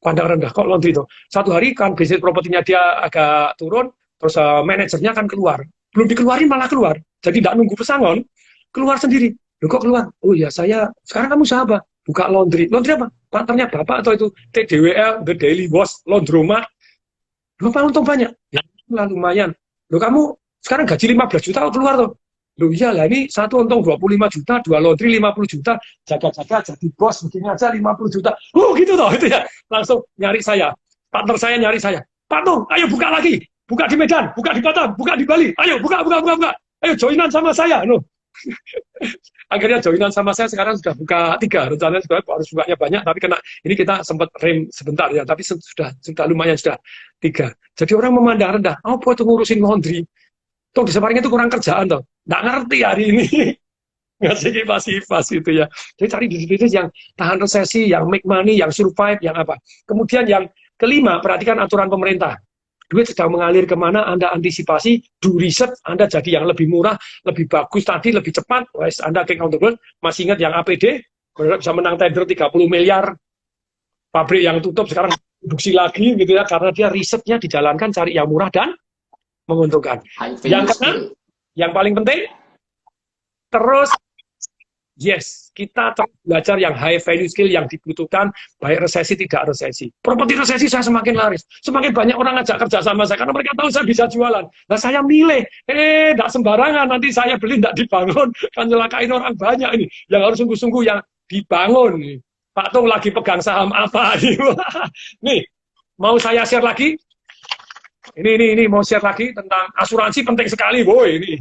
Pandang rendah, kok laundry tuh. Satu hari kan bisnis propertinya dia agak turun, terus manajernya kan keluar. Belum dikeluarin malah keluar. Jadi tidak nunggu pesangon, keluar sendiri. Loh kok keluar? Oh ya saya, sekarang kamu sahabat, buka laundry. Laundry apa? Partnernya bapak atau itu TDWL, The Daily Wash, Laundromat. Loh Pak untung banyak. Ya lumayan. Loh kamu sekarang gaji 15 juta keluar tuh. Loh iya lah ini satu untung 25 juta, dua laundry 50 juta, jaga-jaga jadi bos begini aja 50 juta. Gitu toh itu ya. Langsung nyari saya. Partner saya nyari saya. Pak Tung, ayo buka lagi. Buka di Medan, buka di Batam, buka di Bali. Ayo buka. Ayo joinan sama saya. No. Akhirnya joinan sama saya sekarang sudah buka 3. Rencananya sebenarnya harus bukanya banyak, tapi kena ini kita sempat rem sebentar ya, tapi sudah lumayan sudah 3. Jadi orang memandang rendah, apa itu ngurusin laundry? Toh di Semarang itu kurang kerjaan toh. Nggak ngerti hari ini. Ngasih kipas itu ya. Jadi cari bisnis yang tahan resesi, yang make money, yang survive, yang apa. Kemudian yang kelima, perhatikan aturan pemerintah. Duit sedang mengalir kemana, Anda antisipasi, do riset, Anda jadi yang lebih murah, lebih bagus tadi, lebih cepat, Anda accountable. Masih ingat yang APD, bisa menang tender 30 miliar, pabrik yang tutup sekarang produksi lagi gitu ya, karena dia risetnya dijalankan, cari yang murah dan menguntungkan. Yang keenam, yang paling penting, terus yes, kita belajar yang high value skill yang dibutuhkan, baik resesi tidak resesi. Properti resesi saya semakin laris, semakin banyak orang ngajak kerja sama saya karena mereka tahu saya bisa jualan. Nah saya milih, tidak sembarangan nanti saya beli tidak dibangun, kan nyelakain orang banyak ini. Yang harus sungguh-sungguh yang dibangun. Pak Tung lagi pegang saham apa? Nih, mau saya share lagi? Ini mau share lagi tentang asuransi penting sekali, boy ini.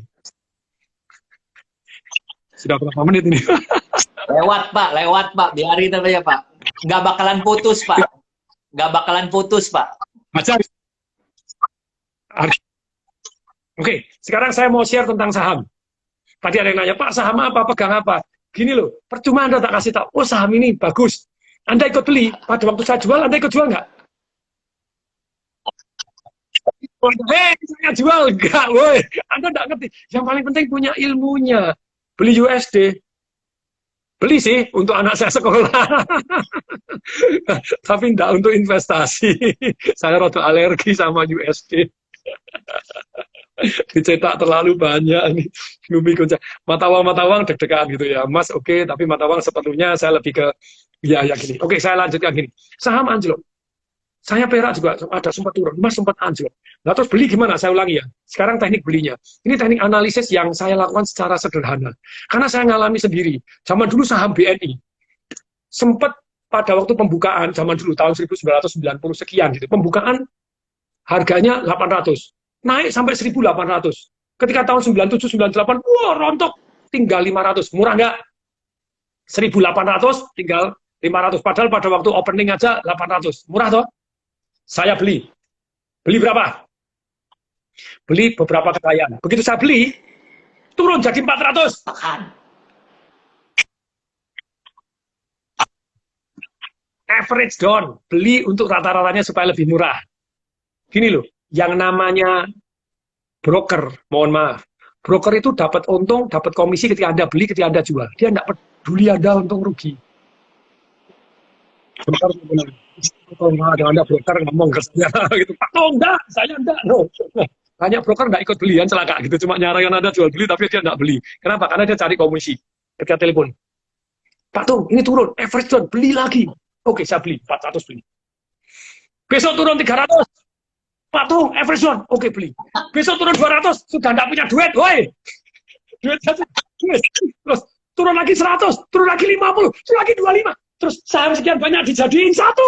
Sudah berapa menit ini? Lewat Pak, biarin aja Pak. Nggak bakalan putus Pak. Macam. Oke, sekarang saya mau share tentang saham. Tadi ada yang nanya, Pak saham apa, pegang apa? Gini loh, percuma Anda tak kasih tahu, oh saham ini bagus. Anda ikut beli, pada waktu saya jual, Anda ikut jual nggak? Saya jual enggak, woi. Anda enggak ngerti. Yang paling penting punya ilmunya. Beli USD. Beli sih untuk anak saya sekolah. Tapi enggak untuk investasi. Saya rada alergi sama USD. Dicetak terlalu banyak nih. Mata uang deg-degan gitu ya. Mas oke, tapi mata uang sepertinya saya lebih ke ya gini. Oke, saya lanjutkan gini. Saham anjlok. Saya perak juga ada sempat turun, emas sempat anjlok. Nah terus beli gimana? Saya ulangi ya. Sekarang teknik belinya. Ini teknik analisis yang saya lakukan secara sederhana. Karena saya ngalami sendiri. Zaman dulu saham BNI. Sempat pada waktu pembukaan, zaman dulu tahun 1990 sekian gitu. Pembukaan harganya 800. Naik sampai 1.800. Ketika tahun 97, 98, wah rontok. Tinggal 500. Murah nggak? 1.800 tinggal 500. Padahal pada waktu opening aja 800. Murah toh? Saya beli. Beli berapa? Beli beberapa kekayaan. Begitu saya beli, turun jadi 400. Average down. Beli untuk rata-ratanya supaya lebih murah. Gini loh, yang namanya broker, mohon maaf. Broker itu dapat untung, dapat komisi ketika Anda beli, ketika Anda jual. Dia tidak peduli Anda untung rugi. Broker ada broker ngomong ke saya gitu, Pak Tung enggak, saya enggak, no. Banyak broker enggak ikut belian celaka gitu, cuma nyarakan Anda jual beli tapi dia enggak beli. Kenapa? Karena dia cari komisi. Ketika telepon, Pak Tung ini turun, average down, beli lagi. Oke, saya beli 400 beli. Besok turun 300. Pak Tung average down, oke beli. Besok turun 200, sudah enggak punya duit, woi. Duit Terus turun lagi 100, turun lagi 50, turun lagi 25. Terus saham sekian banyak dijadiin satu.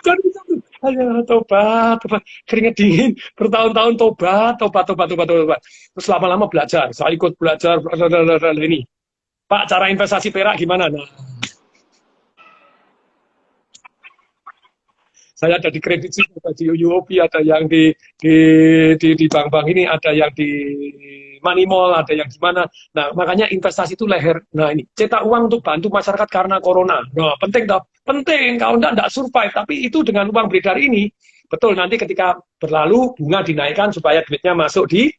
Jadi satu. Ayo, tobat, tobat, keringet dingin, bertahun-tahun tobat, tobat, tobat, tobat, tobat. Terus lama-lama belajar, saya ikut belajar ini. Pak, cara investasi perak gimana? Nah, saya ada di kredit suisse, ada di UOB, ada yang di bank-bank ini, ada yang di money mall, ada yang di mana. Nah, makanya investasi itu leher. Nah, ini cetak uang untuk bantu masyarakat karena corona. Nah, penting toh? Penting. Kalau enggak survive. Tapi itu dengan uang beredar ini, betul nanti ketika berlalu bunga dinaikkan supaya duitnya masuk di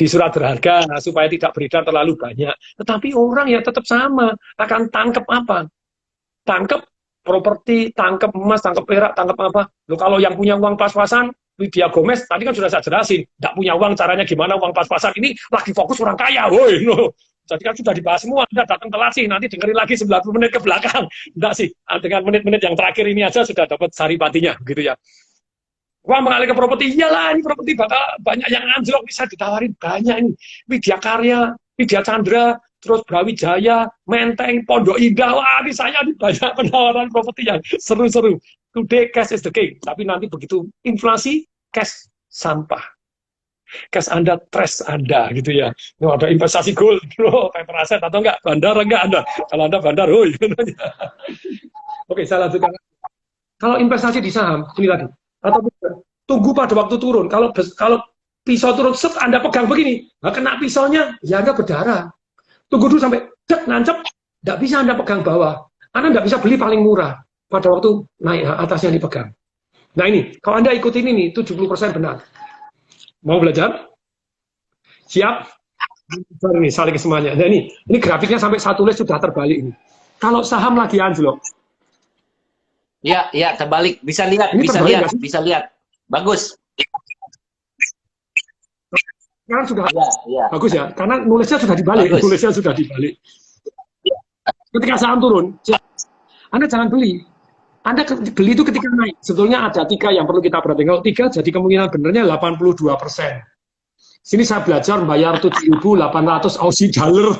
surat berharga, nah, supaya tidak beredar terlalu banyak. Tetapi orang ya tetap sama, akan tangkep apa? Tangkep properti, tangkep emas, tangkep perak, tangkep apa. Loh, kalau yang punya uang pas-pasan, Lydia Gomez, tadi kan sudah saya jelasin, tidak punya uang, caranya gimana uang pas-pasan, ini lagi fokus orang kaya, woi, no. Jadi kan sudah dibahas semua, Anda datang telat sih, nanti dengerin lagi 90 menit ke belakang. Enggak sih, dengan menit-menit yang terakhir ini aja sudah dapat saripatinya, gitu ya. Wah, mengalih ke properti, iyalah ini properti bakal banyak yang anjlok, bisa ditawarin banyak ini. Widya Karya, Widya Chandra, terus Brawijaya, Menteng, Pondok Indah, wah ini saya di banyak penawaran properti yang seru-seru. Today cash is the king, tapi nanti begitu inflasi, cash sampah. Cash Anda, trash Anda, gitu ya. Nah, ada investasi gold, bro, paper aset atau enggak, bandar enggak Anda. Kalau Anda bandar, woi. Oke, saya lanjutkan. Kalau investasi di saham, ini lagi. Atau tunggu pada waktu turun. Kalau pisau turun, set Anda pegang begini, nah, kena pisaunya, ya Anda berdarah. Tunggu dulu sampai dek nancep, tidak bisa Anda pegang bawah. Anda tidak bisa beli paling murah pada waktu naik atasnya dipegang. Nah ini, kalau Anda ikutin ini 70% benar. Mau belajar? Siap? Ini saling semuanya. Nah ini grafiknya sampai satu list sudah terbalik ini. Kalau saham lagi anjlok. Ya, terbalik. Bisa lihat, ini bisa lihat. Bagus. Sekarang sudah bagus ya, karena nulisnya sudah dibalik. Bagus. Nulisnya sudah dibalik. Ketika saham turun, Anda jangan beli. Anda beli itu ketika naik. Sebetulnya ada 3 yang perlu kita perhatikan. Kalau 3, jadi kemungkinan benernya 82%. Sini saya belajar bayar 7.800 Aussie dollar.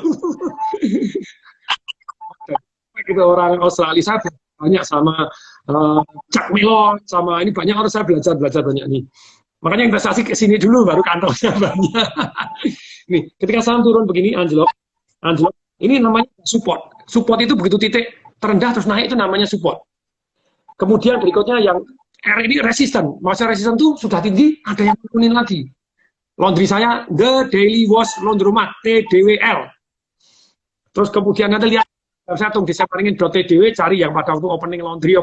Gitu, orang Australia saya banyak sama Jack Melon, sama ini banyak orang saya belajar banyak nih. Makanya investasi ke sini dulu, baru kantornya banyak. Nih, ketika saham turun begini, anjlok, ini namanya support. Support itu begitu titik terendah terus naik itu namanya support. Kemudian berikutnya yang R ini resisten. Masa resisten itu sudah tinggi, ada yang turunin lagi. Laundry saya, The Daily Wash Laundromat, TDWL. Terus kemudian nanti lihat, saya tunggu di separingin.tdw, cari yang pada waktu opening laundry,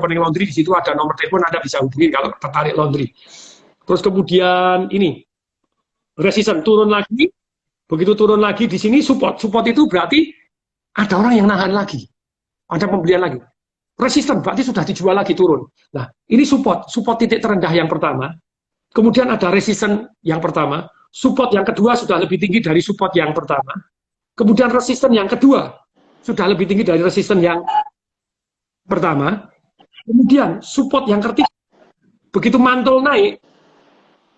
di situ ada nomor telepon, Anda bisa hubungi kalau tertarik laundry. Terus kemudian ini, resisten turun lagi, begitu turun lagi di sini support. Support itu berarti ada orang yang nahan lagi, ada pembelian lagi. Resisten berarti sudah dijual lagi turun. Nah, ini support titik terendah yang pertama. Kemudian ada resisten yang pertama, support yang kedua sudah lebih tinggi dari support yang pertama. Kemudian resisten yang kedua sudah lebih tinggi dari resisten yang pertama. Kemudian support yang ketiga, begitu mantul naik,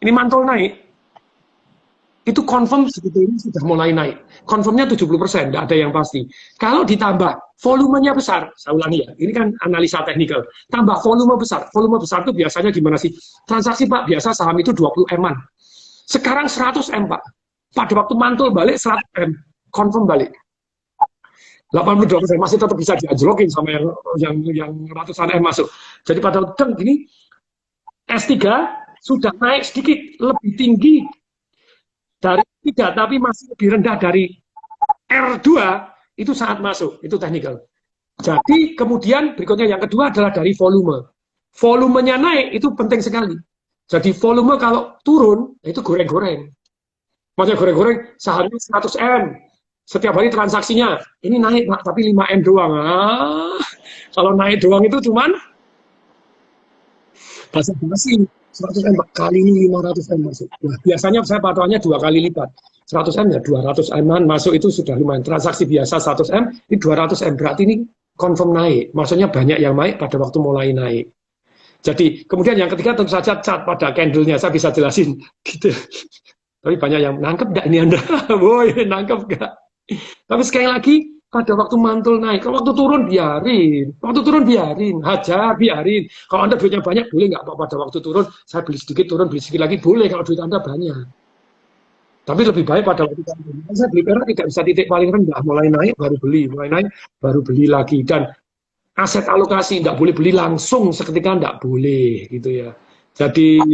ini mantul naik, itu confirm sebetulnya sudah mulai naik. Confirmnya 70%, tidak ada yang pasti. Kalau ditambah volumenya besar, saya ulangi ya, ini kan analisa teknikal, tambah volume besar itu biasanya gimana sih? Transaksi Pak, biasa saham itu 20 M-an. Sekarang 100 M Pak. Pada waktu mantul balik 100 M, confirm balik. 82% masih tetap bisa dianjlokin sama yang ratusan M masuk. Jadi pada waktu gini, S3 sudah naik sedikit lebih tinggi dari 3, tapi masih lebih rendah dari R2, itu saat masuk, itu technical. Jadi kemudian berikutnya yang kedua adalah dari volume. Volumenya naik, itu penting sekali. Jadi volume kalau turun, itu goreng-goreng. Maksudnya goreng-goreng, sahamnya 100 M. Setiap hari transaksinya, ini naik tapi 5 M doang. Kalau naik doang itu cuman basa-basi. 100 M kali ini 500 M masuk. Nah, biasanya saya patokannya 2 kali lipat. 100 M ya 200 M masuk itu sudah lumayan. Transaksi biasa 100 M, ini 200 M. Berarti ini confirm naik. Maksudnya banyak yang naik pada waktu mulai naik. Jadi, kemudian yang ketiga tentu saja cat pada candle-nya. Saya bisa jelasin. Gitu. Tapi banyak yang nangkep nggak ini Anda? Boy, nangkep nggak? Tapi sekali lagi, pada waktu mantul naik, kalau waktu turun biarin. Waktu turun biarin, hajar biarin. Kalau Anda duitnya banyak, boleh nggak Pak pada waktu turun, saya beli sedikit, turun beli sedikit lagi, boleh kalau duit Anda banyak. Tapi lebih baik pada waktu turun. Saya beli perak tidak bisa titik paling rendah, mulai naik baru beli, mulai naik baru beli lagi. Dan aset alokasi, tidak boleh beli langsung seketika, tidak boleh gitu ya. Jadi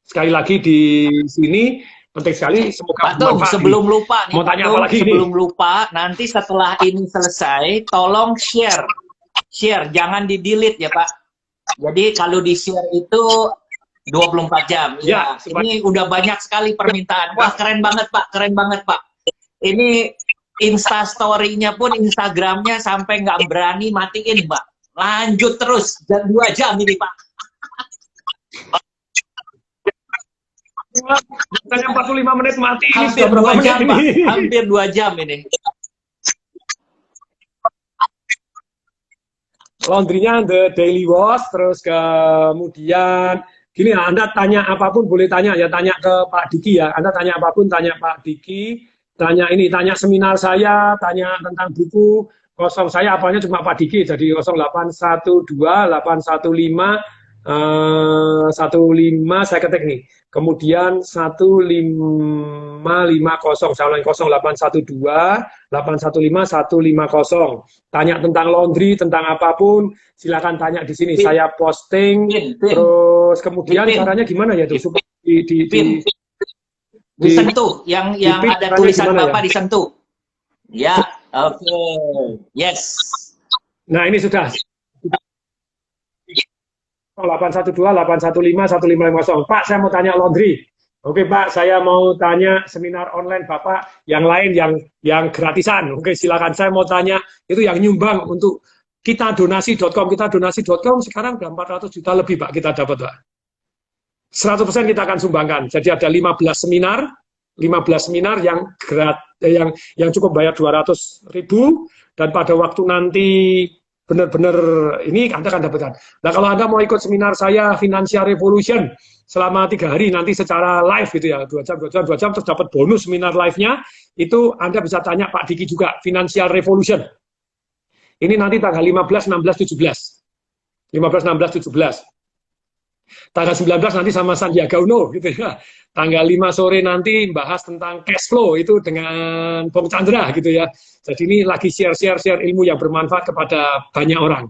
sekali lagi di sini penting sekali, semoga Pak Tung, bermanfaat. sebelum lupa nih, Mau Pak tanya Tung, apa lagi sebelum nih? lupa, nanti setelah ini selesai, tolong share. Share, jangan di-delete ya Pak. Jadi kalau di-share itu 24 jam. Ya, Ya, ini udah banyak sekali permintaan. Wah, keren banget Pak, keren banget Pak. Ini Insta story-nya pun, Instagramnya sampai nggak berani matiin Pak. Lanjut terus, 2 jam ini Pak. Bukannya 45 menit mati, ini Hampir sudah berapa 2 menit jam Pak, ini? hampir 2 jam ini. Laundry-nya The Daily Wash, terus kemudian gini ya, Anda tanya apapun boleh tanya ya, tanya ke Pak Diki ya. Anda tanya apapun, tanya Pak Diki, tanya ini, tanya seminar saya, tanya tentang buku. Kosong saya apanya cuma Pak Diki, jadi 0812 815 15 saya ketik nih. Kemudian 1550, saya ulangi 0812 815 150. Tanya tentang laundry, tentang apapun, silakan tanya di sini. Saya posting, terus kemudian caranya gimana ya tuh supaya disentuh, yang ada tulisan Bapak ya? disentuh. Ya, oke, yes. Nah ini sudah. 812 815 1550. Pak, saya mau tanya laundry. Oke Pak, saya mau tanya seminar online Bapak yang lain yang gratisan. Oke, silakan. Saya mau tanya itu yang nyumbang untuk kitadonasi.com. Kitadonasi.com sekarang udah 400 juta lebih Pak kita dapat Pak. 100% kita akan sumbangkan. Jadi ada 15 seminar yang cukup bayar 200.000 dan pada waktu nanti benar-benar ini Anda akan dapatkan. Nah kalau Anda mau ikut seminar saya Financial Revolution selama 3 hari nanti secara live gitu ya, 2 jam terus dapat bonus seminar live-nya, itu Anda bisa tanya Pak Diki juga, Financial Revolution. Ini nanti tanggal 15, 16, 17. 15, 16, 17. Tanggal 19 nanti sama Sandiaga Uno gitu ya. Tanggal 5 sore nanti bahas tentang cash flow itu dengan Bung Chandra gitu ya. Jadi ini lagi share ilmu yang bermanfaat kepada banyak orang.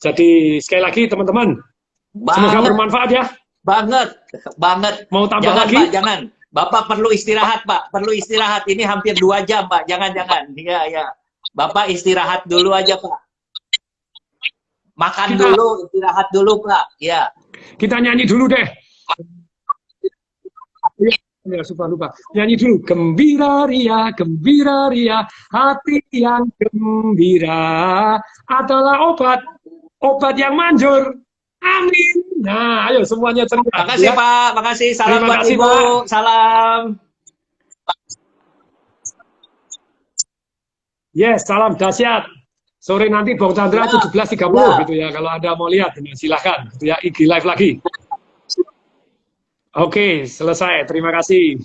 Jadi sekali lagi teman-teman, semoga bermanfaat ya. Banget. Mau tambah jangan, lagi? Pak, jangan. Bapak perlu istirahat, Pak. Perlu istirahat. Ini hampir 2 jam, Pak. Jangan. Ya. Bapak istirahat dulu aja, Pak. Makan dulu, istirahat dulu, Pak. Ya. Kita nyanyi dulu deh. Ya, lupa. Nyanyi dulu. Gembira ria, hati yang gembira adalah obat yang manjur. Amin. Nah, ayo semuanya ceria. Makasih, ya. Pak. Makasih. Salam buat Ibu. Pak. Salam. Yes, salam dahsyat. Sore nanti Bang Chandra 17.30 gitu ya. Kalau Anda mau lihat, silahkan gitu ya. IG live lagi. Oke, selesai. Terima kasih.